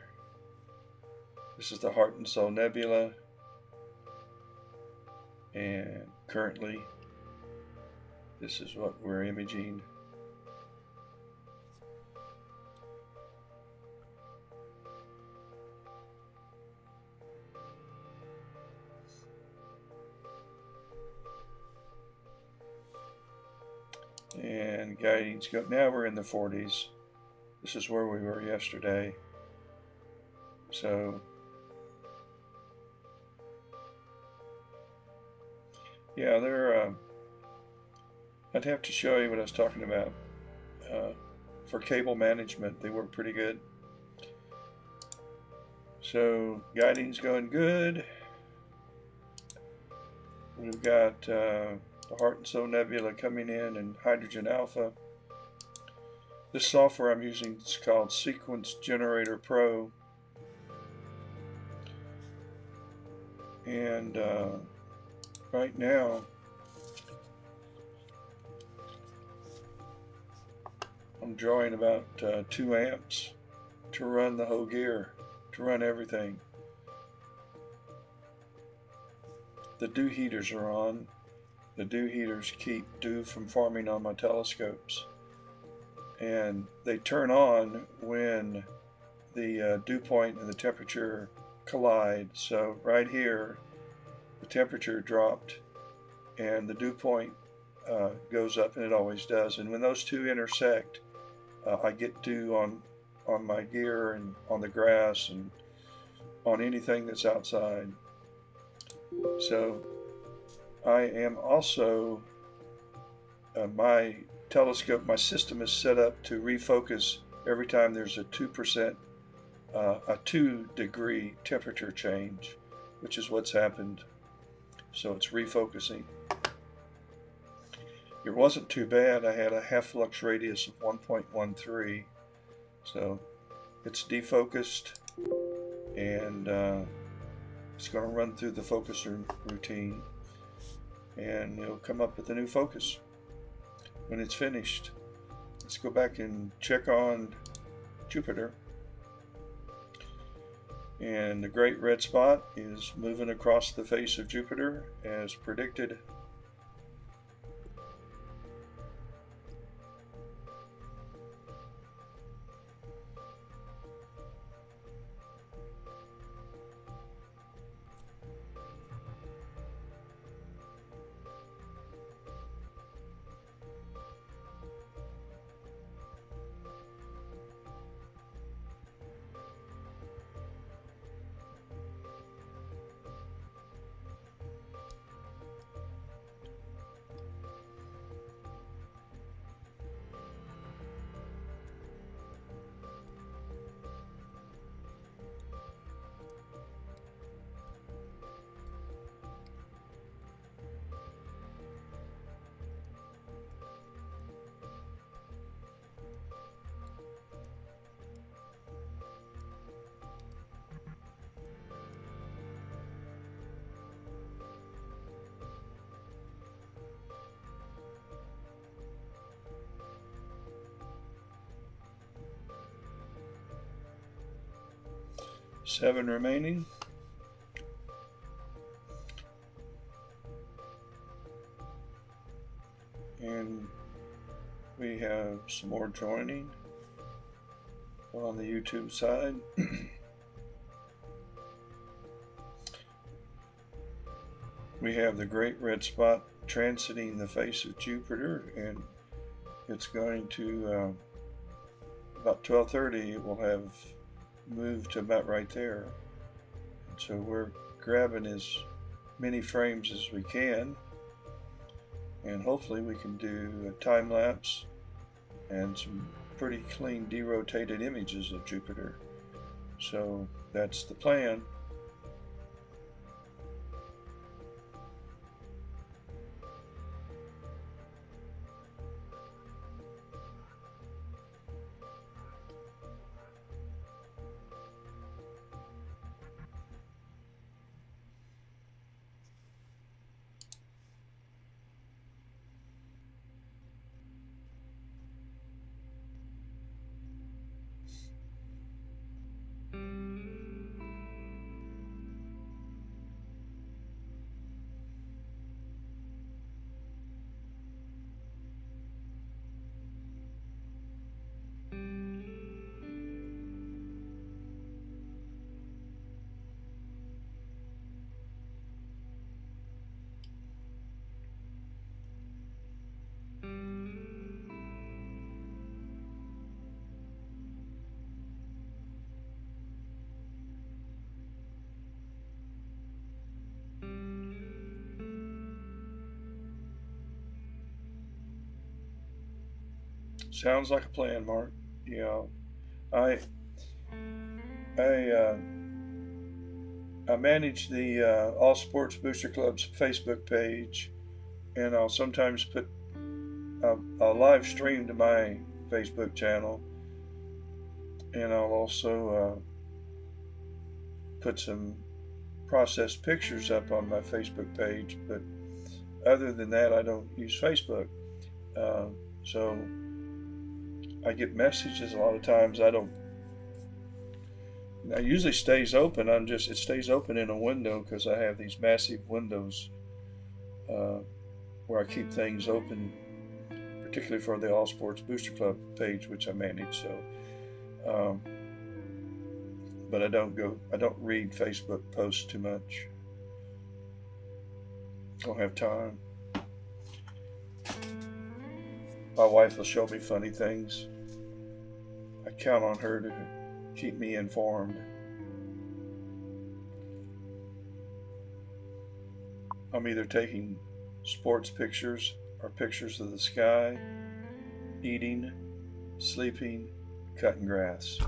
This is the Heart and Soul Nebula. And currently, this is what we're imaging. And guiding's go. Now we're in the 40s. This is where we were yesterday. So yeah, they're. I'd have to show you what I was talking about. For cable management, they work pretty good. So guiding's going good. We've got the Heart and Soul Nebula coming in and Hydrogen Alpha. This software I'm using is called Sequence Generator Pro. And right now, I'm drawing about 2 amps to run the whole gear, to run everything. The dew heaters are on. The dew heaters keep dew from forming on my telescopes. And they turn on when the dew point and the temperature collide. So right here, the temperature dropped and the dew point goes up, and it always does. And when those two intersect, I get dew on my gear and on the grass and on anything that's outside. So I am also, my telescope, my system is set up to refocus every time there's a 2%, a 2-degree temperature change, which is what's happened. So it's refocusing. It wasn't too bad. I had a half flux radius of 1.13, so it's defocused, and it's going to run through the focuser routine, and it'll come up with a new focus when it's finished. Let's go back and check on Jupiter. And the great red spot is moving across the face of Jupiter as predicted. Seven remaining. And we have some more joining on the YouTube side. We have the great red spot transiting the face of Jupiter, and it's going to about 12:30 it will have moved to about right there. And so we're grabbing as many frames as we can, and hopefully we can do a time lapse and some pretty clean derotated images of Jupiter. So that's the plan. Sounds like a plan, Mark. Yeah, I I uh, I manage the All Sports Booster Club's Facebook page, and I'll sometimes put a live stream to my Facebook channel, and I'll also put some processed pictures up on my Facebook page. But other than that, I don't use Facebook. Uh, so I get messages a lot of times. I don't. It usually stays open. It stays open in a window because I have these massive windows uh, where I keep things open, particularly for the All Sports Booster Club page, which I manage. So, um, but I don't read Facebook posts too much. Don't have time. My wife will show me funny things. I count on her to keep me informed. I'm either taking sports pictures or pictures of the sky, eating, sleeping, cutting grass.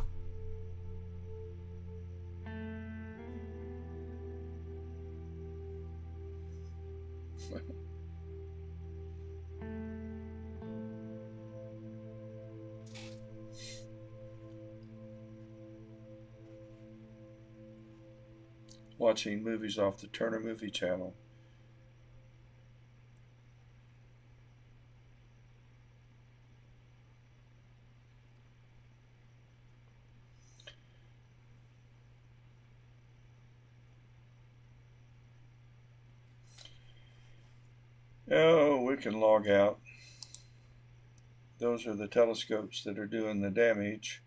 Watching movies off the Turner Movie Channel. Oh, we can log out. Those are the telescopes that are doing the damage.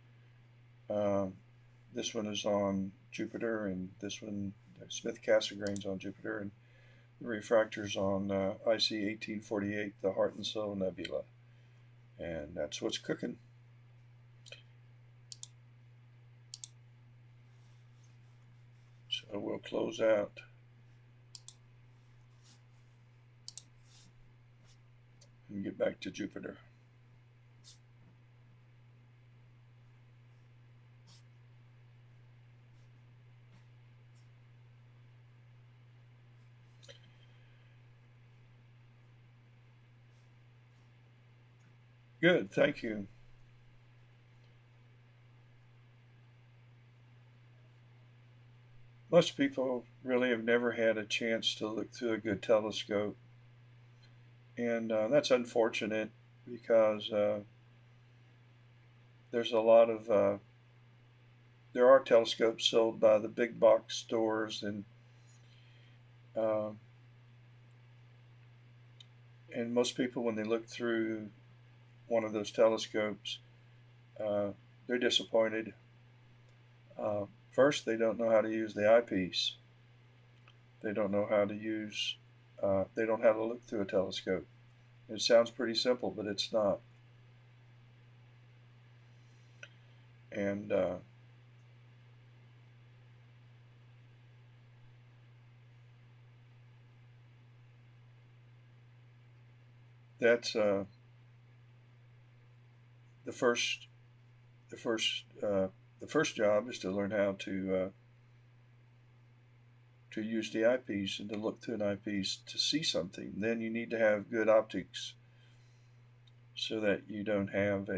This one is on Jupiter, and this one, Smith Cassegrain's on Jupiter, and the refractor's on IC1848, the Heart and Soul Nebula. And that's what's cooking. So we'll close out. And get back to Jupiter. Good, thank you. Most people really have never had a chance to look through a good telescope, and that's unfortunate because there's a lot of there are telescopes sold by the big box stores, uh, and most people, when they look through one of those telescopes, uh, they're disappointed. First, they don't know how to use the eyepiece. They don't know how to use. They don't know how to look through a telescope. It sounds pretty simple, but it's not. And that's the first. The first. The first job is to learn how to use the eyepiece and to look through an eyepiece to see something. Then you need to have good optics so that you don't have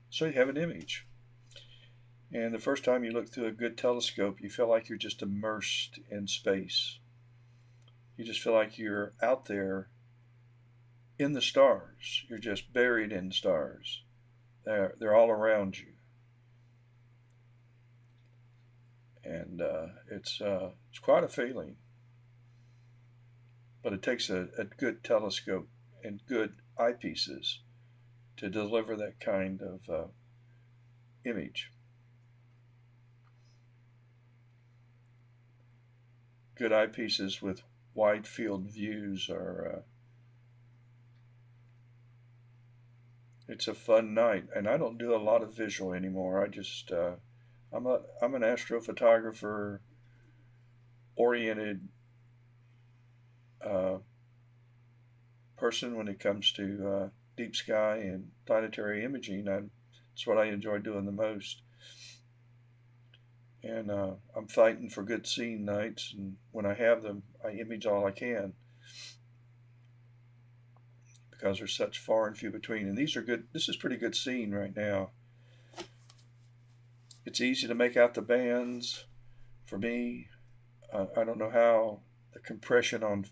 so you have an image. And the first time you look through a good telescope, you feel like you're just immersed in space. You just feel like you're out there in the stars. You're just buried in stars. They're all around you. And it's quite a feeling. But it takes a good telescope and good eyepieces to deliver that kind of image. Good eyepieces with wide field views are. It's a fun night, and I don't do a lot of visual anymore. I'm an astrophotographer oriented person when it comes to deep sky and planetary imaging. It's what I enjoy doing the most. And I'm fighting for good seeing nights, and when I have them, I image all I can because they're such far and few between. And these are good. This is pretty good seeing right now. It's easy to make out the bands for me. I don't know how the compression on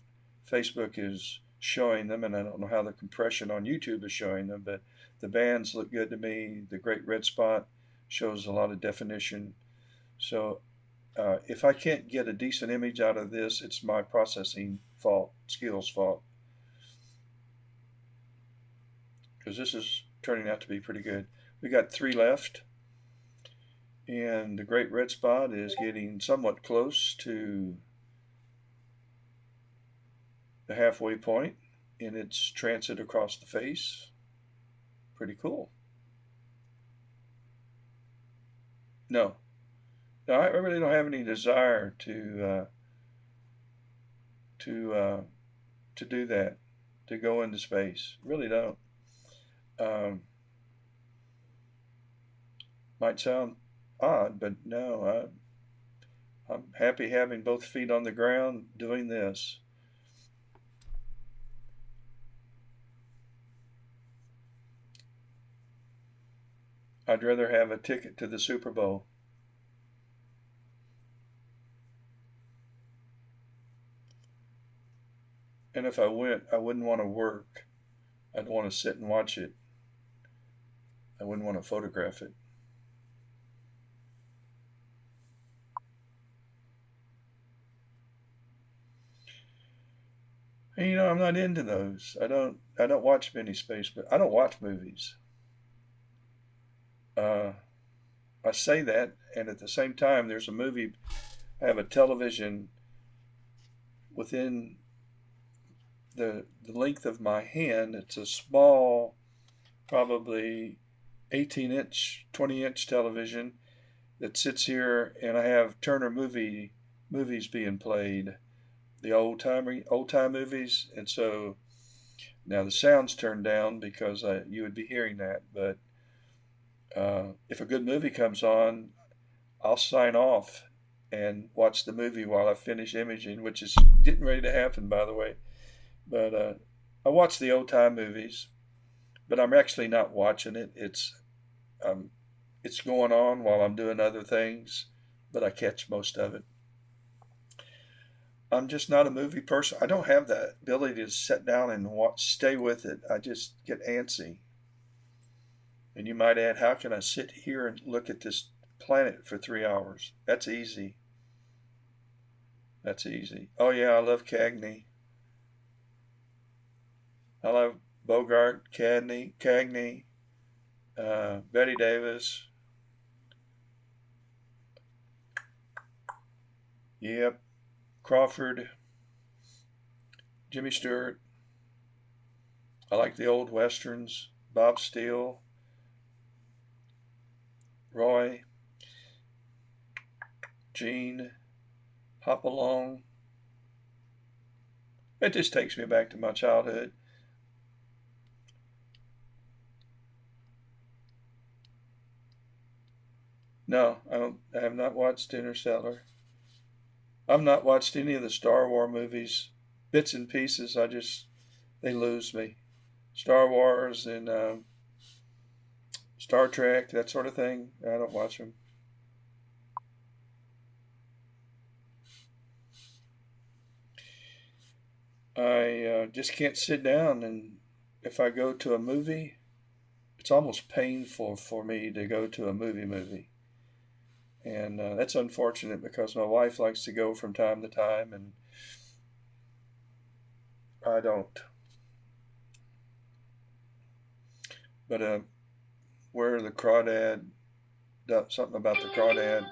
Facebook is showing them, and I don't know how the compression on YouTube is showing them, but the bands look good to me. The great red spot shows a lot of definition. So if I can't get a decent image out of this, it's my processing fault, skills fault, because this is turning out to be pretty good. We got 3 left, and the great red spot is getting somewhat close to the halfway point in its transit across the face. Pretty cool. No, I really don't have any desire to do that, to go into space. Really don't. Might sound odd, but no, I'm happy having both feet on the ground doing this. I'd rather have a ticket to the Super Bowl. And if I went, I wouldn't want to work. I'd want to sit and watch it. I wouldn't want to photograph it. And, I'm not into those. I don't watch many space, but I don't watch movies. I say that, and at the same time, there's a movie. I have a television within the length of my hand. It's a small, probably 18-inch, 20-inch television that sits here, and I have Turner movies being played, the old time movies, and so now the sound's turned down because you would be hearing that, but if a good movie comes on, I'll sign off and watch the movie while I finish imaging, which is getting ready to happen, by the way. But I watch the old time movies, but I'm actually not watching it. It's going on while I'm doing other things, but I catch most of it. I'm just not a movie person. I don't have the ability to sit down and stay with it. I just get antsy. And you might add, how can I sit here and look at this planet for 3 hours? That's easy. That's easy. Oh yeah, I love Cagney. I love Bogart, Cagney, Betty Davis. Yep, Crawford, Jimmy Stewart. I like the old westerns. Bob Steele, Roy, Gene, Hopalong. It just takes me back to my childhood. No, I have not watched Interstellar. I've not watched any of the Star Wars movies. Bits and pieces. They lose me. Star Wars and Star Trek, that sort of thing. I don't watch them. I just can't sit down, and if I go to a movie, it's almost painful for me to go to a movie. And that's unfortunate because my wife likes to go from time to time, and I don't. But where the Crawdad, something about the Crawdad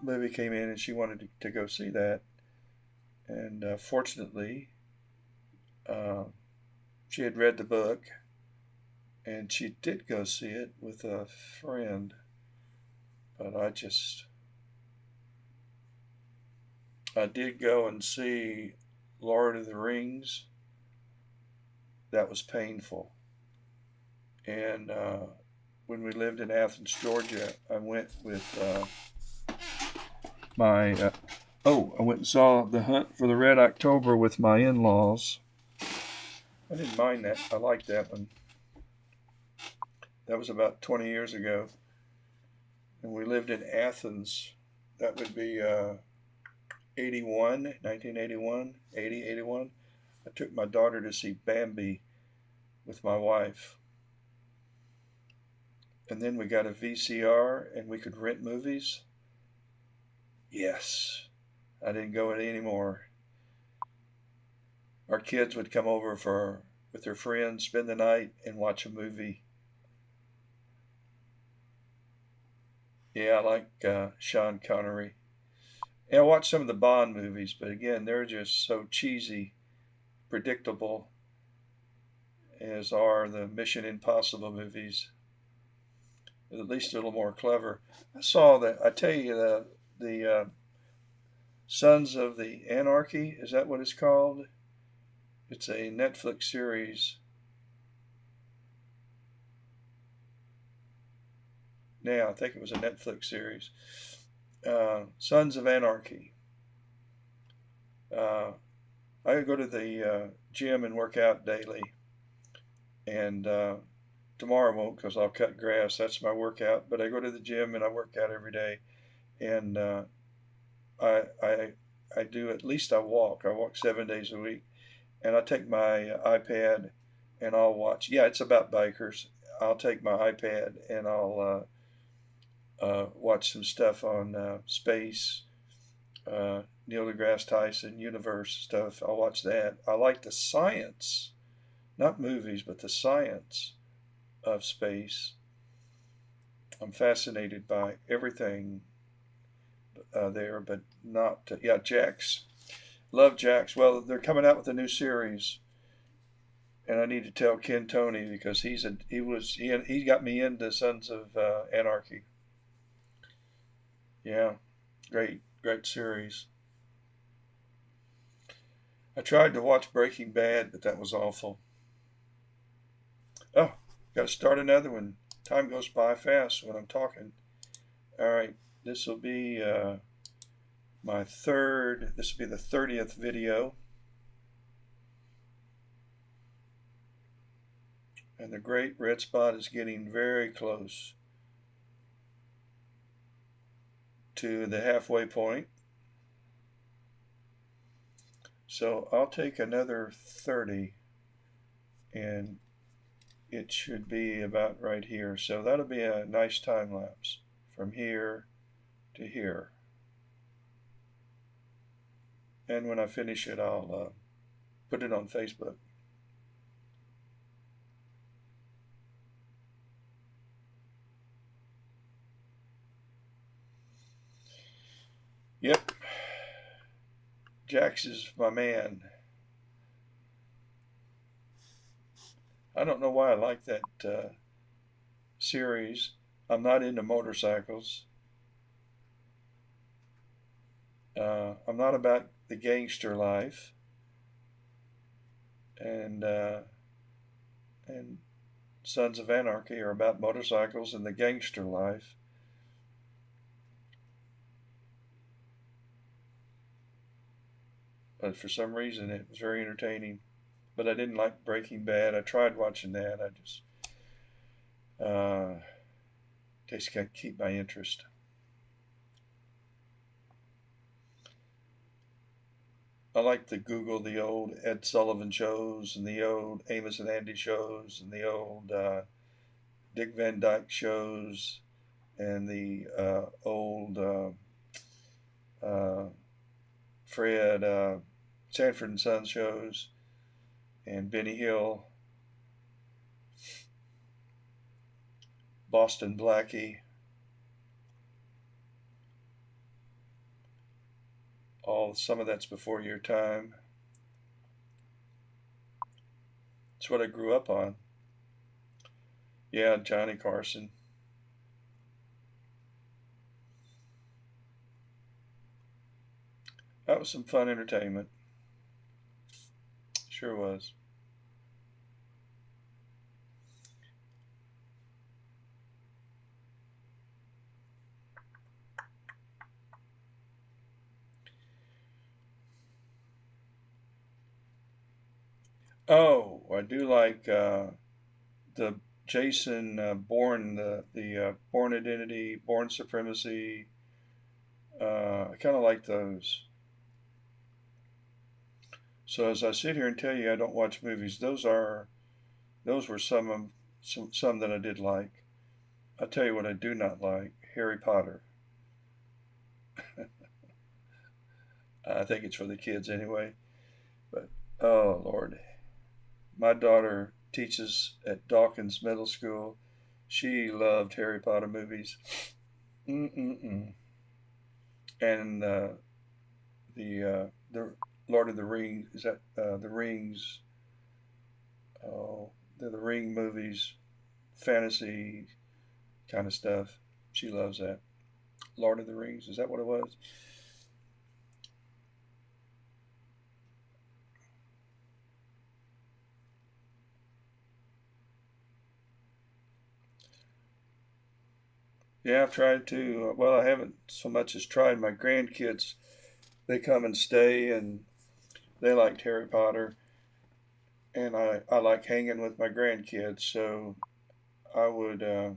movie came in, and she wanted to go see that. And fortunately, uh, she had read the book, and she did go see it with a friend. But I did go and see Lord of the Rings, that was painful. And when we lived in Athens, Georgia, I went with I went and saw The Hunt for the Red October with my in-laws. I didn't mind that. I liked that one. That was about 20 years ago. And we lived in Athens. That would be 1981, 81. I took my daughter to see Bambi with my wife. And then we got a VCR and we could rent movies. Yes, I didn't go anymore. Our kids would come over with their friends, spend the night, and watch a movie. Yeah, I like Sean Connery. And I watched some of the Bond movies, but again, they're just so cheesy, predictable, as are the Mission Impossible movies. At least a little more clever. I saw that. I tell you, the Sons of the Anarchy, is that what it's called? It's a Netflix series. Now, I think it was a Netflix series. Sons of Anarchy. I go to the gym and work out daily. And tomorrow I won't because I'll cut grass. That's my workout. But I go to the gym and I work out every day. And I do, at least I walk. I walk 7 days a week. And I take my iPad and I'll watch. Yeah, it's about bikers. I'll take my iPad and I'll watch some stuff on space, Neil deGrasse Tyson, universe stuff. I'll watch that. I like the science, not movies, but the science of space. I'm fascinated by everything there, but not, Jax. Love Jax. Well, they're coming out with a new series, and I need to tell Ken Tony because he got me into Sons of Anarchy. Yeah, great series. I tried to watch Breaking Bad, but that was awful. Oh, got to start another one. Time goes by fast when I'm talking. All right, this will be my third. This will be the 30th video. And the great red spot is getting very close to the halfway point. So I'll take another 30 and it should be about right here. So that'll be a nice time lapse from here to here. And when I finish it, I'll put it on Facebook. Yep. Jax is my man. I don't know why I like that series. I'm not into motorcycles. I'm not about the gangster life. And Sons of Anarchy are about motorcycles and the gangster life. But for some reason it was very entertaining. But I didn't like Breaking Bad. I tried watching that. I just can't keep my interest. I like to Google the old Ed Sullivan shows and the old Amos and Andy shows and the old Dick Van Dyke shows and the old Fred Sanford and Son shows and Benny Hill, Boston Blackie, some of that's before your time. It's what I grew up on. Yeah, Johnny Carson. That was some fun entertainment. Sure was. Oh, I do like the Jason Bourne, the Bourne Identity, Bourne Supremacy. I kind of like those. So as I sit here and tell you I don't watch movies, those were some that I did like. I'll tell you what I do not like: Harry Potter. I think it's for the kids anyway. But oh Lord, my daughter teaches at Dawkins Middle School. She loved Harry Potter movies. Mm-mm-mm. And the Lord of the Rings, is that the Rings? Oh, the Ring movies, fantasy kind of stuff. She loves that. Lord of the Rings, is that what it was? Yeah, I've tried to. Well, I haven't so much as tried. My grandkids, they come and stay, and they liked Harry Potter, and I like hanging with my grandkids. So I would uh,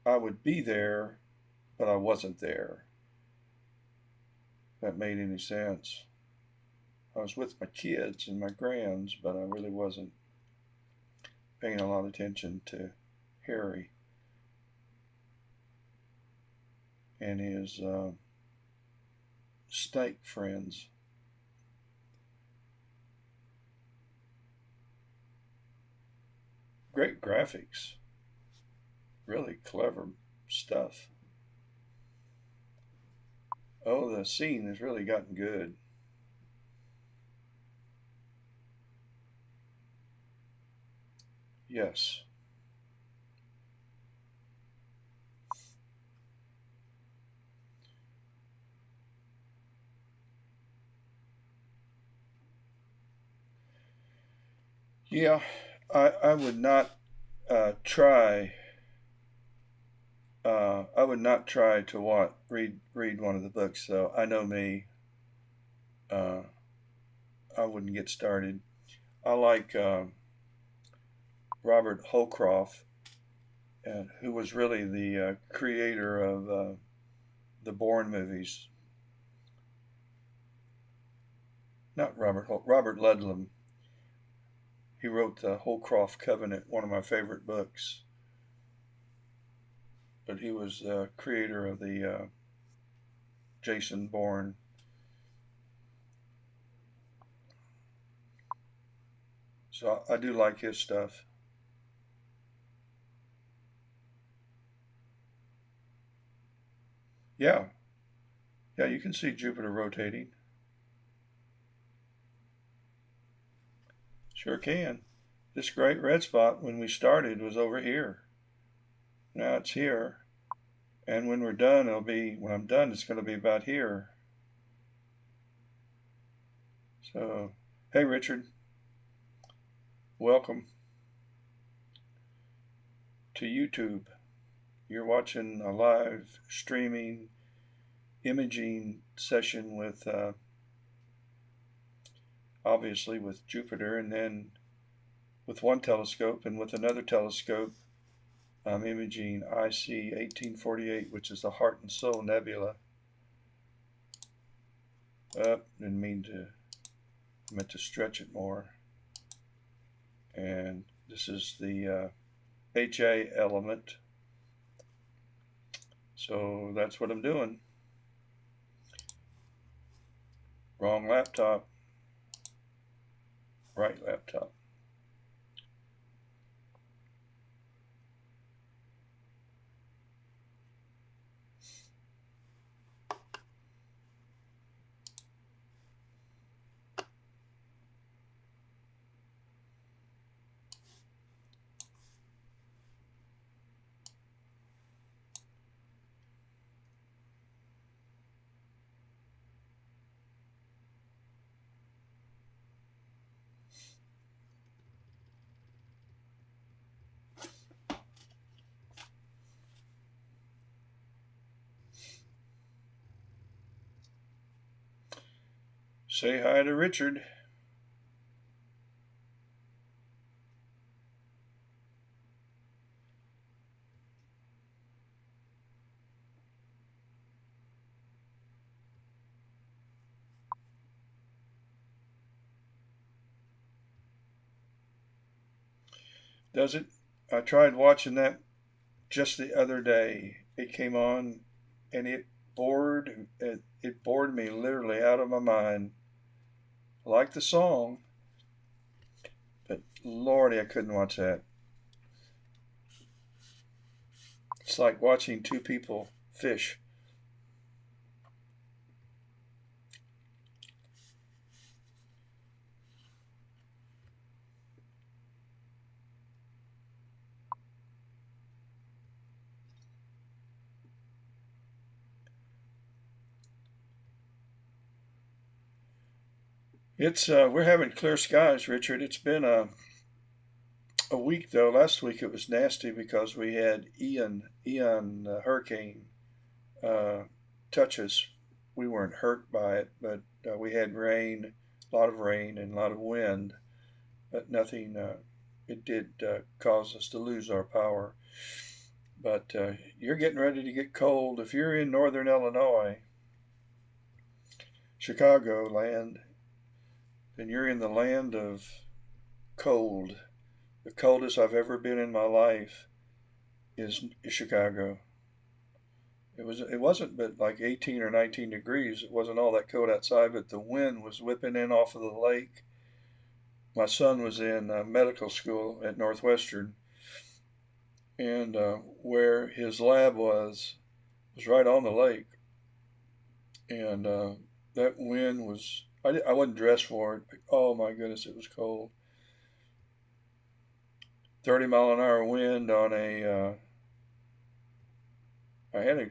I would be there, but I wasn't there. If that made any sense. I was with my kids and my grands, but I really wasn't paying a lot of attention to Harry and his snake friends. Great graphics, really clever stuff. Oh, the scene has really gotten good. Yes. Yeah, I would not try. I would not try to read one of the books though. I know me. Uh, I wouldn't get started. I like Robert Holcroft, who was really the creator of the Bourne movies. Not Robert Ludlum. He wrote the Holcroft Covenant, one of my favorite books. But he was the creator of the Jason Bourne. So I do like his stuff. Yeah, yeah, you can see Jupiter rotating. Sure can. This great red spot when we started was over here. Now it's here. And when we're done, when I'm done, it's going to be about here. So, hey, Richard, welcome to YouTube. You're watching a live streaming imaging session with, obviously, with Jupiter, and then with one telescope, and with another telescope, I'm imaging IC1848, which is the Heart and Soul Nebula. Didn't mean to, meant to stretch it more. And this is the HA element. So that's what I'm doing. Wrong laptop, right laptop. Say hi to Richard. Does it? I tried watching that just the other day. It came on, and it bored me literally out of my mind. I like the song, but Lordy, I couldn't watch that. It's like watching two people fish. It's we're having clear skies, Richard. It's been a week though. Last week it was nasty because we had Ian hurricane uh, touch us. We weren't hurt by it, but we had rain, a lot of rain and a lot of wind, but nothing. It did cause us to lose our power. But you're getting ready to get cold. If you're in northern Illinois, Chicago land, then you're in the land of cold. The coldest I've ever been in my life is Chicago. It wasn't but like 18 or 19 degrees. It wasn't all that cold outside, but the wind was whipping in off of the lake. My son was in medical school at Northwestern, and where his lab was right on the lake, and that wind was. I wasn't dressed for it. But, oh my goodness, it was cold. 30-mile-an-hour wind on a. I had a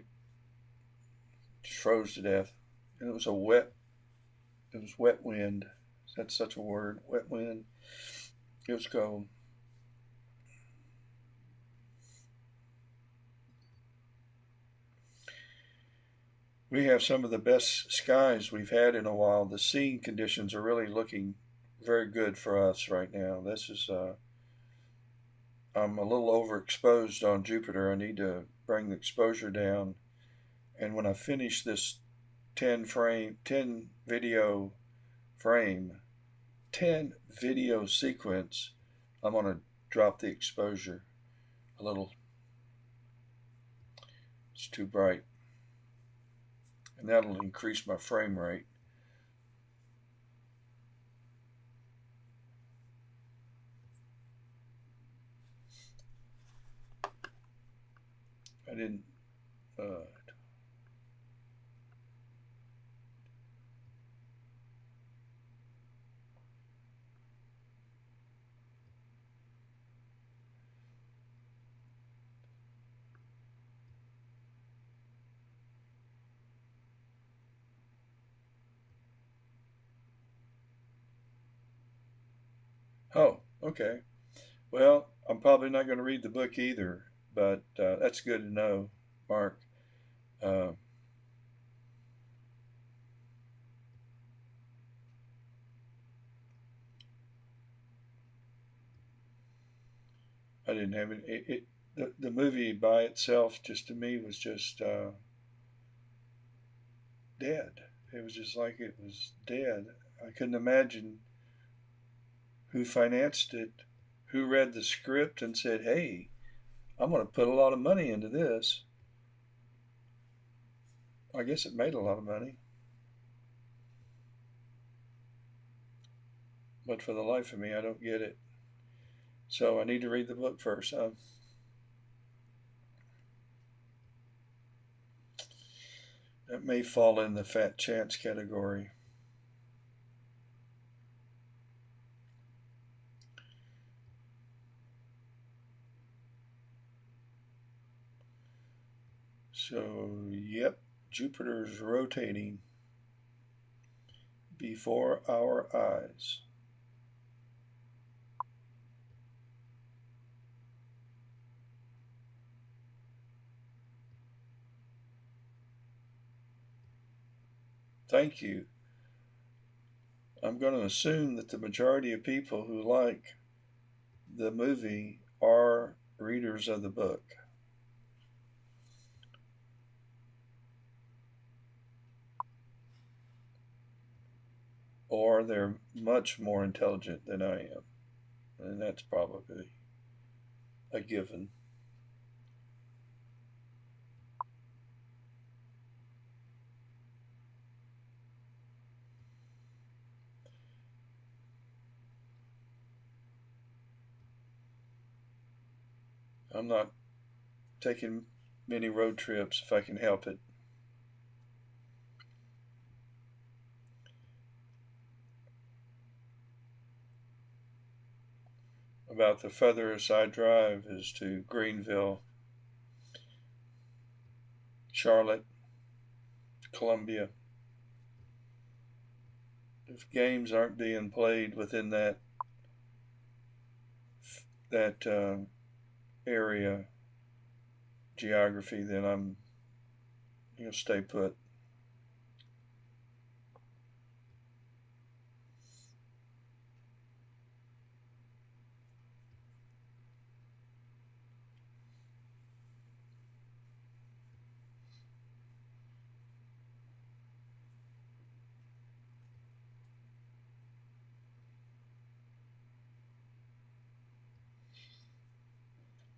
just froze to death, and it was a wet. It was wet wind. That's such a word. Wet wind. It was cold. We have some of the best skies we've had in a while. The seeing conditions are really looking very good for us right now. This is I'm a little overexposed on Jupiter. I need to bring the exposure down. And when I finish this 10 video frame, 10 video sequence, I'm going to drop the exposure a little. It's too bright. And that'll increase my frame rate. I didn't. Oh, okay. Well, I'm probably not going to read the book either, but that's good to know, Mark. Uh, I didn't have the movie by itself, just to me, was just dead. It was just like it was dead. I couldn't imagine who financed it, who read the script and said, "Hey, I'm going to put a lot of money into this." I guess it made a lot of money, but for the life of me, I don't get it. So I need to read the book first. That may fall in the fat chance category. So, yep, Jupiter's rotating before our eyes. Thank you. I'm going to assume that the majority of people who like the movie are readers of the book. Or they're much more intelligent than I am. And that's probably a given. I'm not taking many road trips if I can help it. About the furthest I drive is to Greenville, Charlotte, Columbia. If games aren't being played within that area geography, then I'm stay put.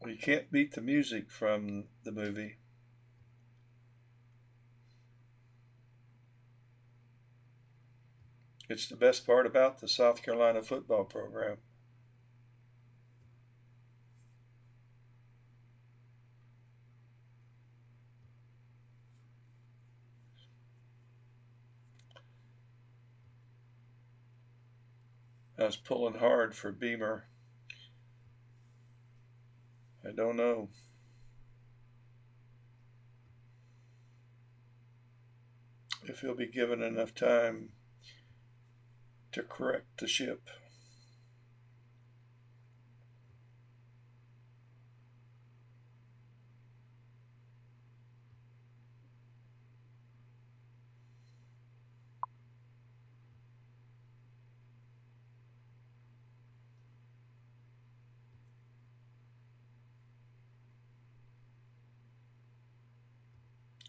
Well, you can't beat the music from the movie. It's the best part about the South Carolina football program. I was pulling hard for Beamer. I don't know. If he'll be given enough time to correct the ship.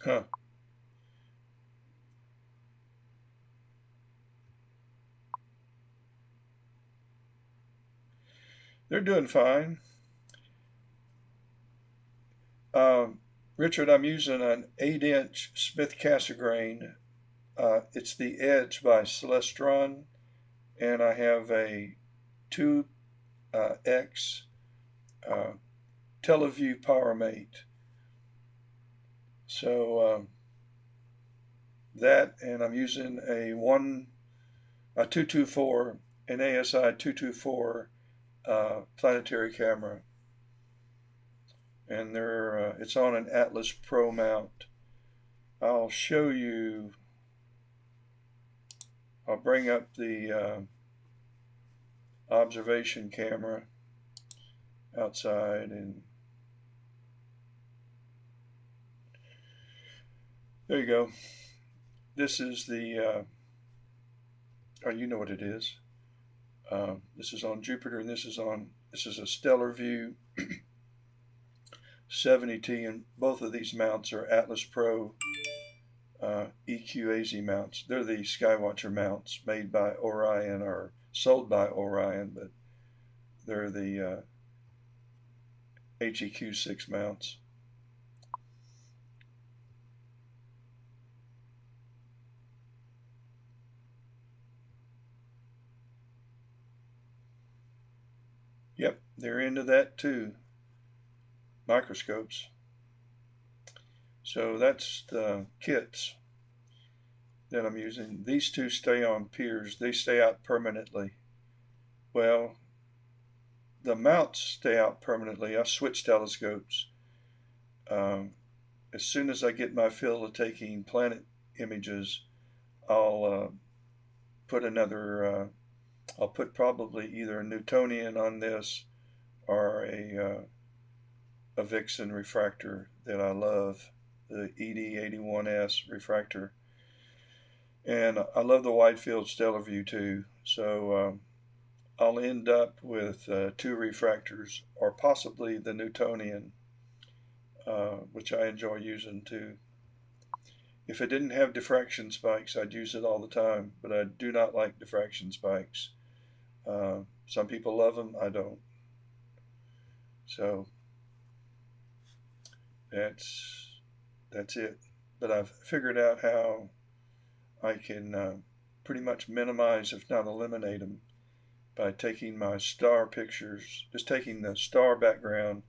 Huh. They're doing fine. Richard, I'm using an 8-inch Smith Cassegrain. It's the Edge by Celestron, and I have a 2X Stellarvue Powermate. So that, and I'm using a 224, an ASI224 Planetary camera, and it's on an Atlas Pro mount. I'll show you. I'll bring up the observation camera outside, and there you go. This is the you know what it is. This is on Jupiter, and this is a Stellarvue 70T, and both of these mounts are Atlas Pro EQ-AZ mounts. They're the Skywatcher mounts made by OIII or sold by OIII, but they're the HEQ6 mounts. Yep, they're into that too. Microscopes. So that's the kits that I'm using. These two stay on piers. They stay out permanently. Well, the mounts stay out permanently. I switch telescopes. As soon as I get my fill of taking planet images, I'll put another. I'll put probably either a Newtonian on this or a Vixen refractor that I love, the ED81S refractor. And I love the wide field Stellarvue too. So I'll end up with 2 refractors, or possibly the Newtonian, which I enjoy using too. If it didn't have diffraction spikes, I'd use it all the time, but I do not like diffraction spikes. Some people love them, I don't. So that's it. But I've figured out how I can pretty much minimize, if not eliminate them, by taking my star pictures, just taking the star background,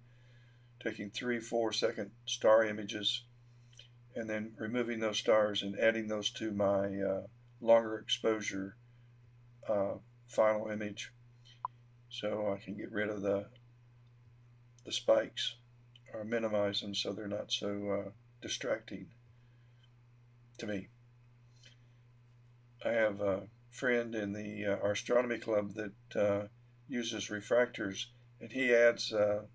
taking 3-4 second star images, and then removing those stars and adding those to my longer exposure final image, so I can get rid of the spikes or minimize them so they're not so distracting to me. I have a friend in the Astronomy Club that uses refractors, and he adds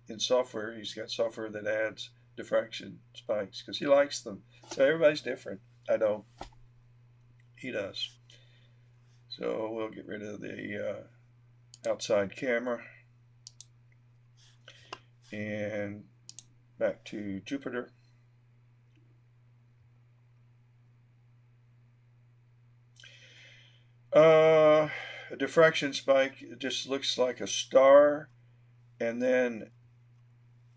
in software, he's got software that adds diffraction spikes because he likes them. So everybody's different. I don't. He does. So we'll get rid of the outside camera and back to Jupiter. A diffraction spike, it just looks like a star and then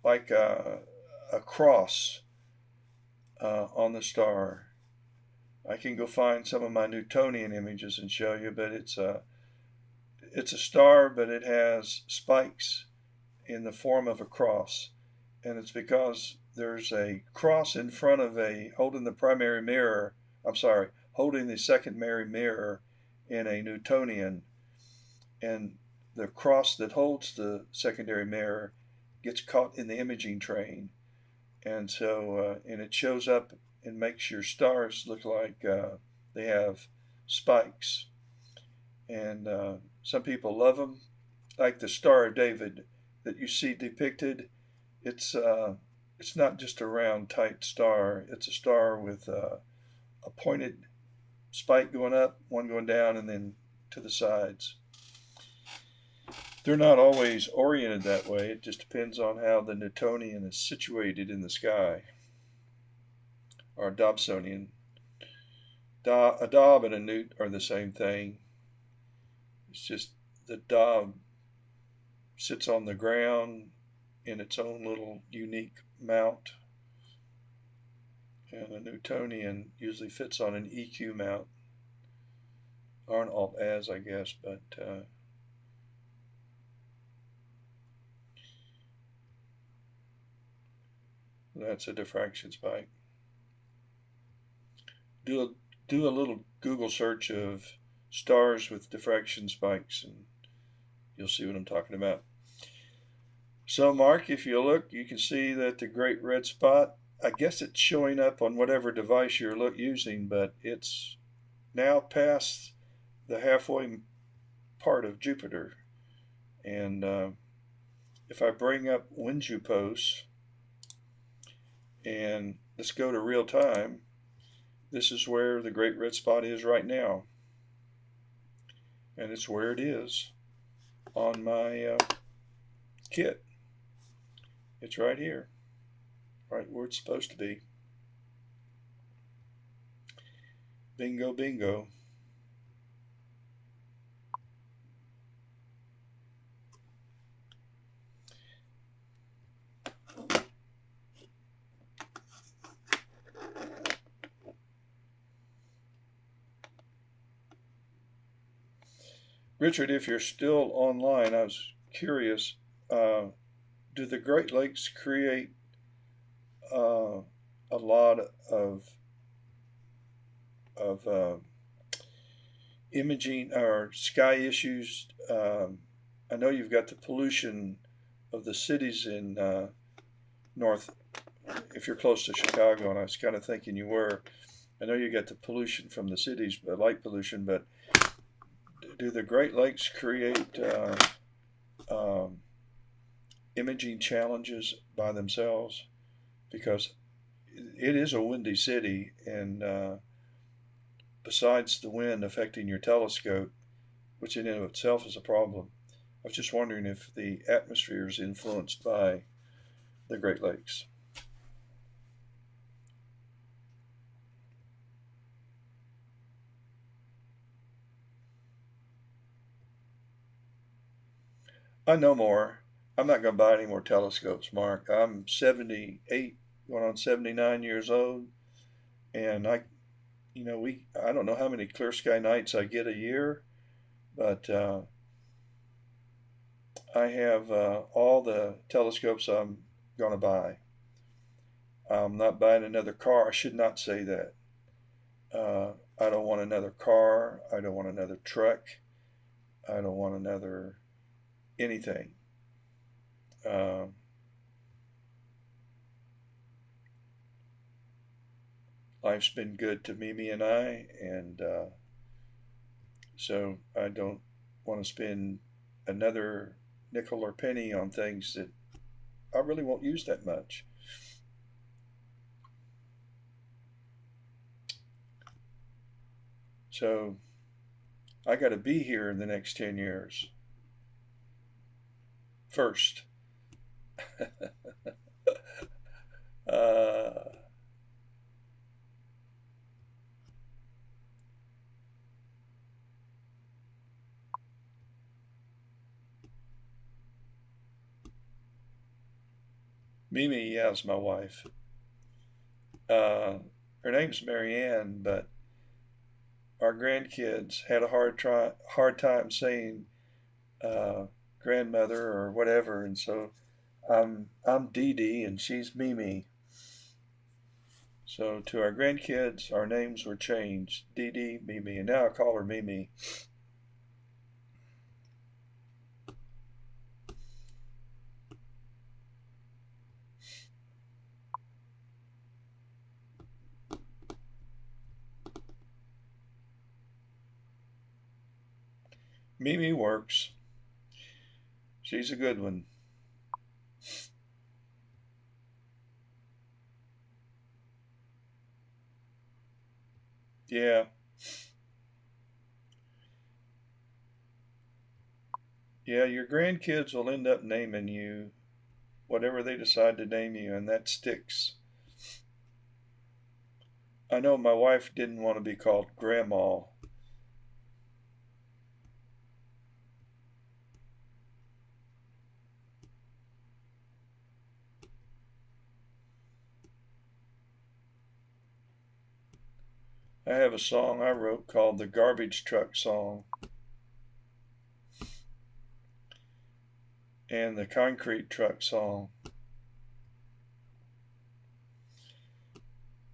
like a cross on the star. I can go find some of my Newtonian images and show you, but it's a star, but it has spikes in the form of a cross, and it's because there's a cross in front of holding the primary mirror. I'm sorry, holding the secondary mirror in a Newtonian, and the cross that holds the secondary mirror gets caught in the imaging train, and so and it shows up and makes your stars look like they have spikes. And some people love them, like the Star of David that you see depicted. It's not just a round tight star. It's a star with a pointed spike going up, one going down, and then to the sides. They're not always oriented that way. It just depends on how the Newtonian is situated in the sky, or Dobsonian. A Dob and a Newt are the same thing. It's just the Dob sits on the ground in its own little unique mount, and a Newtonian usually fits on an EQ mount, or an Alt-Az, I guess, but that's a diffraction spike. Do a little Google search of stars with diffraction spikes, and you'll see what I'm talking about. So, Mark, if you look, you can see that the great red spot, I guess it's showing up on whatever device you're using, but it's now past the halfway part of Jupiter. And if I bring up WinJupos, and let's go to real time, this is where the great red spot is right now. And it's where it is on my kit. It's right here, right where it's supposed to be. Bingo, bingo. Richard, if you're still online, I was curious, do the Great Lakes create a lot of imaging or sky issues? I know you've got the pollution of the cities in north, if you're close to Chicago, and I was kind of thinking you were. I know you got the pollution from the cities, light pollution, but do the Great Lakes create imaging challenges by themselves? Because it is a windy city, and besides the wind affecting your telescope, which in and of itself is a problem, I was just wondering if the atmosphere is influenced by the Great Lakes. I know more. I'm not going to buy any more telescopes, Mark. I'm 78 going on 79 years old, and I don't know how many clear sky nights I get a year, but I have all the telescopes I'm going to buy. I'm not buying another car. I should not say that. I don't want another car. I don't want another truck. I don't want another anything. Life's been good to Mimi and I, and so I don't want to spend another nickel or penny on things that I really won't use that much. So I got to be here in the next 10 years. First. Mimi, yeah, is my wife. Her name's Marianne, but our grandkids had a hard time saying grandmother or whatever, and so I'm Dee Dee and she's Mimi. So to our grandkids, our names were changed, Dee Dee, Mimi, and now I call her Mimi. Mimi works. She's a good one. Yeah. Yeah, your grandkids will end up naming you whatever they decide to name you, and that sticks. I know my wife didn't want to be called Grandma. I have a song I wrote called the Garbage Truck Song and the Concrete Truck Song.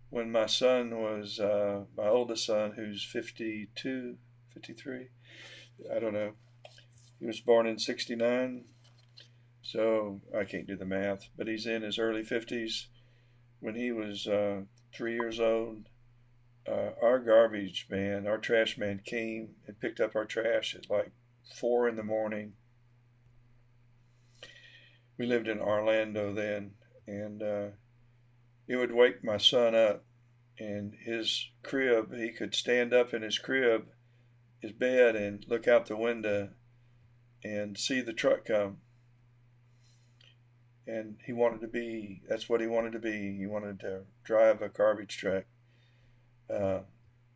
When my son was, my oldest son, who's 52, 53, I don't know, he was born in 69, so I can't do the math, but he's in his early 50s. When he was 3 years old, our garbage man, our trash man came and picked up our trash at like 4 in the morning. We lived in Orlando then, and it would wake my son up. In his crib, he could stand up in his crib, his bed, and look out the window and see the truck come. And he wanted to be, that's what he wanted to be. He wanted to drive a garbage truck.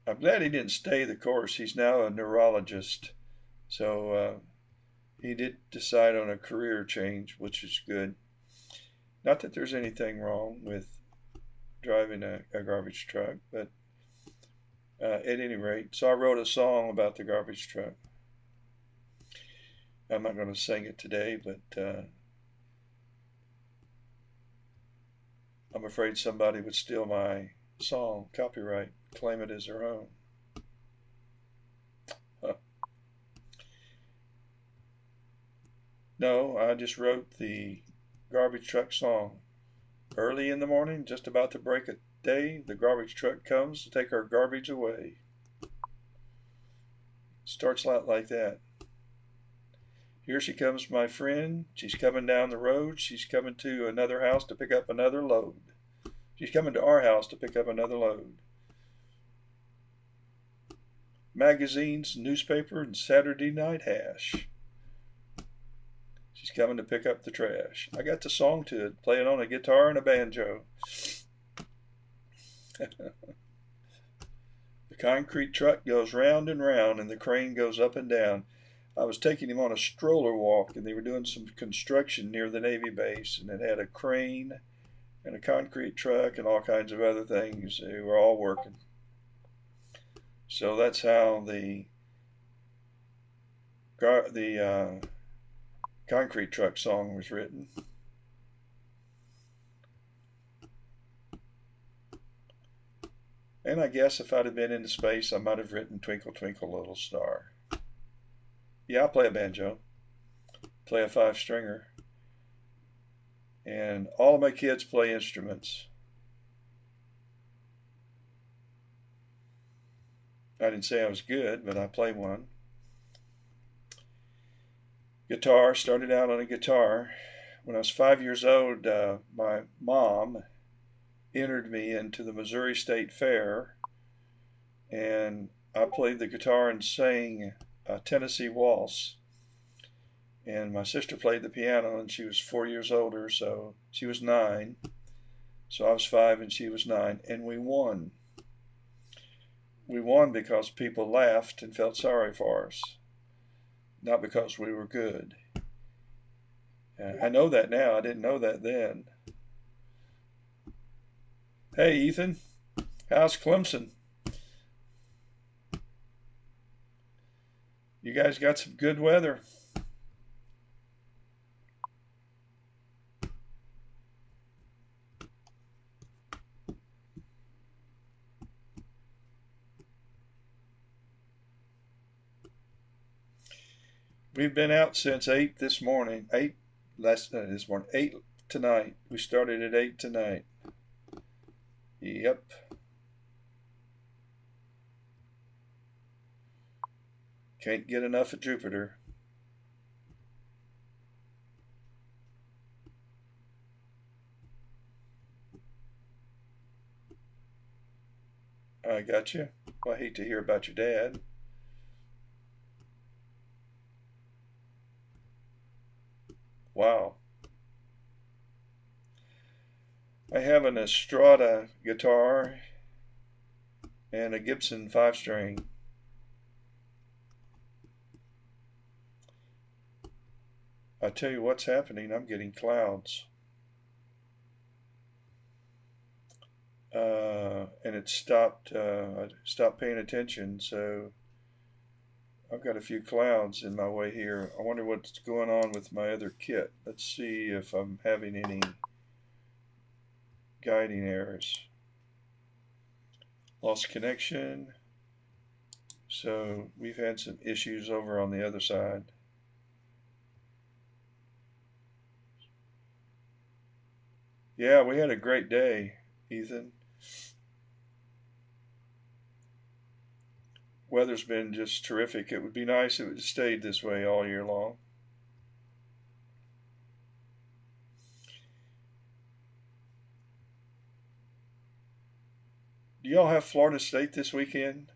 I'm glad he didn't stay the course. He's now a neurologist. So he did decide on a career change, which is good. Not that there's anything wrong with driving a garbage truck, but at any rate, so I wrote a song about the garbage truck. I'm not going to sing it today, but I'm afraid somebody would steal my song, copyright, claim it as their own. No, I just wrote the garbage truck song. Early in the morning, just about to break a day, the garbage truck comes to take our garbage away. Starts out like that. Here she comes, my friend. She's coming down the road. She's coming to another house to pick up another load. She's coming to our house to pick up another load. Magazines, newspaper, and Saturday night hash. She's coming to pick up the trash. I got the song to it, play it on a guitar and a banjo. The concrete truck goes round and round, and the crane goes up and down. I was taking him on a stroller walk, and they were doing some construction near the Navy base, and it had a crane and a concrete truck and all kinds of other things. They were all working. So that's how the concrete truck song was written. And I guess if I'd have been into space, I might have written Twinkle Twinkle Little Star. Yeah, I play a banjo, play a 5-stringer, and all of my kids play instruments. I didn't say I was good, but I play one. Guitar, started out on a guitar. When I was 5 years old, my mom entered me into the Missouri State Fair, and I played the guitar and sang a Tennessee Waltz. And my sister played the piano, and she was 4 years older, so she was 9. So I was 5 and she was 9, and we won. We won because people laughed and felt sorry for us, not because we were good. I know that now. I didn't know that then. Hey, Ethan, how's Clemson? You guys got some good weather. We've been out since 8 this morning. 8 this morning. 8 tonight. We started at 8 tonight. Yep. Can't get enough of Jupiter. I got you. Well, I hate to hear about your dad. Wow. I have an Estrada guitar and a Gibson 5-string. I tell you what's happening, I'm getting clouds. And it stopped, I stopped paying attention, so I've got a few clouds in my way here. I wonder what's going on with my other kit. Let's see if I'm having any guiding errors. Lost connection. So we've had some issues over on the other side. Yeah, we had a great day, Ethan. Weather's been just terrific. It would be nice if it stayed this way all year long. Do y'all have Florida State this weekend?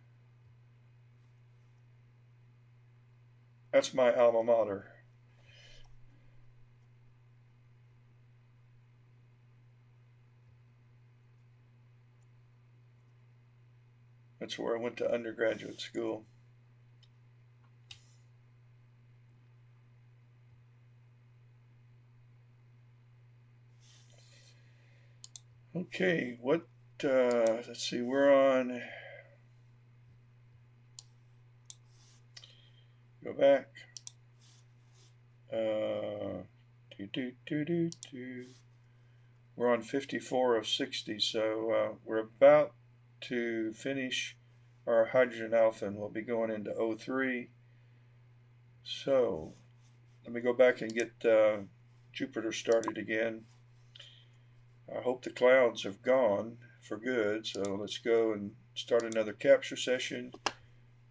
That's my alma mater. That's where I went to undergraduate school. Okay, let's see, we're on, go back. We're on 54 of 60, so we're about to finish our hydrogen alpha, and we'll be going into O3. So let me go back and get Jupiter started again. I hope the clouds have gone for good, so let's go and start another capture session,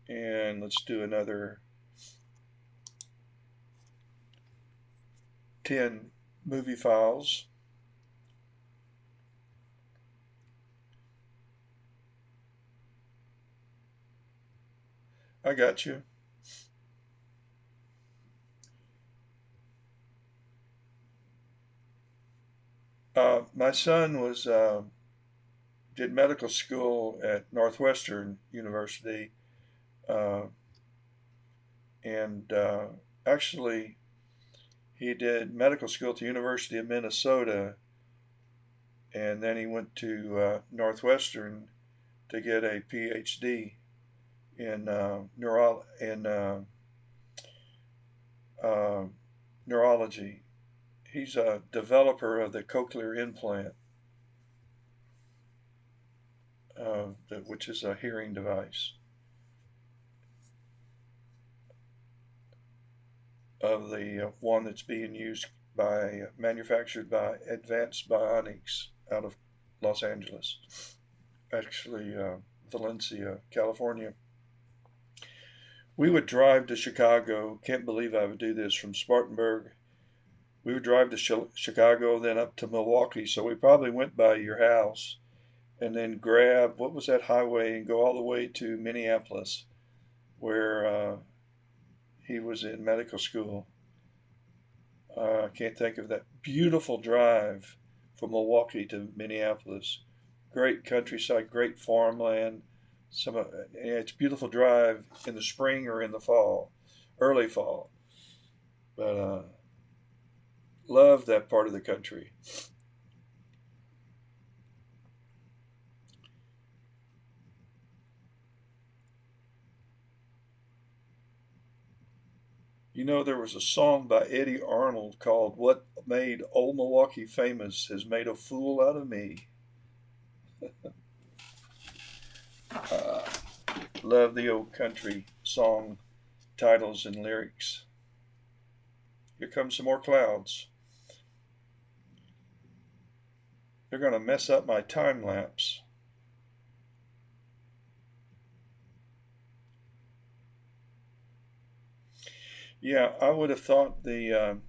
and let's do another 10 movie files. I got you. My son did medical school at Northwestern University, and actually he did medical school at the University of Minnesota, and then he went to Northwestern to get a PhD in uh, neurology. He's a developer of the cochlear implant, which is a hearing device, of the one that's being used manufactured by Advanced Bionics out of Los Angeles, actually Valencia, California. We would drive to Chicago. Can't believe I would do this, from Spartanburg. We would drive to Chicago, then up to Milwaukee. So we probably went by your house and then grab, what was that highway, and go all the way to Minneapolis, where he was in medical school. I can't think of that beautiful drive from Milwaukee to Minneapolis. Great countryside, great farmland. It's a beautiful drive in the spring or in the fall, early fall. But love that part of the country. You know, there was a song by Eddie Arnold called "What Made Old Milwaukee Famous Has Made a Fool Out of Me." Uh, love the old country song titles and lyrics. Here comes some more clouds. They're going to mess up my time lapse. Yeah, I would have thought the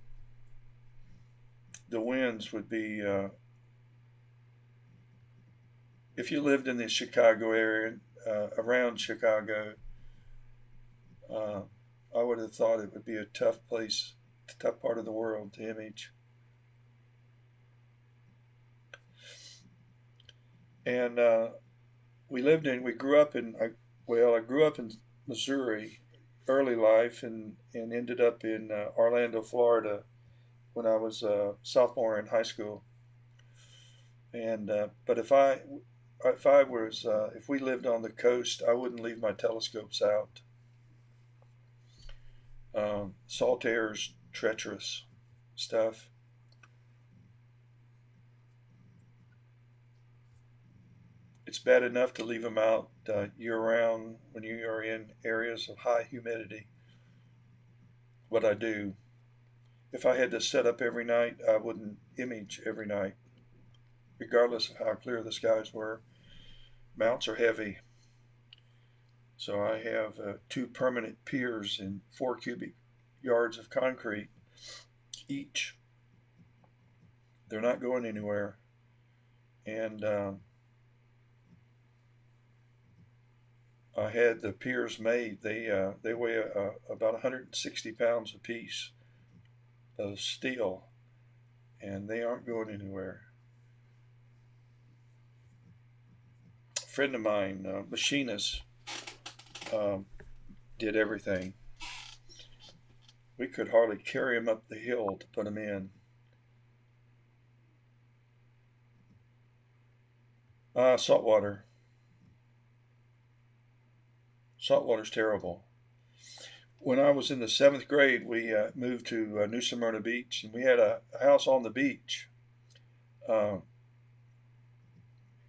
winds would be, if you lived in the Chicago area, around Chicago, uh, I would have thought it would be a tough place, tough part of the world to image. And we grew up in, I grew up in Missouri, early life, and ended up in Orlando, Florida, when I was a sophomore in high school. And but if we lived on the coast, I wouldn't leave my telescopes out. Salt air's treacherous stuff. It's bad enough to leave them out year round when you are in areas of high humidity. What I do, if I had to set up every night, I wouldn't image every night, regardless of how clear the skies were. Mounts are heavy, so I have two permanent piers and 4 cubic yards of concrete each. They're not going anywhere, and I had the piers made. They weigh about 160 pounds apiece of steel, and they aren't going anywhere. A friend of mine, machinist, um, did everything. We could hardly carry him up the hill to put him in. Saltwater. Saltwater's terrible. When I was in the seventh grade, we moved to New Smyrna Beach, and we had a house on the beach. Uh,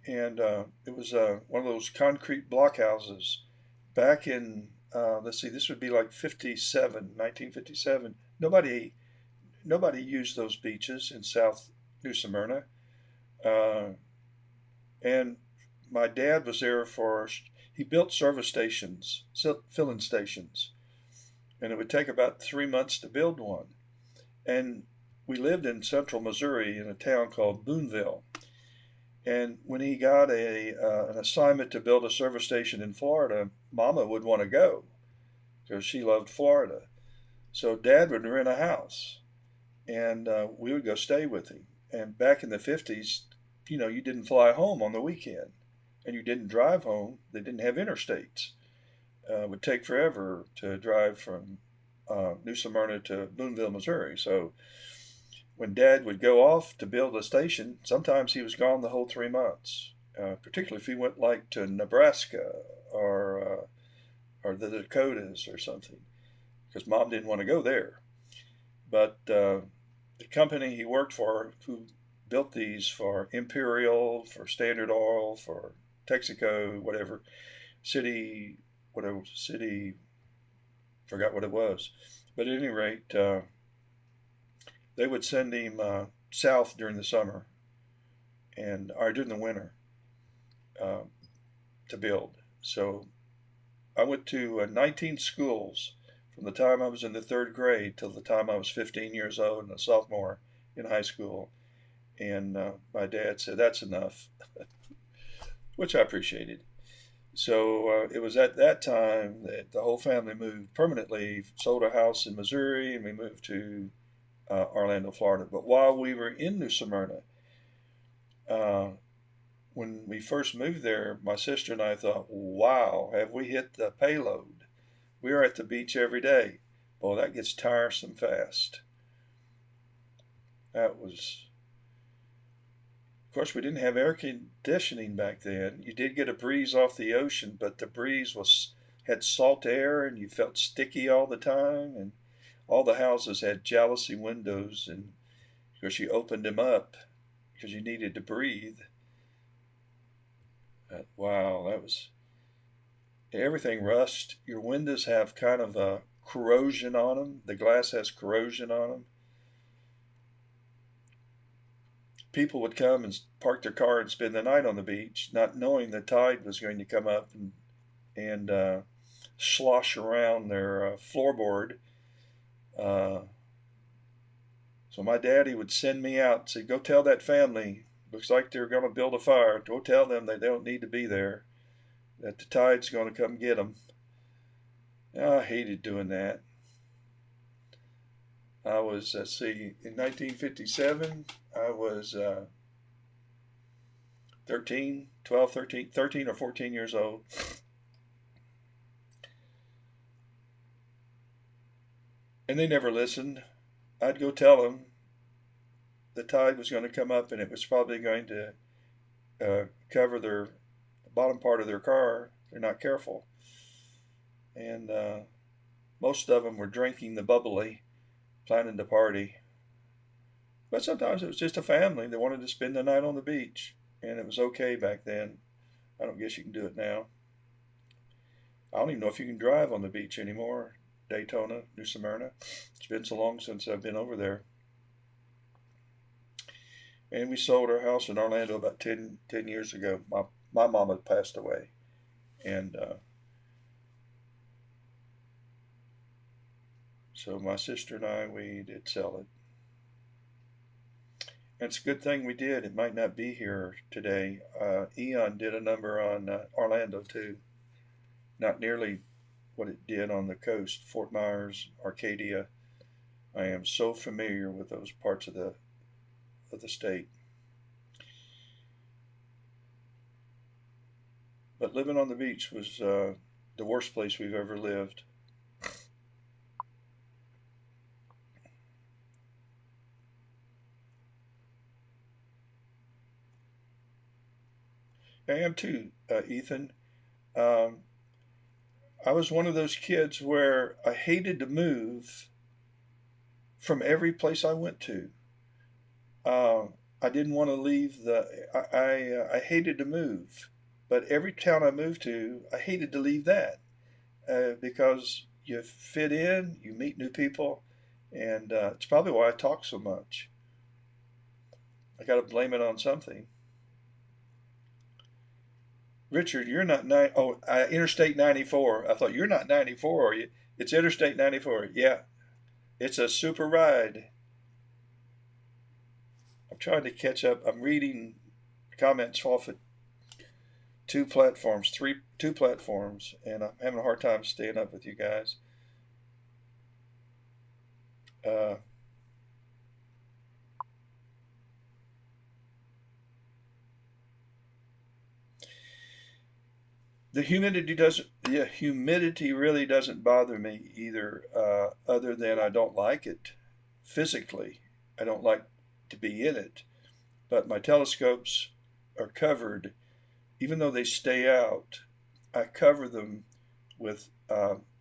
and it was one of those concrete block houses back in, let's see, this would be like 1957. Nobody used those beaches in South New Smyrna. Uh, and my dad was there he built service stations, filling stations, and it would take about 3 months to build one. And we lived in central Missouri in a town called Boonville. And when he got an assignment to build a service station in Florida, Mama would want to go because she loved Florida. So Dad would rent a house, and we would go stay with him. And back in the 50s, you didn't fly home on the weekend, and you didn't drive home. They didn't have interstates. It would take forever to drive from New Smyrna to Boonville, Missouri. So when Dad would go off to build a station, sometimes he was gone the whole 3 months. Particularly if he went like to Nebraska or the Dakotas or something, because Mom didn't want to go there. But the company he worked for, who built these for Imperial, for Standard Oil, for Texaco, whatever city, forgot what it was. But at any rate, they would send him south during the summer or during the winter uh, to build. So I went to 19 schools from the time I was in the third grade till the time I was 15 years old and a sophomore in high school. And my dad said, "That's enough," which I appreciated. So it was at that time that the whole family moved permanently, sold a house in Missouri, and we moved to Orlando, Florida. But while we were in New Smyrna, uh, when we first moved there, my sister and I thought, wow, have we hit the payload? We are at the beach every day. Well, that gets tiresome fast. That was, of course, we didn't have air conditioning back then. You did get a breeze off the ocean, but the breeze had salt air and you felt sticky all the time. And all the houses had jalousie windows, and of course you opened them up because you needed to breathe. Wow, that was everything rust. Your windows have kind of a corrosion on them. The glass has corrosion on them. People would come and park their car and spend the night on the beach, not knowing the tide was going to come up and slosh around their floorboard. So my daddy would send me out and say, "Go tell that family. Looks like they're going to build a fire. Go tell them they don't need to be there. That the tide's going to come get them." I hated doing that. I was, let's see, in 1957, I was 13 or 14 years old. And they never listened. I'd go tell them the tide was going to come up and it was probably going to cover the bottom part of their car. They're not careful. And most of them were drinking the bubbly, planning to party. But sometimes it was just a family that wanted to spend the night on the beach, and it was okay back then. I don't guess you can do it now. I don't even know if you can drive on the beach anymore. Daytona, New Smyrna. It's been so long since I've been over there. And we sold our house in Orlando about 10 years ago. My mom had passed away. And so my sister and I, we did sell it. And it's a good thing we did. It might not be here today. Eon did a number on Orlando too. Not nearly what it did on the coast, Fort Myers, Arcadia. I am so familiar with those parts of the state. But living on the beach was the worst place we've ever lived. I am too, Ethan. Um, I was one of those kids where I hated to move from every place I went to. I didn't want to leave I hated to move, but every town I moved to, I hated to leave that because you fit in, you meet new people, and it's probably why I talk so much. I got to blame it on something. Richard, you're not Interstate 94. I thought you're not 94, are you? It's Interstate 94. Yeah, it's a super ride. I'm trying to catch up. I'm reading comments off of two platforms, and I'm having a hard time staying up with you guys. Uh, the humidity really doesn't bother me either, other than I don't like it physically. I don't like to be in it, but my telescopes are covered. Even though they stay out, I cover them with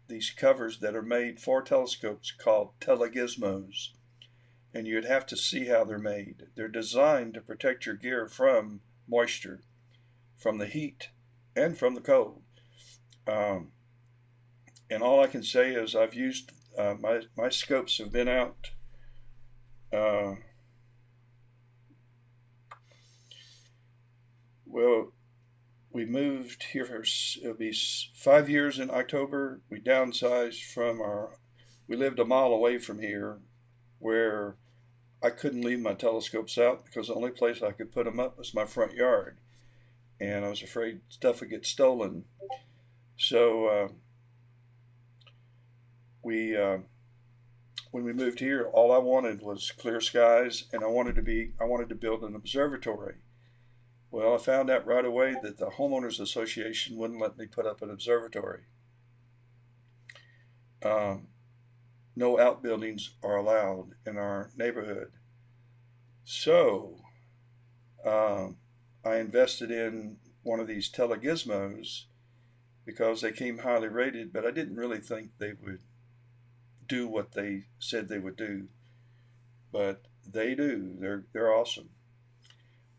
these covers that are made for telescopes called telegizmos. And you'd have to see how they're made. They're designed to protect your gear from moisture, from the heat, and from the cold. Um, and all I can say is I've used my scopes have been out. Uh, well, we moved here for it'll be 5 years in October. We downsized from we lived a mile away from here, where I couldn't leave my telescopes out because the only place I could put them up was my front yard, and I was afraid stuff would get stolen. So we when we moved here, all I wanted was clear skies, and I wanted to build an observatory. Well, I found out right away that the homeowners association wouldn't let me put up an observatory. Um, no outbuildings are allowed in our neighborhood. So I invested in one of these telegizmos because they came highly rated, but I didn't really think they would do what they said they would do. But they do. They're awesome.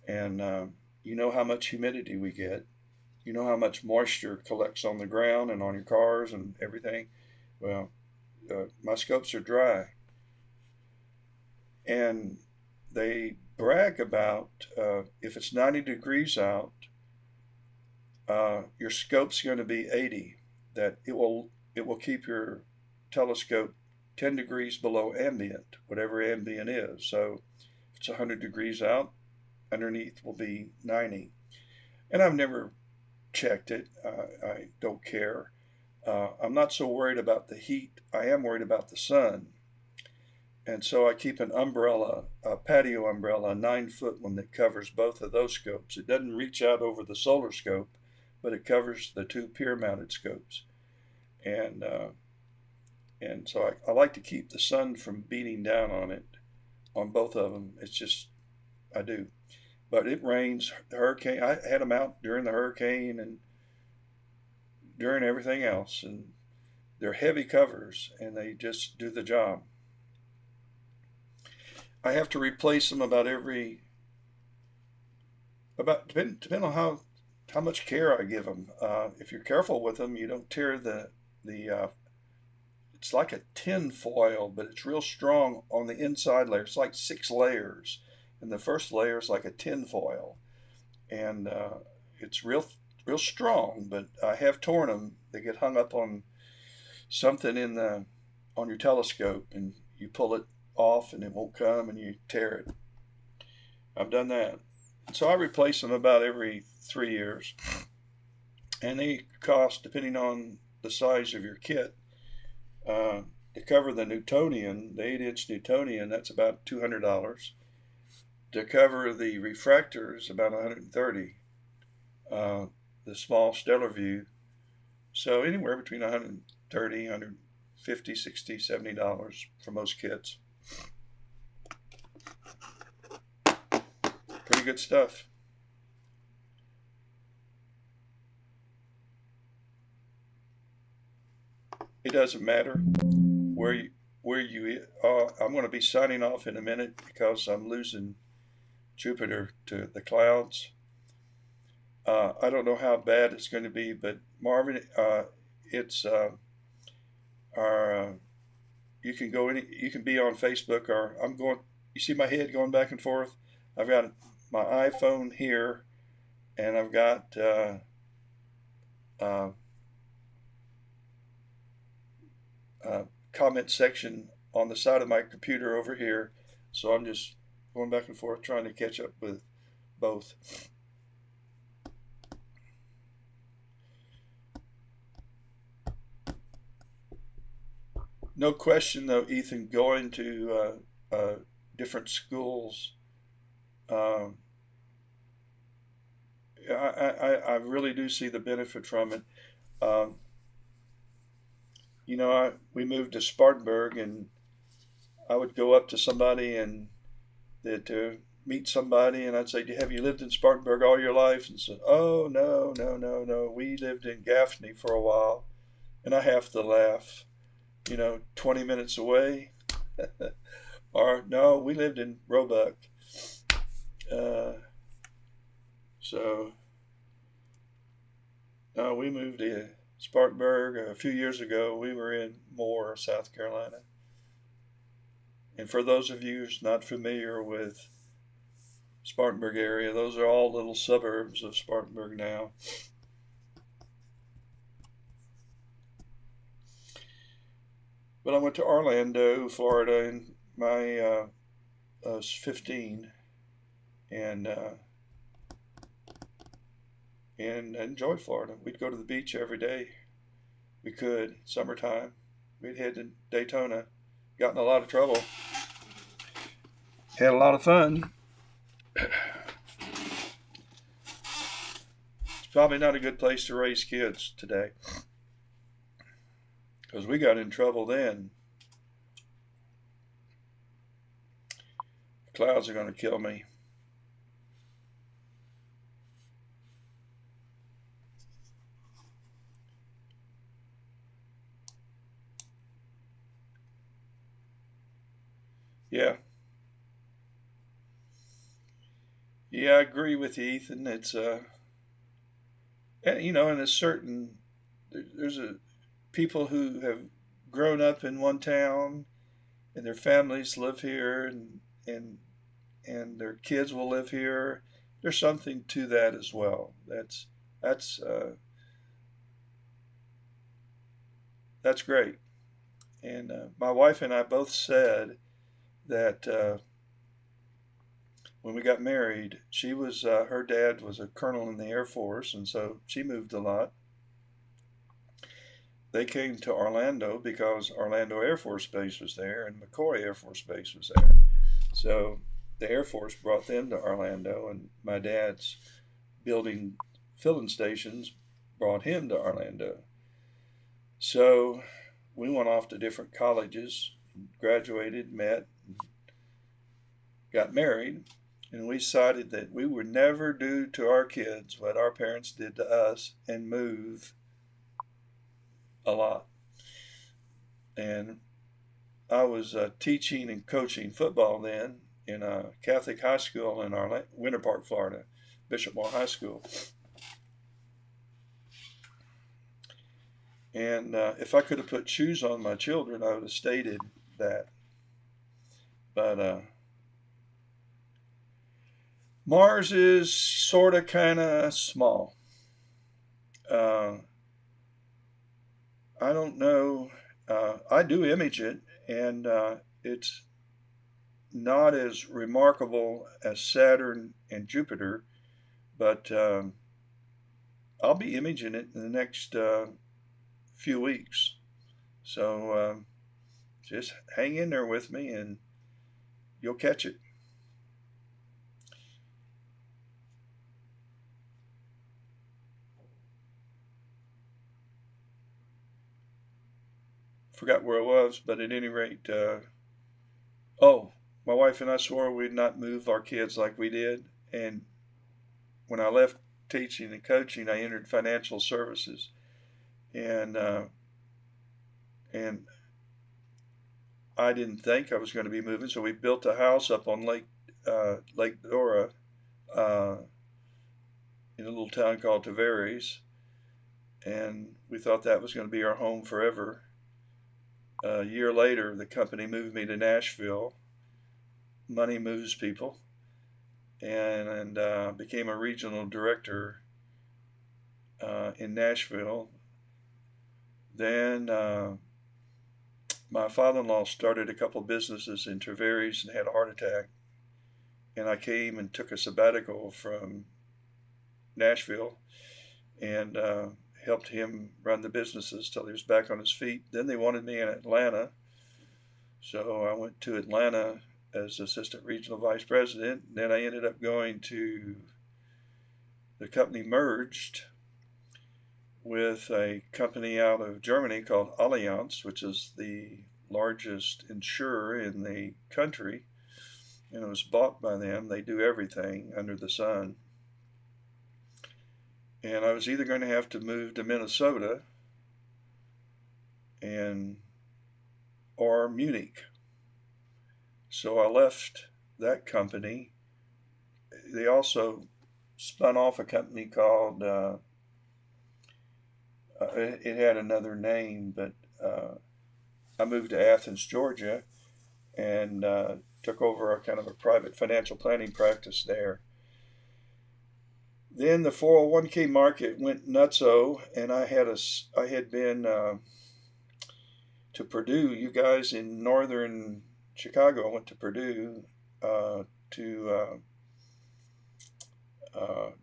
And you know how much humidity we get. You know how much moisture collects on the ground and on your cars and everything. Well, my scopes are dry, and they brag about if it's 90 degrees out, your scope's going to be 80. That it will keep your telescope 10 degrees below ambient, whatever ambient is. So if it's 100 degrees out, underneath will be 90. And I've never checked it. I don't care. I'm not so worried about the heat. I am worried about the sun. And so I keep an umbrella, a patio umbrella, a 9-foot one that covers both of those scopes. It doesn't reach out over the solar scope, but it covers the two pier-mounted scopes. And so I like to keep the sun from beating down on it, on both of them. It's just, I do. But it rains, the hurricane, I had them out during the hurricane and during everything else. And they're heavy covers, and they just do the job. I have to replace them depending on how much care I give them. If you're careful with them, you don't tear the it's like a tin foil, but it's real strong on the inside layer. It's like 6 layers, and the first layer is like a tin foil, and it's real strong. But I have torn them. They get hung up on something on your telescope, and you pull it off, and it won't come, and you tear it. I've done that. So I replace them about every 3 years, and they cost, depending on the size of your kit, to cover the Newtonian, the 8-inch Newtonian, that's about $200. To cover the refractors, about $130. The small Stellarvue, so anywhere between $130, $150, $60, $70 for most kits. Pretty good stuff. It doesn't matter where you I'm going to be signing off in a minute because I'm losing Jupiter to the clouds. I don't know how bad it's going to be, but Marvin, it's our you can you can be on Facebook, or I'm going. You see my head going back and forth. I've got my iPhone here, and I've got comment section on the side of my computer over here. So I'm just going back and forth trying to catch up with both. No question, though, Ethan, going to different schools, um, I really do see the benefit from it. Um, we moved to Spartanburg, and I would go up to somebody and that meet somebody, and I'd say, "Have you lived in Spartanburg all your life?" And said, "Oh, no, no, no, no. We lived in Gaffney for a while," and I have to laugh. 20 minutes away, or no, we lived in Roebuck. Uh, so no, we moved to Spartanburg a few years ago. We were in Moore, South Carolina. And for those of you who's not familiar with Spartanburg area, those are all little suburbs of Spartanburg now. But I went to Orlando, Florida, in I was 15, and enjoyed Florida. We'd go to the beach every day. We could, summertime. We'd head to Daytona. Got in a lot of trouble. Had a lot of fun. It's probably not a good place to raise kids today, because we got in trouble then. The clouds are going to kill me. Yeah. Yeah, I agree with you, Ethan. It's and a certain there's a people who have grown up in one town and their families live here, and their kids will live here. There's something to that as well. That's that's great. And my wife and I both said that when we got married, she was her dad was a colonel in the Air Force, and so she moved a lot. They came to Orlando because Orlando Air Force Base was there and McCoy Air Force Base was there. So the Air Force brought them to Orlando, and my dad's building filling stations brought him to Orlando. So we went off to different colleges, graduated, met, got married, and we decided that we would never do to our kids what our parents did to us and move a lot. And I was teaching and coaching football then in a Catholic high school in Winter Park, Florida, Bishop Moore High School. And if I could have put shoes on my children, I would have stated that. But Mars is sort of kind of small. I don't know. I do image it, and it's not as remarkable as Saturn and Jupiter, but I'll be imaging it in the next few weeks. So just hang in there with me and you'll catch it. Forgot where I was, but at any rate, oh, my wife and I swore we'd not move our kids like we did. And when I left teaching and coaching, I entered financial services, and and I didn't think I was going to be moving. So we built a house up on Lake Dora, uh, in a little town called Tavares, and we thought that was going to be our home forever. A year later, the company moved me to Nashville. Money moves people, and became a regional director in Nashville. Then my father-in-law started a couple businesses in Tavares and had a heart attack, and I came and took a sabbatical from Nashville and helped him run the businesses till he was back on his feet. Then they wanted me in Atlanta, so I went to Atlanta as assistant regional vice president. Then I ended up going to the company merged with a company out of Germany called Allianz, which is the largest insurer in the country. and it was bought by them. They do everything under the sun. And I was either going to have to move to Minnesota or Munich. So I left that company. They also spun off a company called, it had another name, but I moved to Athens, Georgia, and took over a kind of a private financial planning practice there. Then the 401k market went nutso, and I had been to Purdue. You guys in northern Chicago, I went to Purdue to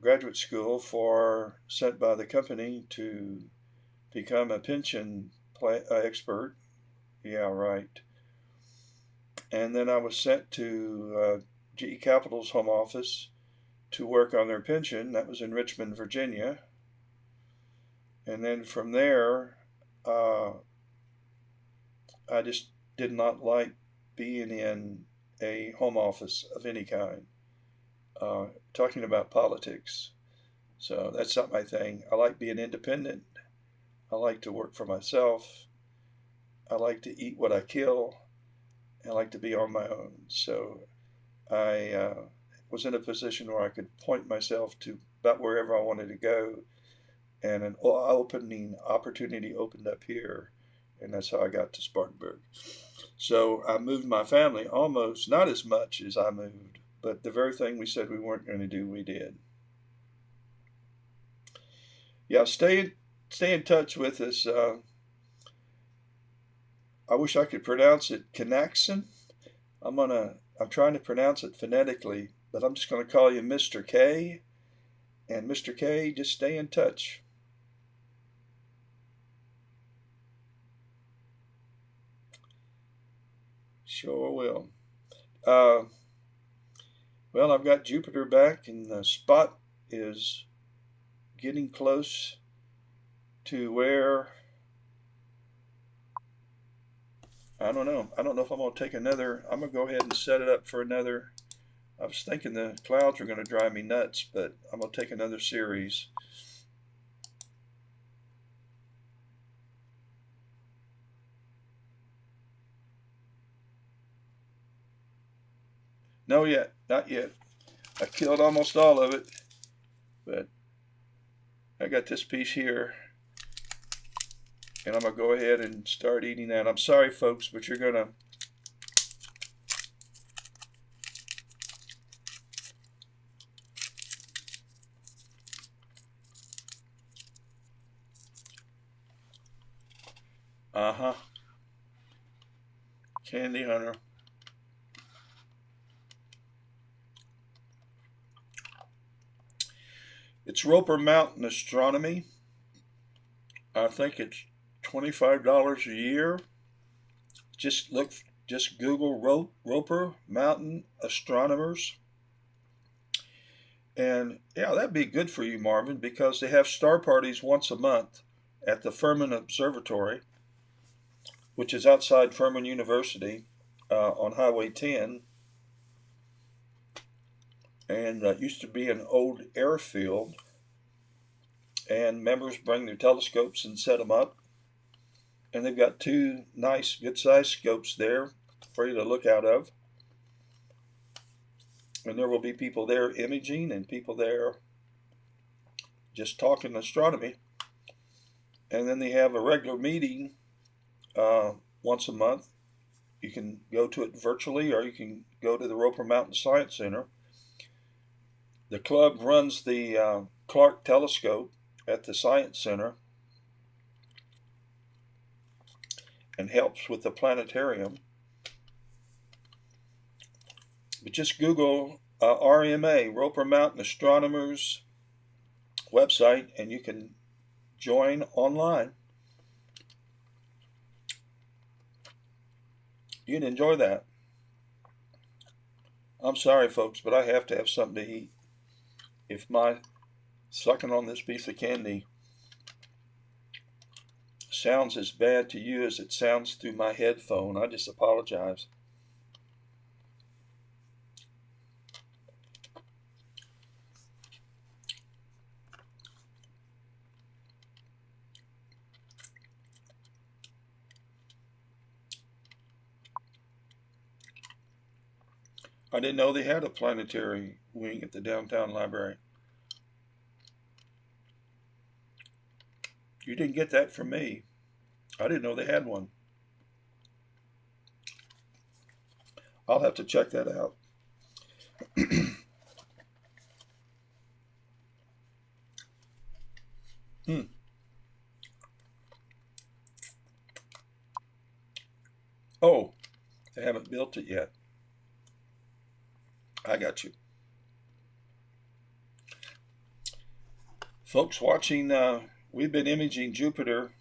graduate school sent by the company to become a pension expert. Yeah, right. And then I was sent to GE Capital's home office to work on their pension. That was in Richmond, Virginia. And then from there, I just did not like being in a home office of any kind, talking about politics. So that's not my thing. I like being independent. I like to work for myself. I like to eat what I kill. I like to be on my own. So I was in a position where I could point myself to about wherever I wanted to go, and an opening opportunity opened up here, and that's how I got to Spartanburg. So I moved my family almost, not as much as I moved, but the very thing we said we weren't going to do, we did. Yeah, stay in touch with us. I wish I could pronounce it Knaxon. I'm trying to pronounce it phonetically, but I'm just going to call you Mr. K. And Mr. K, just stay in touch. Sure will. Well, I've got Jupiter back, and the spot is getting close to where, I don't know. I don't know if I'm going to take another. I'm going to go ahead and set it up for another. I was thinking the clouds are going to drive me nuts, but I'm going to take another series. No, yet. Not yet. I killed almost all of it, but I got this piece here, and I'm going to go ahead and start eating that. I'm sorry, folks, but you're going to Candy Hunter. It's Roper Mountain Astronomy. I think it's $25 a year. Just Google Roper Mountain Astronomers. And yeah, that'd be good for you, Marvin, because they have star parties once a month at the Furman Observatory, which is outside Furman University on Highway 10. And it used to be an old airfield. And members bring their telescopes and set them up. And they've got two nice, good-sized scopes there for you to look out of. And there will be people there imaging and people there just talking astronomy. And then they have a regular meeting once a month. You can go to it virtually, or you can go to the Roper Mountain Science Center. The club runs the Clark Telescope at the Science Center and helps with the planetarium. But just Google RMA, Roper Mountain Astronomers website, and you can join online. You'd enjoy that. I'm sorry, folks, but I have to have something to eat. If my sucking on this piece of candy sounds as bad to you as it sounds through my headphone, I just apologize. I didn't know they had a planetary wing at the downtown library. You didn't get that from me. I didn't know they had one. I'll have to check that out. Hmm. Oh, they haven't built it yet. I got you. Folks watching, we've been imaging Jupiter.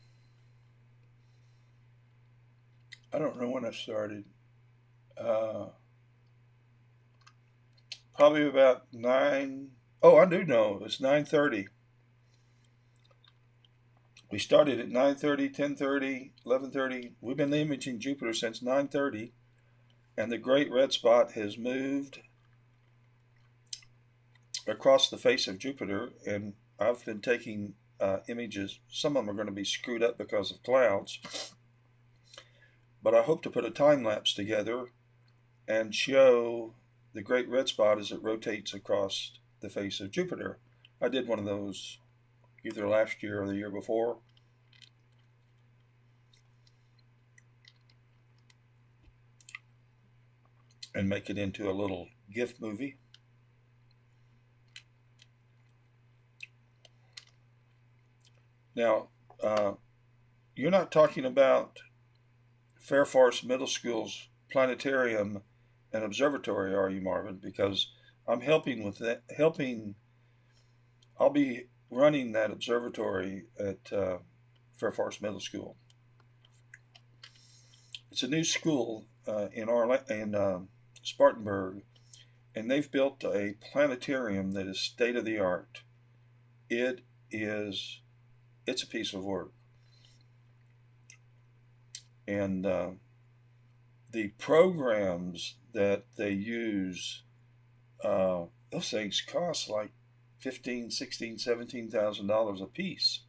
I don't know when I started. Uh, Probably about 9. Oh, I do know. It's 9:30. We started at 9:30, 10:30, 11:30. We've been imaging Jupiter since 9:30, and the great red spot has moved across the face of Jupiter, and I've been taking images. Some of them are going to be screwed up because of clouds, but I hope to put a time lapse together and show the great red spot as it rotates across the face of Jupiter. I did one of those either last year or the year before. And make it into a little GIF movie. Now, you're not talking about Fair Forest Middle School's planetarium and observatory, are you, Marvin? Because I'm helping with that. I'll be running that observatory at Fair Forest Middle School. It's a new school in Spartanburg, and they've built a planetarium that is state of the art. It's a piece of work, and the programs that they use, those things cost like $15,000, $16,000, $17,000 a piece.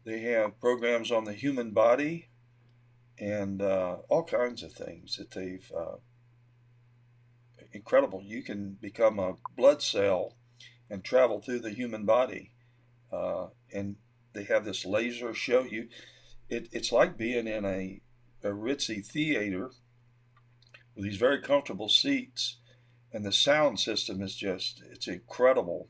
They have programs on the human body and all kinds of things that they've incredible. You can become a blood cell and travel through the human body, and they have this laser show you. It's like being in a ritzy theater with these very comfortable seats, and the sound system is it's incredible.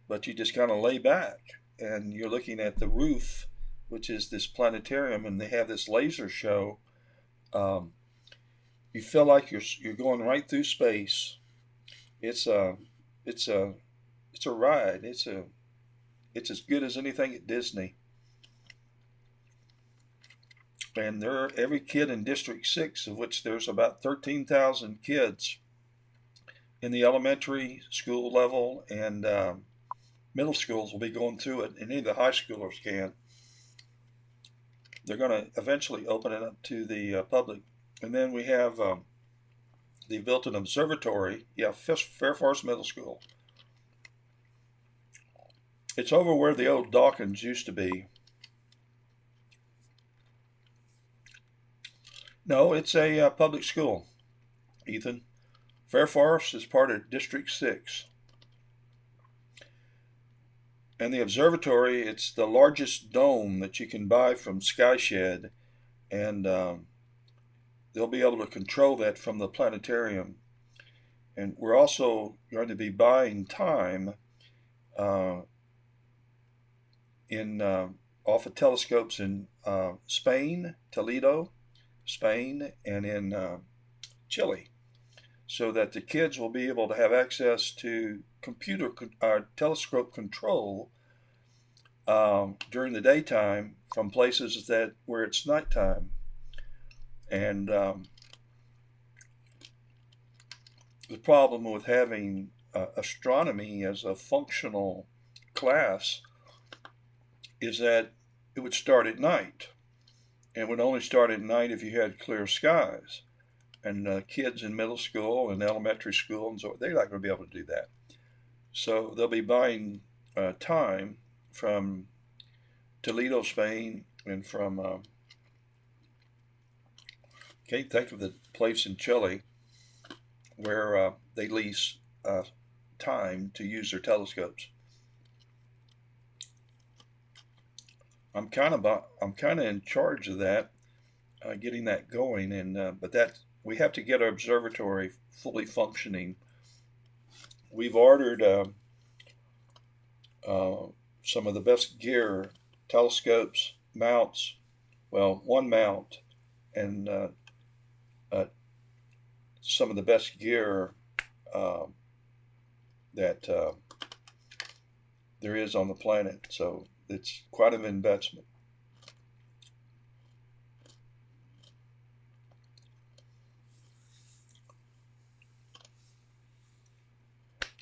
But you just kind of lay back and you're looking at the roof, which is this planetarium, and they have this laser show. You feel like you're going right through space. It's a it's a it's a ride. It's as good as anything at Disney. And every kid in District 6, of which there's about 13,000 kids in the elementary school level and middle schools, will be going through it, and any of the high schoolers can. They're going to eventually open it up to the public. And then we have they built an observatory. Yeah, Fair Forest Middle School. It's over where the old Dawkins used to be. No, it's a public school, Ethan. Fair Forest is part of District 6. And the observatory, it's the largest dome that you can buy from SkyShed, and they'll be able to control that from the planetarium. And we're also going to be buying time in off of telescopes in Spain, Toledo, Spain, and in Chile, so that the kids will be able to have access to computer telescope control during the daytime from places where it's nighttime. And the problem with having astronomy as a functional class is that it would start at night. And it would only start at night if you had clear skies. And kids in middle school and elementary school, and so they're not going to be able to do that. So they'll be buying time from Toledo, Spain, and from Can't think of the place in Chile where they lease time to use their telescopes. I'm kind of in charge of that, getting that going, and but that we have to get our observatory fully functioning. We've ordered some of the best gear, telescopes, mounts. Well, one mount and some of the best gear that there is on the planet. So it's quite an investment.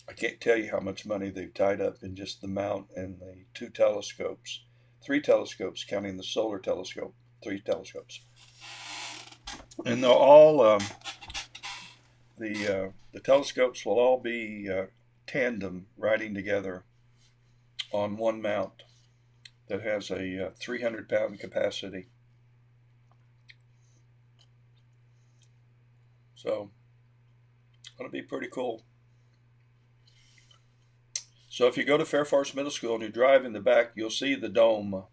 I can't tell you how much money they've tied up in just the mount and the two telescopes, three telescopes, counting the solar telescope, three telescopes. And they'll all, the telescopes will all be tandem riding together on one mount that has a 300-pound capacity. So it'll be pretty cool. So if you go to Fairforest Middle School and you drive in the back, you'll see the dome.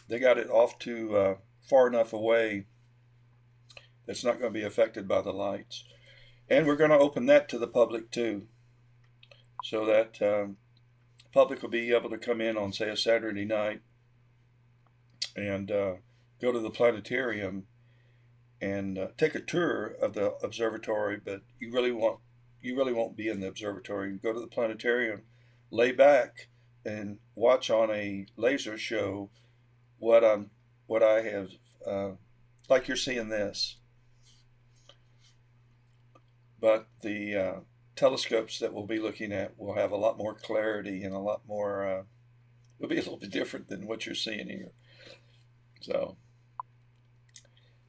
They got it off to far enough away that's not going to be affected by the lights. And we're going to open that to the public too, so that public will be able to come in on, say, a Saturday night and go to the planetarium and take a tour of the observatory. But you really won't be in the observatory. You go to the planetarium, lay back, and watch on a laser show what I have, like you're seeing this. But the telescopes that we'll be looking at will have a lot more clarity and a lot more. It'll be a little bit different than what you're seeing here. So,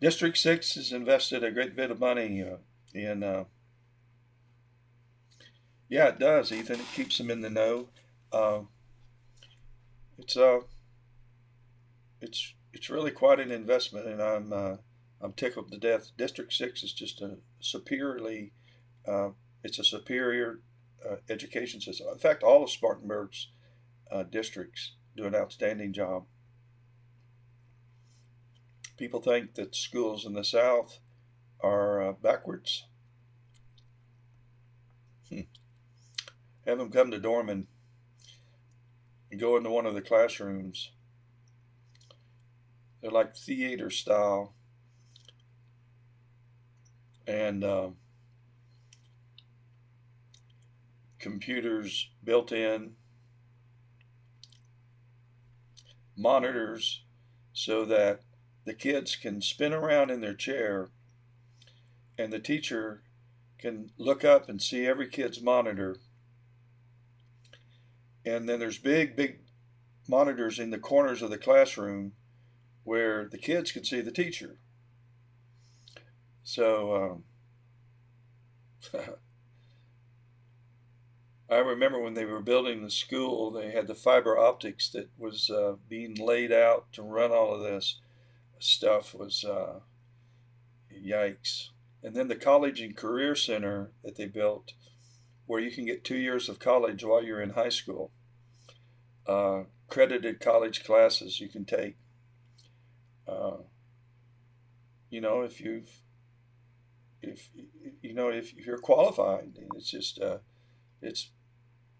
District 6 has invested a great bit of money in. Yeah, it does, Ethan. It keeps them in the know. It's it's really quite an investment, and I'm tickled to death. District 6 is just a superiorly, it's a superior education system. In fact, all of Spartanburg's districts do an outstanding job. People think that schools in the South are backwards. Have them come to Dorman and go into one of the classrooms. They're like theater style, and computers built in, monitors so that the kids can spin around in their chair and the teacher can look up and see every kid's monitor. And then there's big monitors in the corners of the classroom where the kids can see the teacher. So I remember when they were building the school, they had the fiber optics that was being laid out to run all of this stuff. Was yikes. And then the College and Career Center that they built, where you can get 2 years of college while you're in high school. Credited college classes you can take. If you're qualified, it's just it's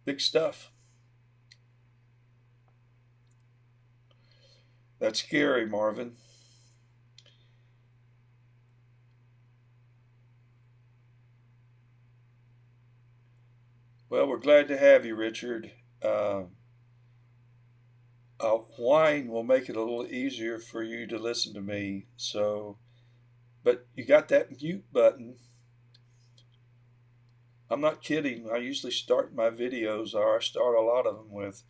big stuff. That's scary, Marvin. Well, we're glad to have you, Richard. Wine will make it a little easier for you to listen to me. So, but you got that mute button. I'm not kidding. I usually start my videos, or I start a lot of them with,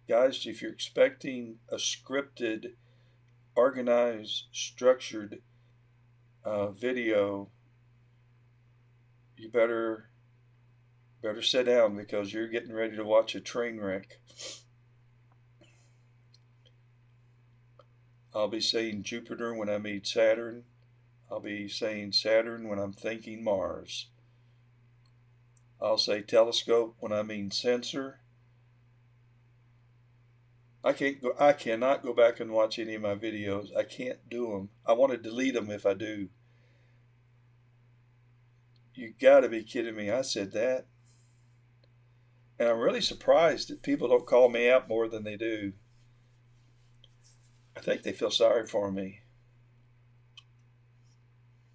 guys, if you're expecting a scripted, organized, structured video, you better sit down, because you're getting ready to watch a train wreck. I'll be saying Jupiter when I meet Saturn. I'll be saying Saturn when I'm thinking Mars. I'll say telescope when I mean sensor. I cannot go back and watch any of my videos. I can't do them. I want to delete them if I do. You gotta be kidding me. I said that. And I'm really surprised that people don't call me out more than they do. I think they feel sorry for me.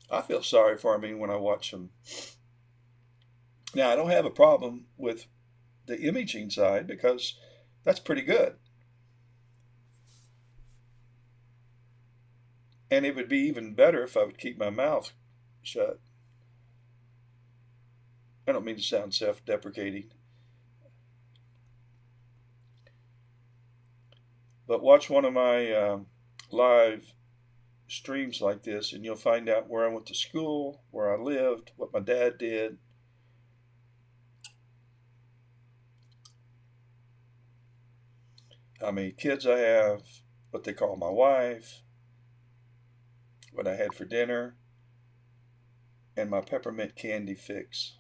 I feel sorry for me when I watch them. Now, I don't have a problem with the imaging side because that's pretty good. And it would be even better if I would keep my mouth shut. I don't mean to sound self-deprecating. But watch one of my live streams like this and you'll find out where I went to school, where I lived, what my dad did. How many kids I have, what they call my wife, what I had for dinner, and my peppermint candy fix.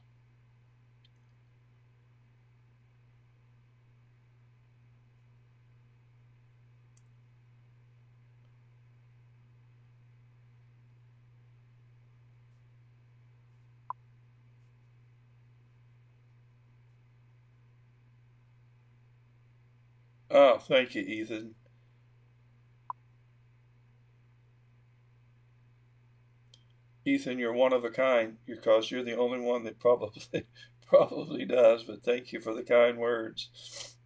Oh, thank you, Ethan. Ethan, you're one of a kind because you're the only one that probably does, but thank you for the kind words.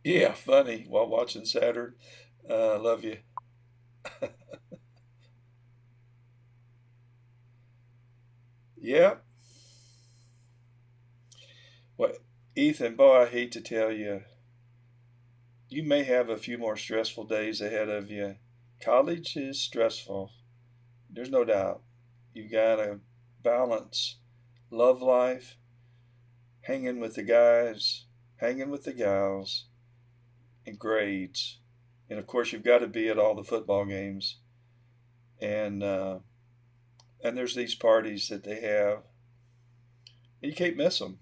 Yeah, funny while watching Saturn. Love you. Yeah. Well, Ethan, boy, I hate to tell you, you may have a few more stressful days ahead of you. College is stressful. There's no doubt. You got to balance love life, hanging with the guys, hanging with the gals, and grades. And of course, you've got to be at all the football games. And there's these parties that they have. And you can't miss them.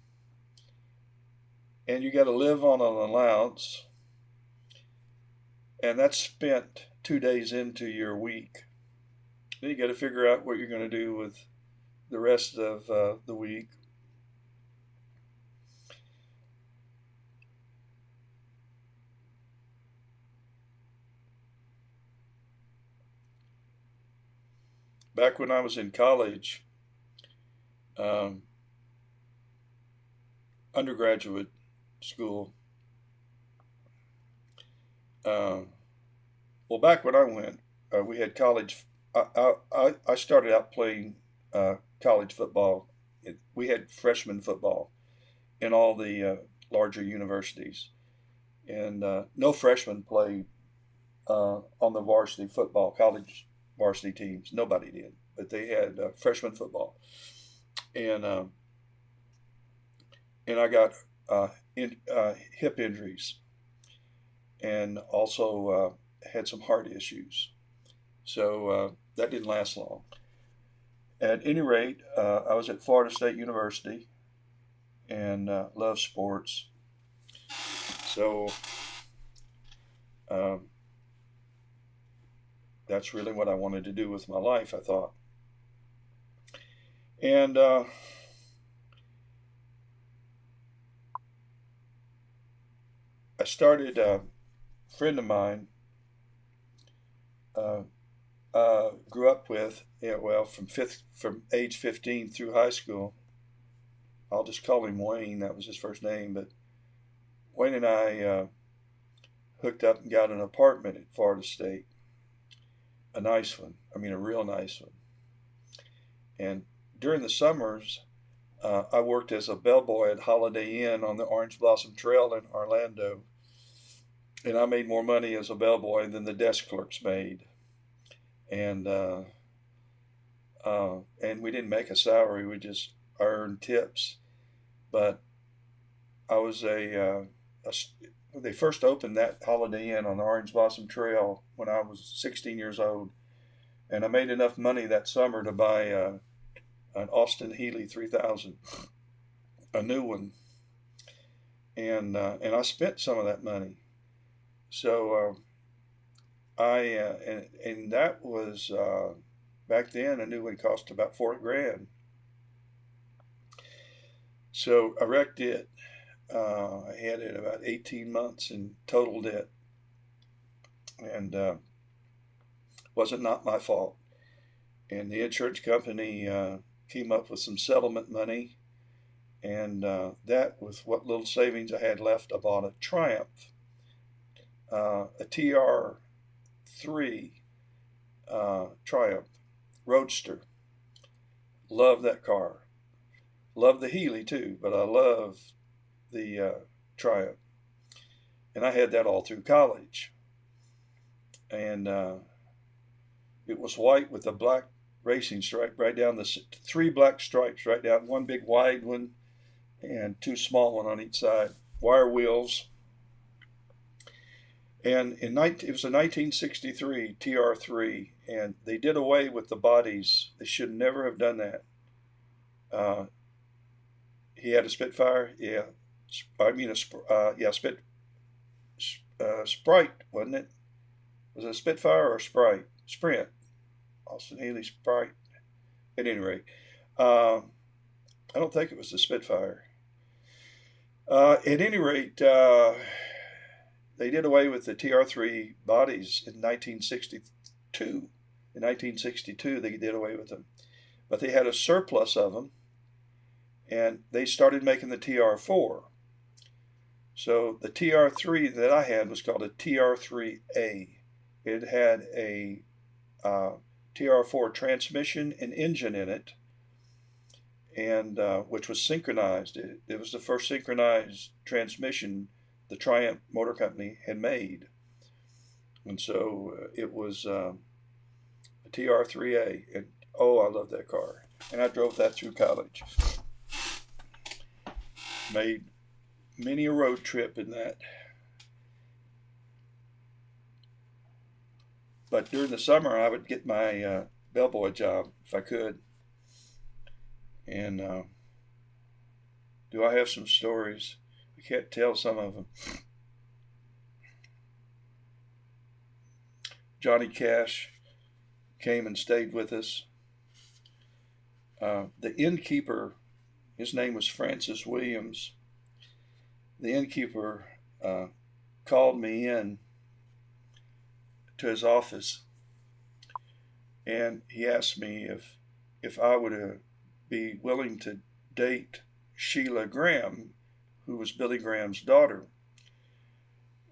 And you got to live on an allowance. And that's spent 2 days into your week. Then you got to figure out what you're going to do with the rest of the week. Back when I was in college, um, undergraduate school, well, back when I went, we had college. I started out playing college football. We had freshman football in all the larger universities, and no freshmen played on the varsity football, college varsity teams. Nobody did, but they had freshman football, and I got hip injuries, and also had some heart issues. So that didn't last long. At any rate, I was at Florida State University and loved sports. So um, that's really what I wanted to do with my life, I thought. And I started, a friend of mine uh, grew up with, well, from age 15 through high school. I'll just call him Wayne. That was his first name. But Wayne and I hooked up and got an apartment at Florida State, a nice one. I mean, a real nice one. And during the summers, I worked as a bellboy at Holiday Inn on the Orange Blossom Trail in Orlando. And I made more money as a bellboy than the desk clerks made. And and we didn't make a salary; we just earned tips. But I was they first opened that Holiday Inn on the Orange Blossom Trail when I was 16 years old, and I made enough money that summer to buy an Austin Healey 3000, a new one, and I spent some of that money. So and that was back then a new one cost about $4,000. So I wrecked it. I had it about 18 months in total debt, and wasn't not my fault. And the insurance company came up with some settlement money, and that, with what little savings I had left, I bought a Triumph, a TR3 Triumph Roadster. Love that car. Love the Healey too, but I love the Triumph. And I had that all through college. And it was white with a black racing stripe right down the 3 black stripes right down, one big wide one and 2 small one on each side, wire wheels. And it was a 1963 TR3, and they did away with the bodies. They should never have done that. He had a Spitfire, yeah. I mean, Sprite, wasn't it? Was it a Spitfire or a Sprint? Austin Healey Sprite. At any rate, I don't think it was the Spitfire. At any rate, they did away with the TR3 bodies in 1962. In 1962, they did away with them. But they had a surplus of them, and they started making the TR4. So the TR3 that I had was called a TR3A. It had a TR4 transmission and engine in it, and which was synchronized. It was the first synchronized transmission the Triumph Motor Company had made. And so it was a TR3A, and oh, I love that car. And I drove that through college. Made many a road trip in that. But during the summer, I would get my bellboy job if I could. And do I have some stories? I can't tell some of them. Johnny Cash came and stayed with us. The innkeeper, his name was Francis Williams. The innkeeper called me in to his office, and he asked me if I would be willing to date Sheila Graham, who was Billy Graham's daughter,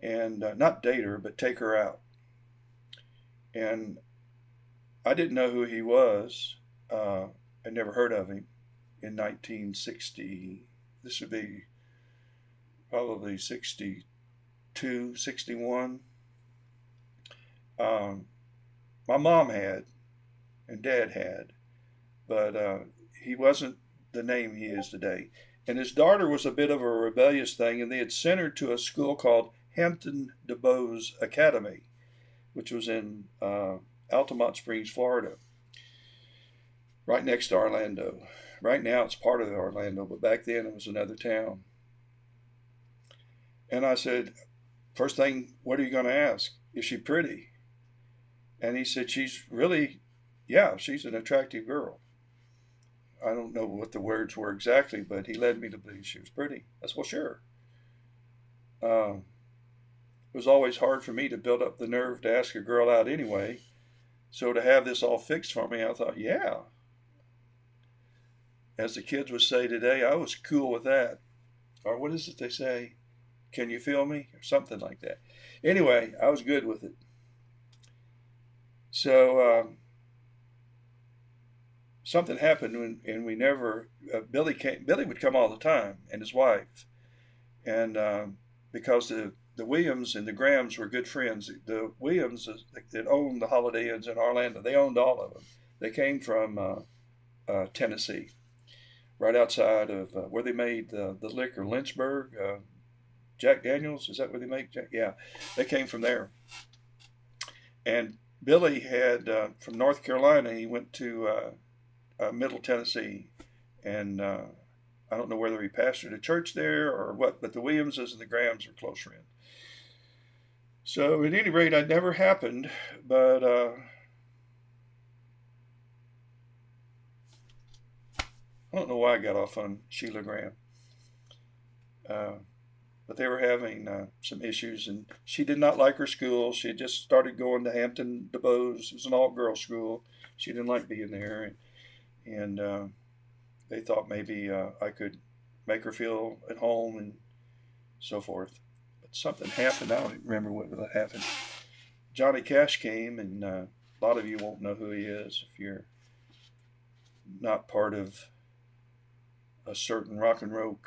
and not date her, but take her out. And I didn't know who he was. I'd never heard of him. In 1960, this would be probably 62, 61. My mom had, and Dad had, but he wasn't the name he is today. And his daughter was a bit of a rebellious thing, and they had sent her to a school called Hampton DeBose Academy, which was in Altamont Springs, Florida, right next to Orlando. Right now it's part of Orlando, but back then it was another town. And I said, first thing, what are you going to ask? Is she pretty? And he said, she's an attractive girl. I don't know what the words were exactly, but he led me to believe she was pretty. I said, well, sure. It was always hard for me to build up the nerve to ask a girl out anyway. So to have this all fixed for me, I thought, yeah. As the kids would say today, I was cool with that. Or what is it they say? Can you feel me? Or something like that. Anyway, I was good with it. So something happened, and we never. Billy came. Billy would come all the time, and his wife, and because the Williams and the Grahams were good friends. The Williams that owned the Holiday Inns in Orlando, they owned all of them. They came from Tennessee, right outside of where they made the liquor, Lynchburg. Jack Daniels, is that where they make Jack? Yeah, they came from there. And Billy had from North Carolina. He went to Middle Tennessee, and I don't know whether he pastored a church there or what. But the Williamses and the Grahams are close friends. So at any rate, it never happened. But I don't know why I got off on Sheila Graham. But they were having some issues, and she did not like her school. She had just started going to Hampton DeBose. It was an all-girls school. She didn't like being there, and they thought maybe I could make her feel at home and so forth. But something happened. I don't remember what happened. Johnny Cash came, and a lot of you won't know who he is if you're not part of a certain rock and roll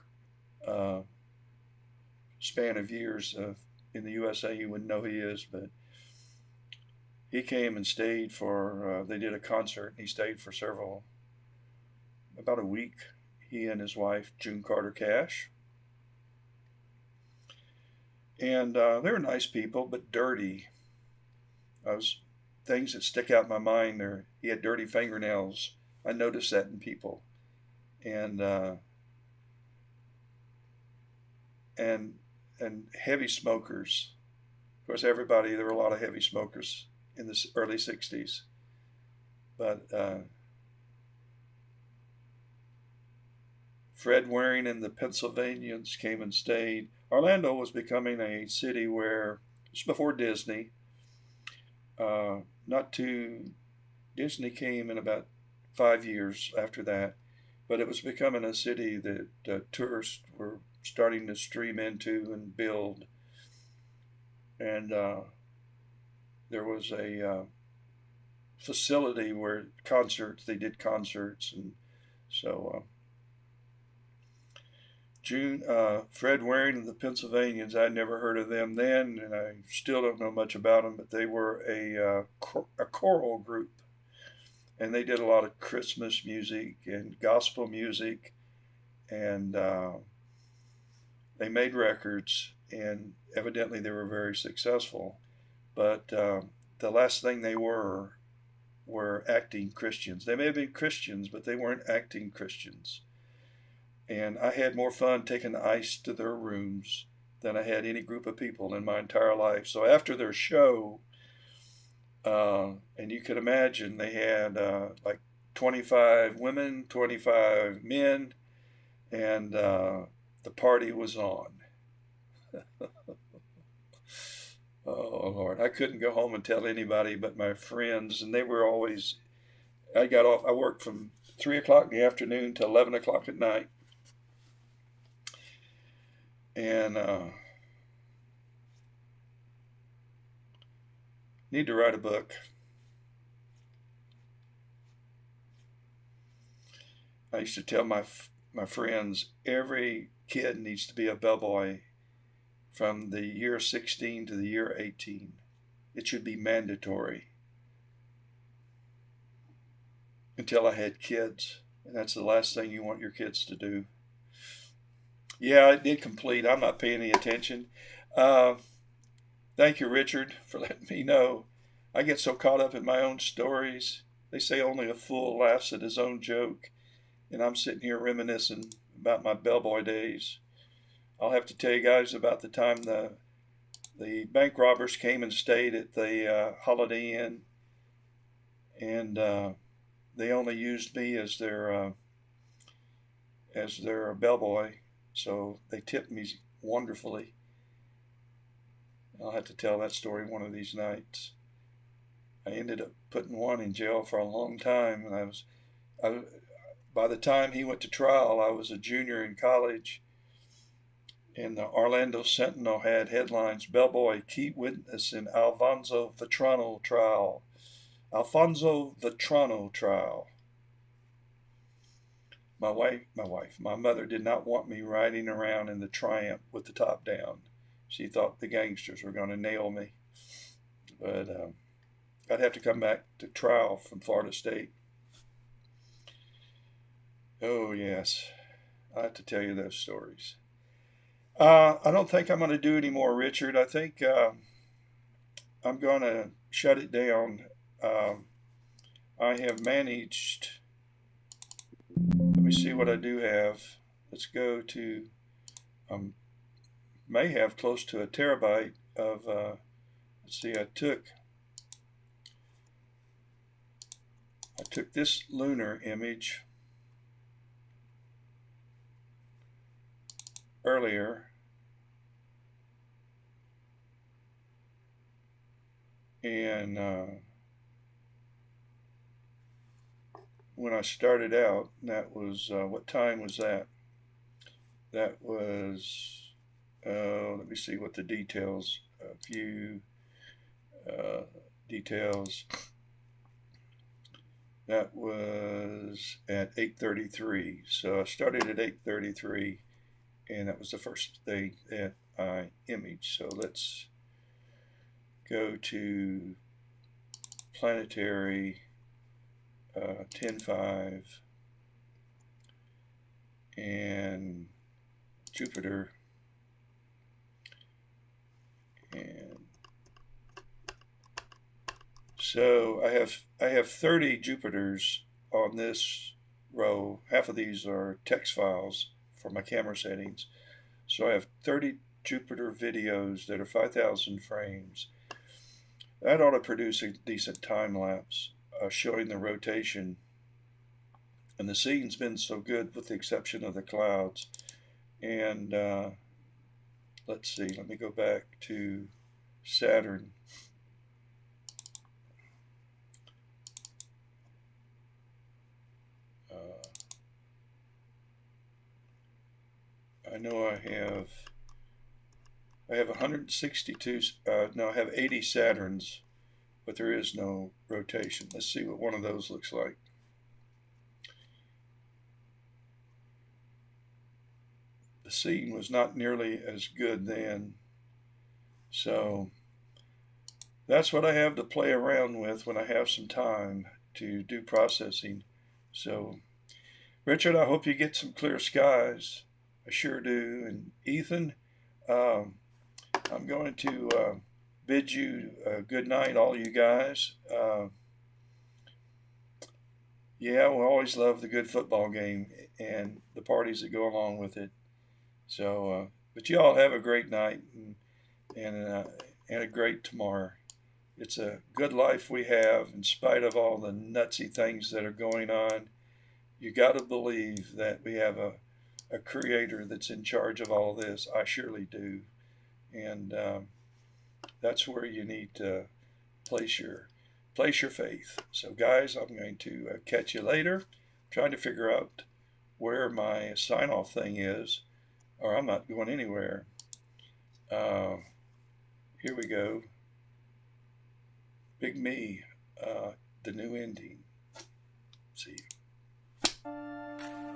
span of years in the USA. You wouldn't know who he is, but he came and stayed for, they did a concert, and he stayed for about a week. He and his wife, June Carter Cash. And they were nice people, but dirty. Things that stick out in my mind there. He had dirty fingernails. I noticed that in people. And heavy smokers. Of course, there were a lot of heavy smokers in the early 60s. But Fred Waring and the Pennsylvanians came and stayed. Orlando was becoming a city where, just before Disney, Disney came in about 5 years after that, but it was becoming a city that tourists were starting to stream into and build. And there was a facility where they did concerts. And so Fred Waring and the Pennsylvanians, I'd never heard of them then, and I still don't know much about them, but they were a choral group. And they did a lot of Christmas music and gospel music, and they made records, and evidently they were very successful. But the last thing they were acting Christians. They may have been Christians, but they weren't acting Christians. And I had more fun taking the ice to their rooms than I had any group of people in my entire life. So after their show, and you could imagine they had like 25 women, 25 men, and the party was on. Oh, Lord. I couldn't go home and tell anybody but my friends, and they were always, I worked from 3 o'clock in the afternoon to 11 o'clock at night. And need to write a book. I used to tell my friends, every kid needs to be a bellboy from the year 16 to the year 18. It should be mandatory. Until I had kids, and that's the last thing you want your kids to do. Yeah, it did complete. I'm not paying any attention. Thank you, Richard, for letting me know. I get so caught up in my own stories. They say only a fool laughs at his own joke, and I'm sitting here reminiscing about my bellboy days. I'll have to tell you guys about the time the bank robbers came and stayed at the Holiday Inn, and they only used me as their bellboy, so they tipped me wonderfully. I'll have to tell that story one of these nights. I ended up putting one in jail for a long time, and by the time he went to trial, I was a junior in college, and the Orlando Sentinel had headlines: "Bellboy Key Witness in Alfonso Vetrano Trial." Alfonso Vetrano Trial. My mother did not want me riding around in the Triumph with the top down. She thought the gangsters were going to nail me. But I'd have to come back to trial from Florida State. Oh, yes. I have to tell you those stories. I don't think I'm going to do any more, Richard. I think I'm going to shut it down. Um, I have managed, let me see what I do have. Let's go to, may have close to a terabyte of, let's see, I took this lunar image earlier, and when I started out, that was, what time was that? That was, let me see what the details, view, details. That was at 8:33. So I started at 8:33, and that was the first thing that I imaged. So let's go to Planetary 10.5 and Jupiter, and so I have 30 Jupiters on this row. Half of these are text files for my camera settings. So I have 30 Jupiter videos that are 5,000 frames. That ought to produce a decent time lapse showing the rotation. And the scene's been so good with the exception of the clouds. And let's see, let me go back to Saturn. I know I have 162, no, I have 80 Saturns, but there is no rotation. Let's see what one of those looks like. The scene was not nearly as good then. So that's what I have to play around with when I have some time to do processing. So, Richard, I hope you get some clear skies. I sure do. And Ethan, um, I'm going to bid you good night, all you guys. Yeah, we always love the good football game and the parties that go along with it. So, but you all have a great night and a great tomorrow. It's a good life we have in spite of all the nutsy things that are going on. You got to believe that we have a creator that's in charge of all this. I surely do. And that's where you need to place your faith. So, guys, I'm going to catch you later. I'm trying to figure out where my sign off thing is, or I'm not going anywhere. Here we go. Big Me, the new ending. See you.